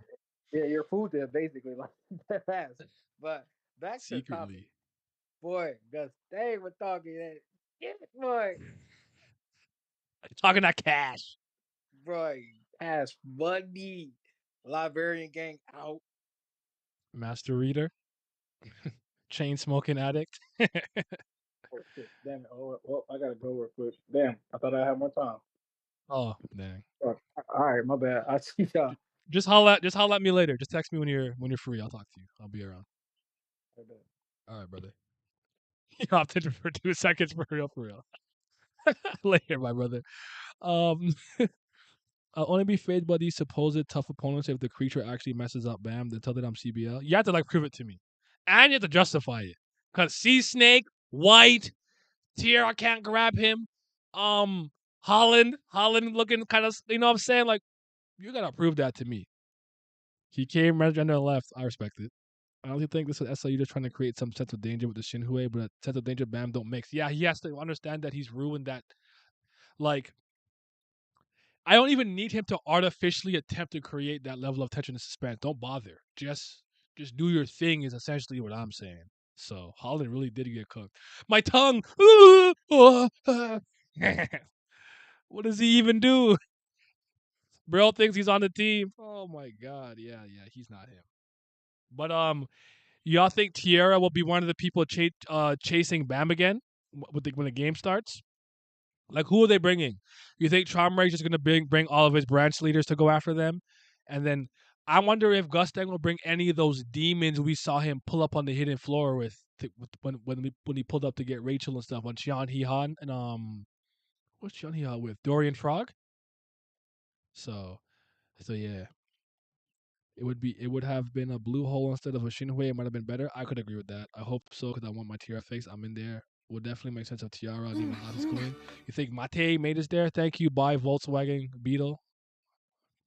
yeah, your food there basically like that fast. But back to the topic,
secretly.
boy. Gus, they were talking that shit, boy.
Talking that cash.
Boy, ass money. Liberian gang out.
Master reader, chain smoking addict.
Oh shit, damn it. Oh, well, I gotta go real quick. Damn, I thought I had more time.
Oh dang.
Fuck. All right, my bad. I see y'all.
Just holla at me later. Just text me when you're free. I'll talk to you. I'll be around. All right, brother. You hopped in for 2 seconds for real, for real. Later, my brother. Um, I'll only be fazed by these supposed tough opponents if the creature actually messes up Bam. Then tell that I'm CBL. You have to like prove it to me, and you have to justify it. Cause Sea Snake, White, Tiara can't grab him. Holland looking kind of, you know what I'm saying? Like, you gotta prove that to me. He came right under the left. I respect it. I don't think this is SIU just trying to create some sense of danger with the Shinhui, but a sense of danger Bam don't mix. Yeah, he has to understand that he's ruined that. Like, I don't even need him to artificially attempt to create that level of tension and suspense. Don't bother. Just do your thing is essentially what I'm saying. So Holland really did get cooked. My tongue. What does he even do? Bro thinks he's on the team. Oh my god. Yeah, he's not him. But y'all think Tierra will be one of the people chasing Bam again when the game starts? Like, who are they bringing? You think Traumer's just gonna bring all of his branch leaders to go after them, and then I wonder if Gustang will bring any of those demons we saw him pull up on the hidden floor when he pulled up to get Rachel and stuff on Xian He-Han and what's Xian He-Han with Dorian Frog. So yeah, it would have been a blue hole instead of a Shinhui. It might have been better. I could agree with that. I hope so because I want my Tiara face. I'm in there. Would definitely make sense of Tiara and even Otis Queen. You think Mate made us there? Thank you. Bye, Volkswagen Beetle.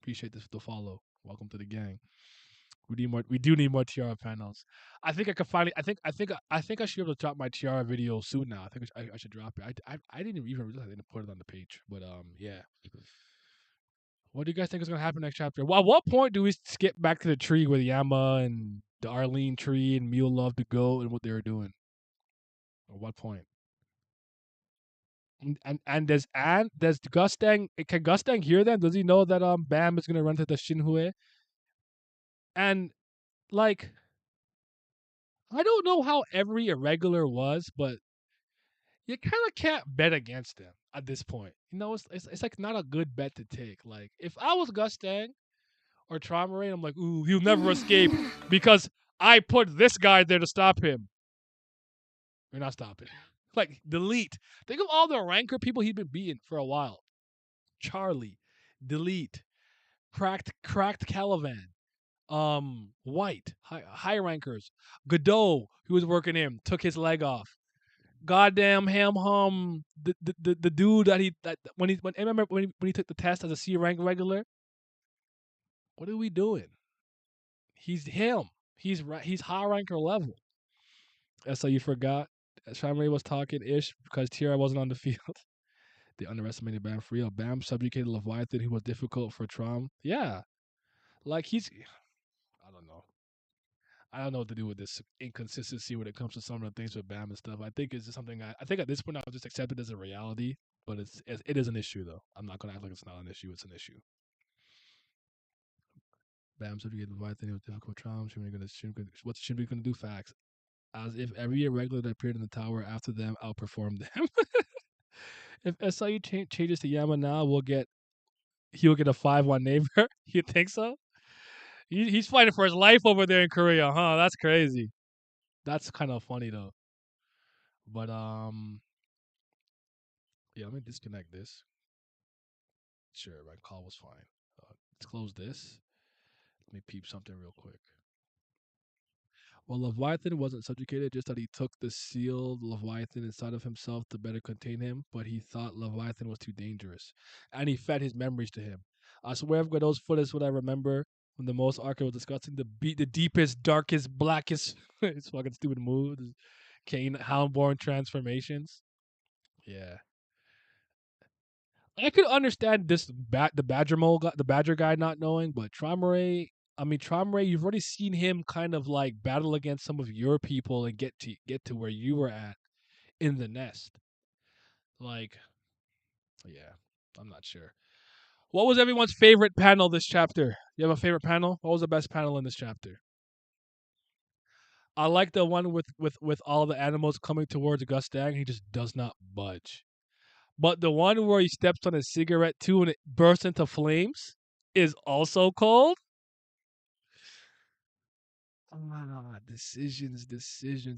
Appreciate this the follow. Welcome to the gang. We need more. We do need more Tiara panels. I think I could finally. I think I should be able to drop my Tiara video soon. Now I think I should drop it. I didn't even realize I didn't put it on the page. But yeah. What do you guys think is gonna happen next chapter? Well, at what point do we skip back to the tree with Yama and the Arlene tree and Mule Love to go and what they were doing? At what point? And does Gustang can Gustang hear them? Does he know that Bam is gonna run to the Shinhui? And like I don't know how every irregular was, but you kind of can't bet against them at this point. You know, it's like not a good bet to take. Like if I was Gustang or Traumerine, I'm like, ooh, he'll never escape because I put this guy there to stop him. We're not stopping. Like delete. Think of all the ranker people he'd been beating for a while. Charlie, delete, cracked Calivan, White, high rankers, Godot, who was working him, took his leg off. Goddamn ham the dude that when I remember when he took the test as a C rank regular. What are we doing? He's him. He's high ranker level. So you forgot. Shamray was talking ish because Tira wasn't on the field. They underestimated Bam for real. Bam subjugated Leviathan, who was difficult for Trom. Yeah, like he's. I don't know. I don't know what to do with this inconsistency when it comes to some of the things with Bam and stuff. I think it's just something I think at this point I'll just accept it as a reality. But it is an issue though. I'm not gonna act like it's not an issue. It's an issue. Bam subjugated Leviathan, who was difficult for Trom. What's Shinbi gonna do? Facts. As if every irregular that appeared in the tower after them outperformed them. If SIU changes to Yama now, he'll get a 5-1 neighbor. You think so? He's fighting for his life over there in Korea, huh? That's crazy. That's kind of funny though. But yeah, let me disconnect this. Sure, my call was fine. Let's close this. Let me peep something real quick. Well, Leviathan wasn't subjugated, just that he took the sealed Leviathan inside of himself to better contain him, but he thought Leviathan was too dangerous. And he fed his memories to him. I swear I've got those footage what I remember when the most arcade was discussing the deepest, darkest, blackest it's fucking stupid move. Kane Houndborn transformations. Yeah. I could understand the Badger guy not knowing, but Traumeré, you've already seen him kind of like battle against some of your people and get to where you were at in the nest. Like, yeah, I'm not sure. What was everyone's favorite panel this chapter? You have a favorite panel? What was the best panel in this chapter? I like the one with all the animals coming towards Gustang. He just does not budge. But the one where he steps on a cigarette too and it bursts into flames is also cold. Decisions.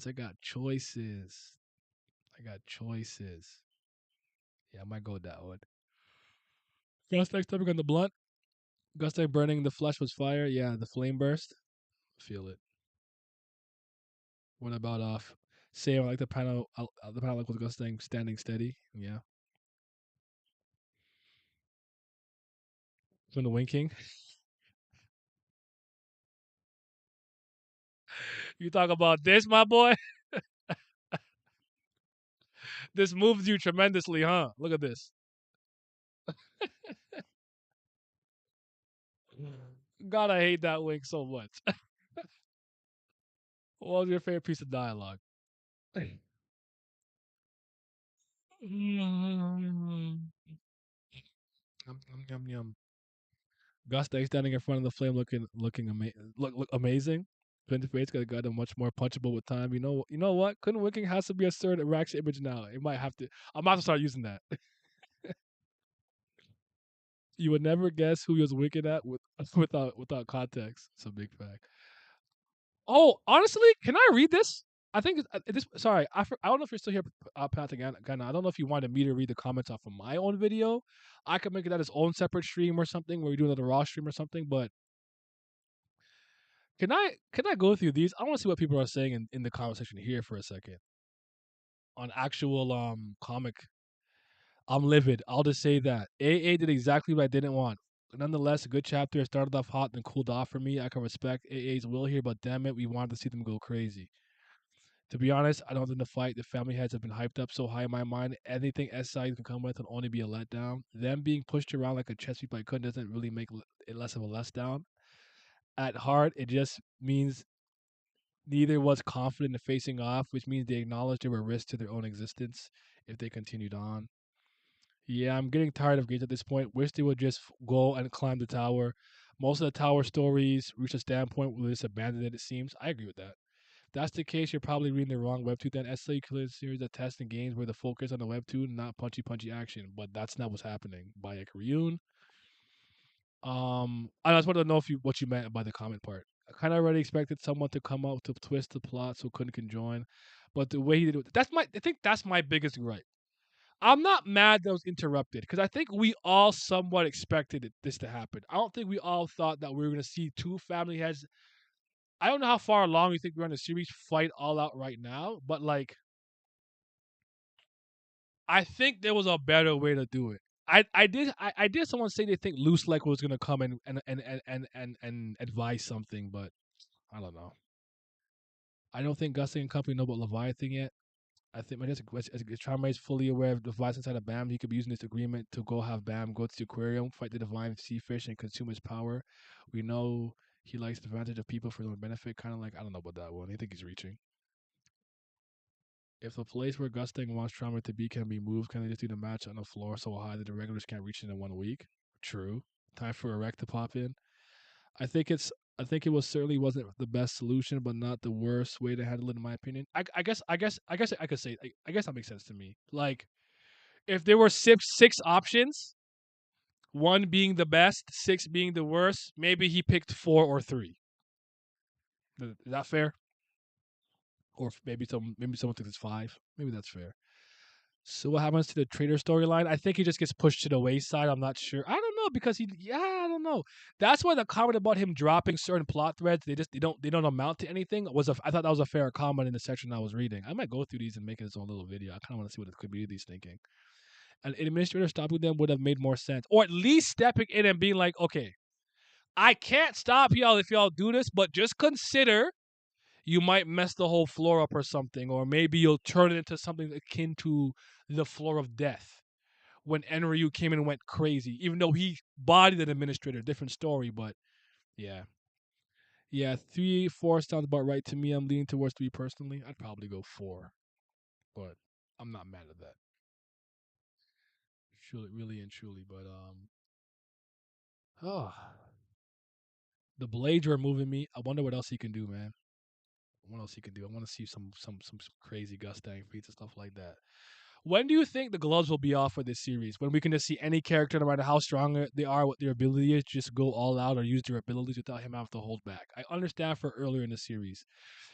I got choices. Yeah, I might go with that one. Fast next topic on the blunt. Gusting burning the flesh was fire. Yeah, the flame burst. Feel it. What about Sam? I like the panel. The panel like with Gusting standing steady. Yeah. From the winking. You talk about this, my boy. This moves you tremendously, huh? Look at this. God, I hate that wink so much. What was your favorite piece of dialogue? Yum, yum, yum, yum. Gusta standing in front of the flame, look amazing. Clint Fate's got a much more punchable with time. You know what? Couldn't Wicking has to be a certain Rax image now. It might have to. I'm about to start using that. You would never guess who he was winking at without context. It's a big fact. Oh, honestly, can I read this? I think this. Sorry, I don't know if you're still here, Pat again. I don't know if you wanted me to read the comments off of my own video. I could make it that its own separate stream or something, where we do another raw stream or something. But can I go through these? I want to see what people are saying in the comment section here for a second on actual comic. I'm livid. I'll just say that AA did exactly what I didn't want. Nonetheless, a good chapter. It started off hot and cooled off for me. I can respect AA's will here, but damn it, we wanted to see them go crazy. To be honest, I don't think the fight. The family heads have been hyped up so high in my mind. Anything SIU can come with will only be a letdown. Them being pushed around like a chess piece by Kun doesn't really make it less of a letdown. At heart, it just means neither was confident in facing off, which means they acknowledged there were risks to their own existence if they continued on. Yeah, I'm getting tired of games at this point. Wish they would just go and climb the tower. Most of the tower stories reach a standpoint where they just abandon it, it seems. I agree with that. If that's the case, you're probably reading the wrong webtoon. Then SLA Killer series of tests and games where the focus on the webtoon, not punchy action. But that's not what's happening. By Ryun. I just wanted to know what you meant by the comment part. I kind of already expected someone to come out to twist the plot so Kun can join, but the way he did it, I think that's my biggest gripe. I'm not mad that it was interrupted because I think we all somewhat expected this to happen. I don't think we all thought that we were going to see two family heads. I don't know how far along you think we're in the series fight all out right now, but like, I think there was a better way to do it. I did someone say they think Loose Like was gonna come and advise something, but I don't know. I don't think Gusting and company know about Leviathan yet. I think as Charmander is fully aware of the device inside of Bam, he could be using this agreement to go have Bam go to the aquarium, fight the divine sea fish, and consume his power. We know he likes the advantage of people for their own benefit, kind of like, I don't know about that one. I think he's reaching. If the place where Gusting wants Charmander to be can be moved, can they just do the match on the floor so high that the regulars can't reach it in 1 week? True. Time for a wreck to pop in. I think it was certainly wasn't the best solution, but not the worst way to handle it, in my opinion. I guess I could say. I guess that makes sense to me. Like, if there were six options, one being the best, six being the worst, maybe he picked 4 or 3. Is that fair? Or maybe someone thinks it's 5. Maybe that's fair. So what happens to the traitor storyline? I think he just gets pushed to the wayside. I'm not sure. I don't know because I don't know. That's why the comment about him dropping certain plot threads, they don't amount to anything. I thought that was a fair comment in the section I was reading. I might go through these and make it its own little video. I kind of want to see what the community's thinking. An administrator stopping them would have made more sense, or at least stepping in and being like, okay, I can't stop y'all if y'all do this, but just consider you might mess the whole floor up or something, or maybe you'll turn it into something akin to the floor of death when Enryu came in and went crazy, even though he bodied an administrator. Different story, but yeah. Yeah, 3, 4 sounds about right to me. I'm leaning towards 3 personally. I'd probably go 4, but I'm not mad at that. Truly, really and truly, but oh, the blades are moving me. I wonder what else he can do, man. What else he can do? I want to see some crazy Gustang feats and stuff like that. When do you think the gloves will be off for this series? When we can just see any character, no matter how strong they are, what their ability is, just go all out or use their abilities without him having to hold back. I understand for earlier in the series,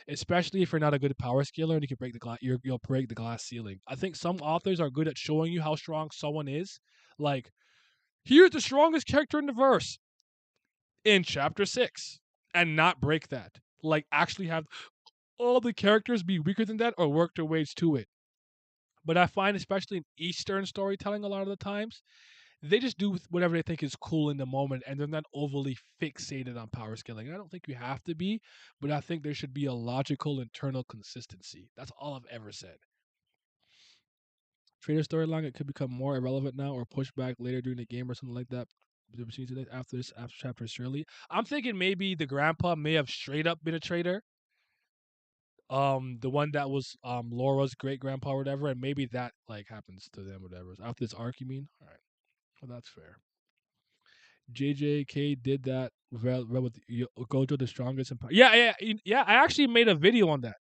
especially if you're not a good power scaler and you can break the glass, you'll break the glass ceiling. I think some authors are good at showing you how strong someone is. Like, here's the strongest character in the verse. in chapter 6 and not break that. Like actually have all the characters be weaker than that or work their ways to it. But I find, especially in Eastern storytelling, a lot of the times, they just do whatever they think is cool in the moment and they're not overly fixated on power scaling. I don't think you have to be, but I think there should be a logical internal consistency. That's all I've ever said. Trader storyline, it could become more irrelevant now or pushed back later during the game or something like that. After chapter, surely. I'm thinking maybe the grandpa may have straight up been a traitor. The one that was Laura's great grandpa or whatever, and maybe that like happens to them or whatever. After this arc, you mean? All right, well that's fair. JJK did that with Gojo, the strongest. Yeah. I actually made a video on that.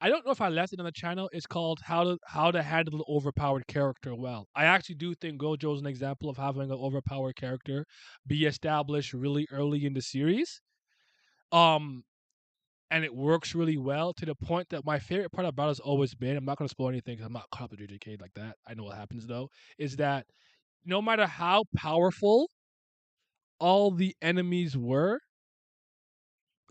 I don't know if I left it on the channel. It's called how to handle an overpowered character well. I actually do think Gojo is an example of having an overpowered character be established really early in the series. And it works really well to the point that my favorite part about it has always been, I'm not going to spoil anything because I'm not caught up with JJK like that. I know what happens though, is that no matter how powerful all the enemies were,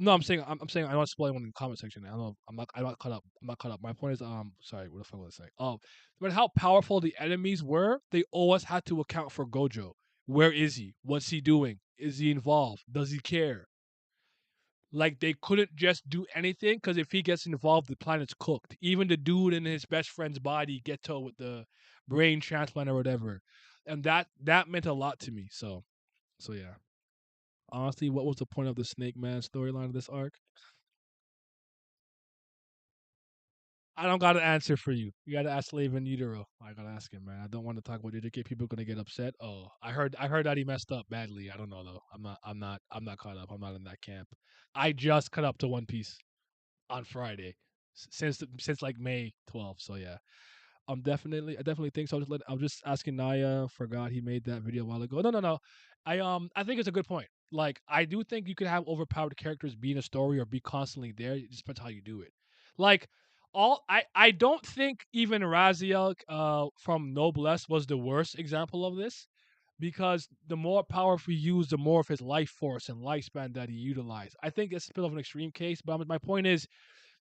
no, I'm saying I don't want to spoil anyone in the comment section. I don't know. I'm not caught up. I'm not caught up. My point is sorry, what the fuck was I saying? No matter how powerful the enemies were, they always had to account for Gojo. Where is he? What's he doing? Is he involved? Does he care? Like they couldn't just do anything because if he gets involved, the planet's cooked. Even the dude in his best friend's body Geto with the brain transplant or whatever, and that meant a lot to me. So yeah. Honestly, what was the point of the Snake Man storyline of this arc? I don't got an answer for you. You gotta ask Slave in Utero. I gotta ask him, man. I don't want to talk about JJK. People are gonna get upset. Oh, I heard that he messed up badly. I don't know though. I'm not caught up. I'm not in that camp. I just caught up to One Piece on Friday since like May 12th. So yeah. I definitely think so. I'm just asking Naya. Forgot he made that video a while ago. No. I think it's a good point. Like I do think you could have overpowered characters be in a story or be constantly there. It just depends how you do it. Like I don't think even Raziel from Noblesse was the worst example of this. Because the more powerful he used, the more of his life force and lifespan that he utilized. I think it's a bit of an extreme case, but my point is,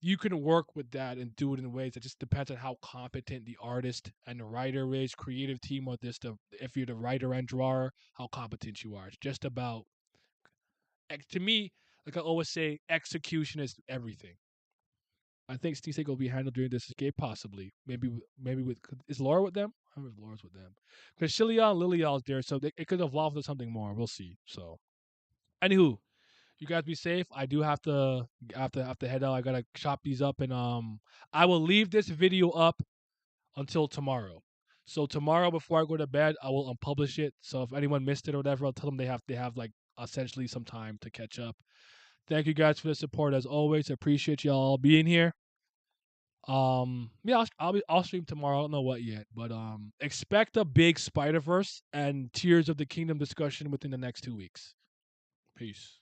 you can work with that and do it in ways that just depends on how competent the artist and the writer is, creative team, or if you're the writer and drawer, how competent you are. It's just about, to me, like I always say, execution is everything. I think Steve will be handled during this escape, possibly. Maybe with is Laura with them? I don't know if Laura's with them because Shilia and Lilial's there, so it could evolve to something more. We'll see. So, anywho, you guys be safe. I do have to head out. I gotta chop these up, and I will leave this video up until tomorrow. So tomorrow before I go to bed, I will unpublish it. So if anyone missed it or whatever, I'll tell them they have like essentially some time to catch up. Thank you guys for the support as always. I appreciate y'all being here. Yeah, I'll stream tomorrow. I don't know what yet, but expect a big Spider-Verse and Tears of the Kingdom discussion within the next 2 weeks. Peace.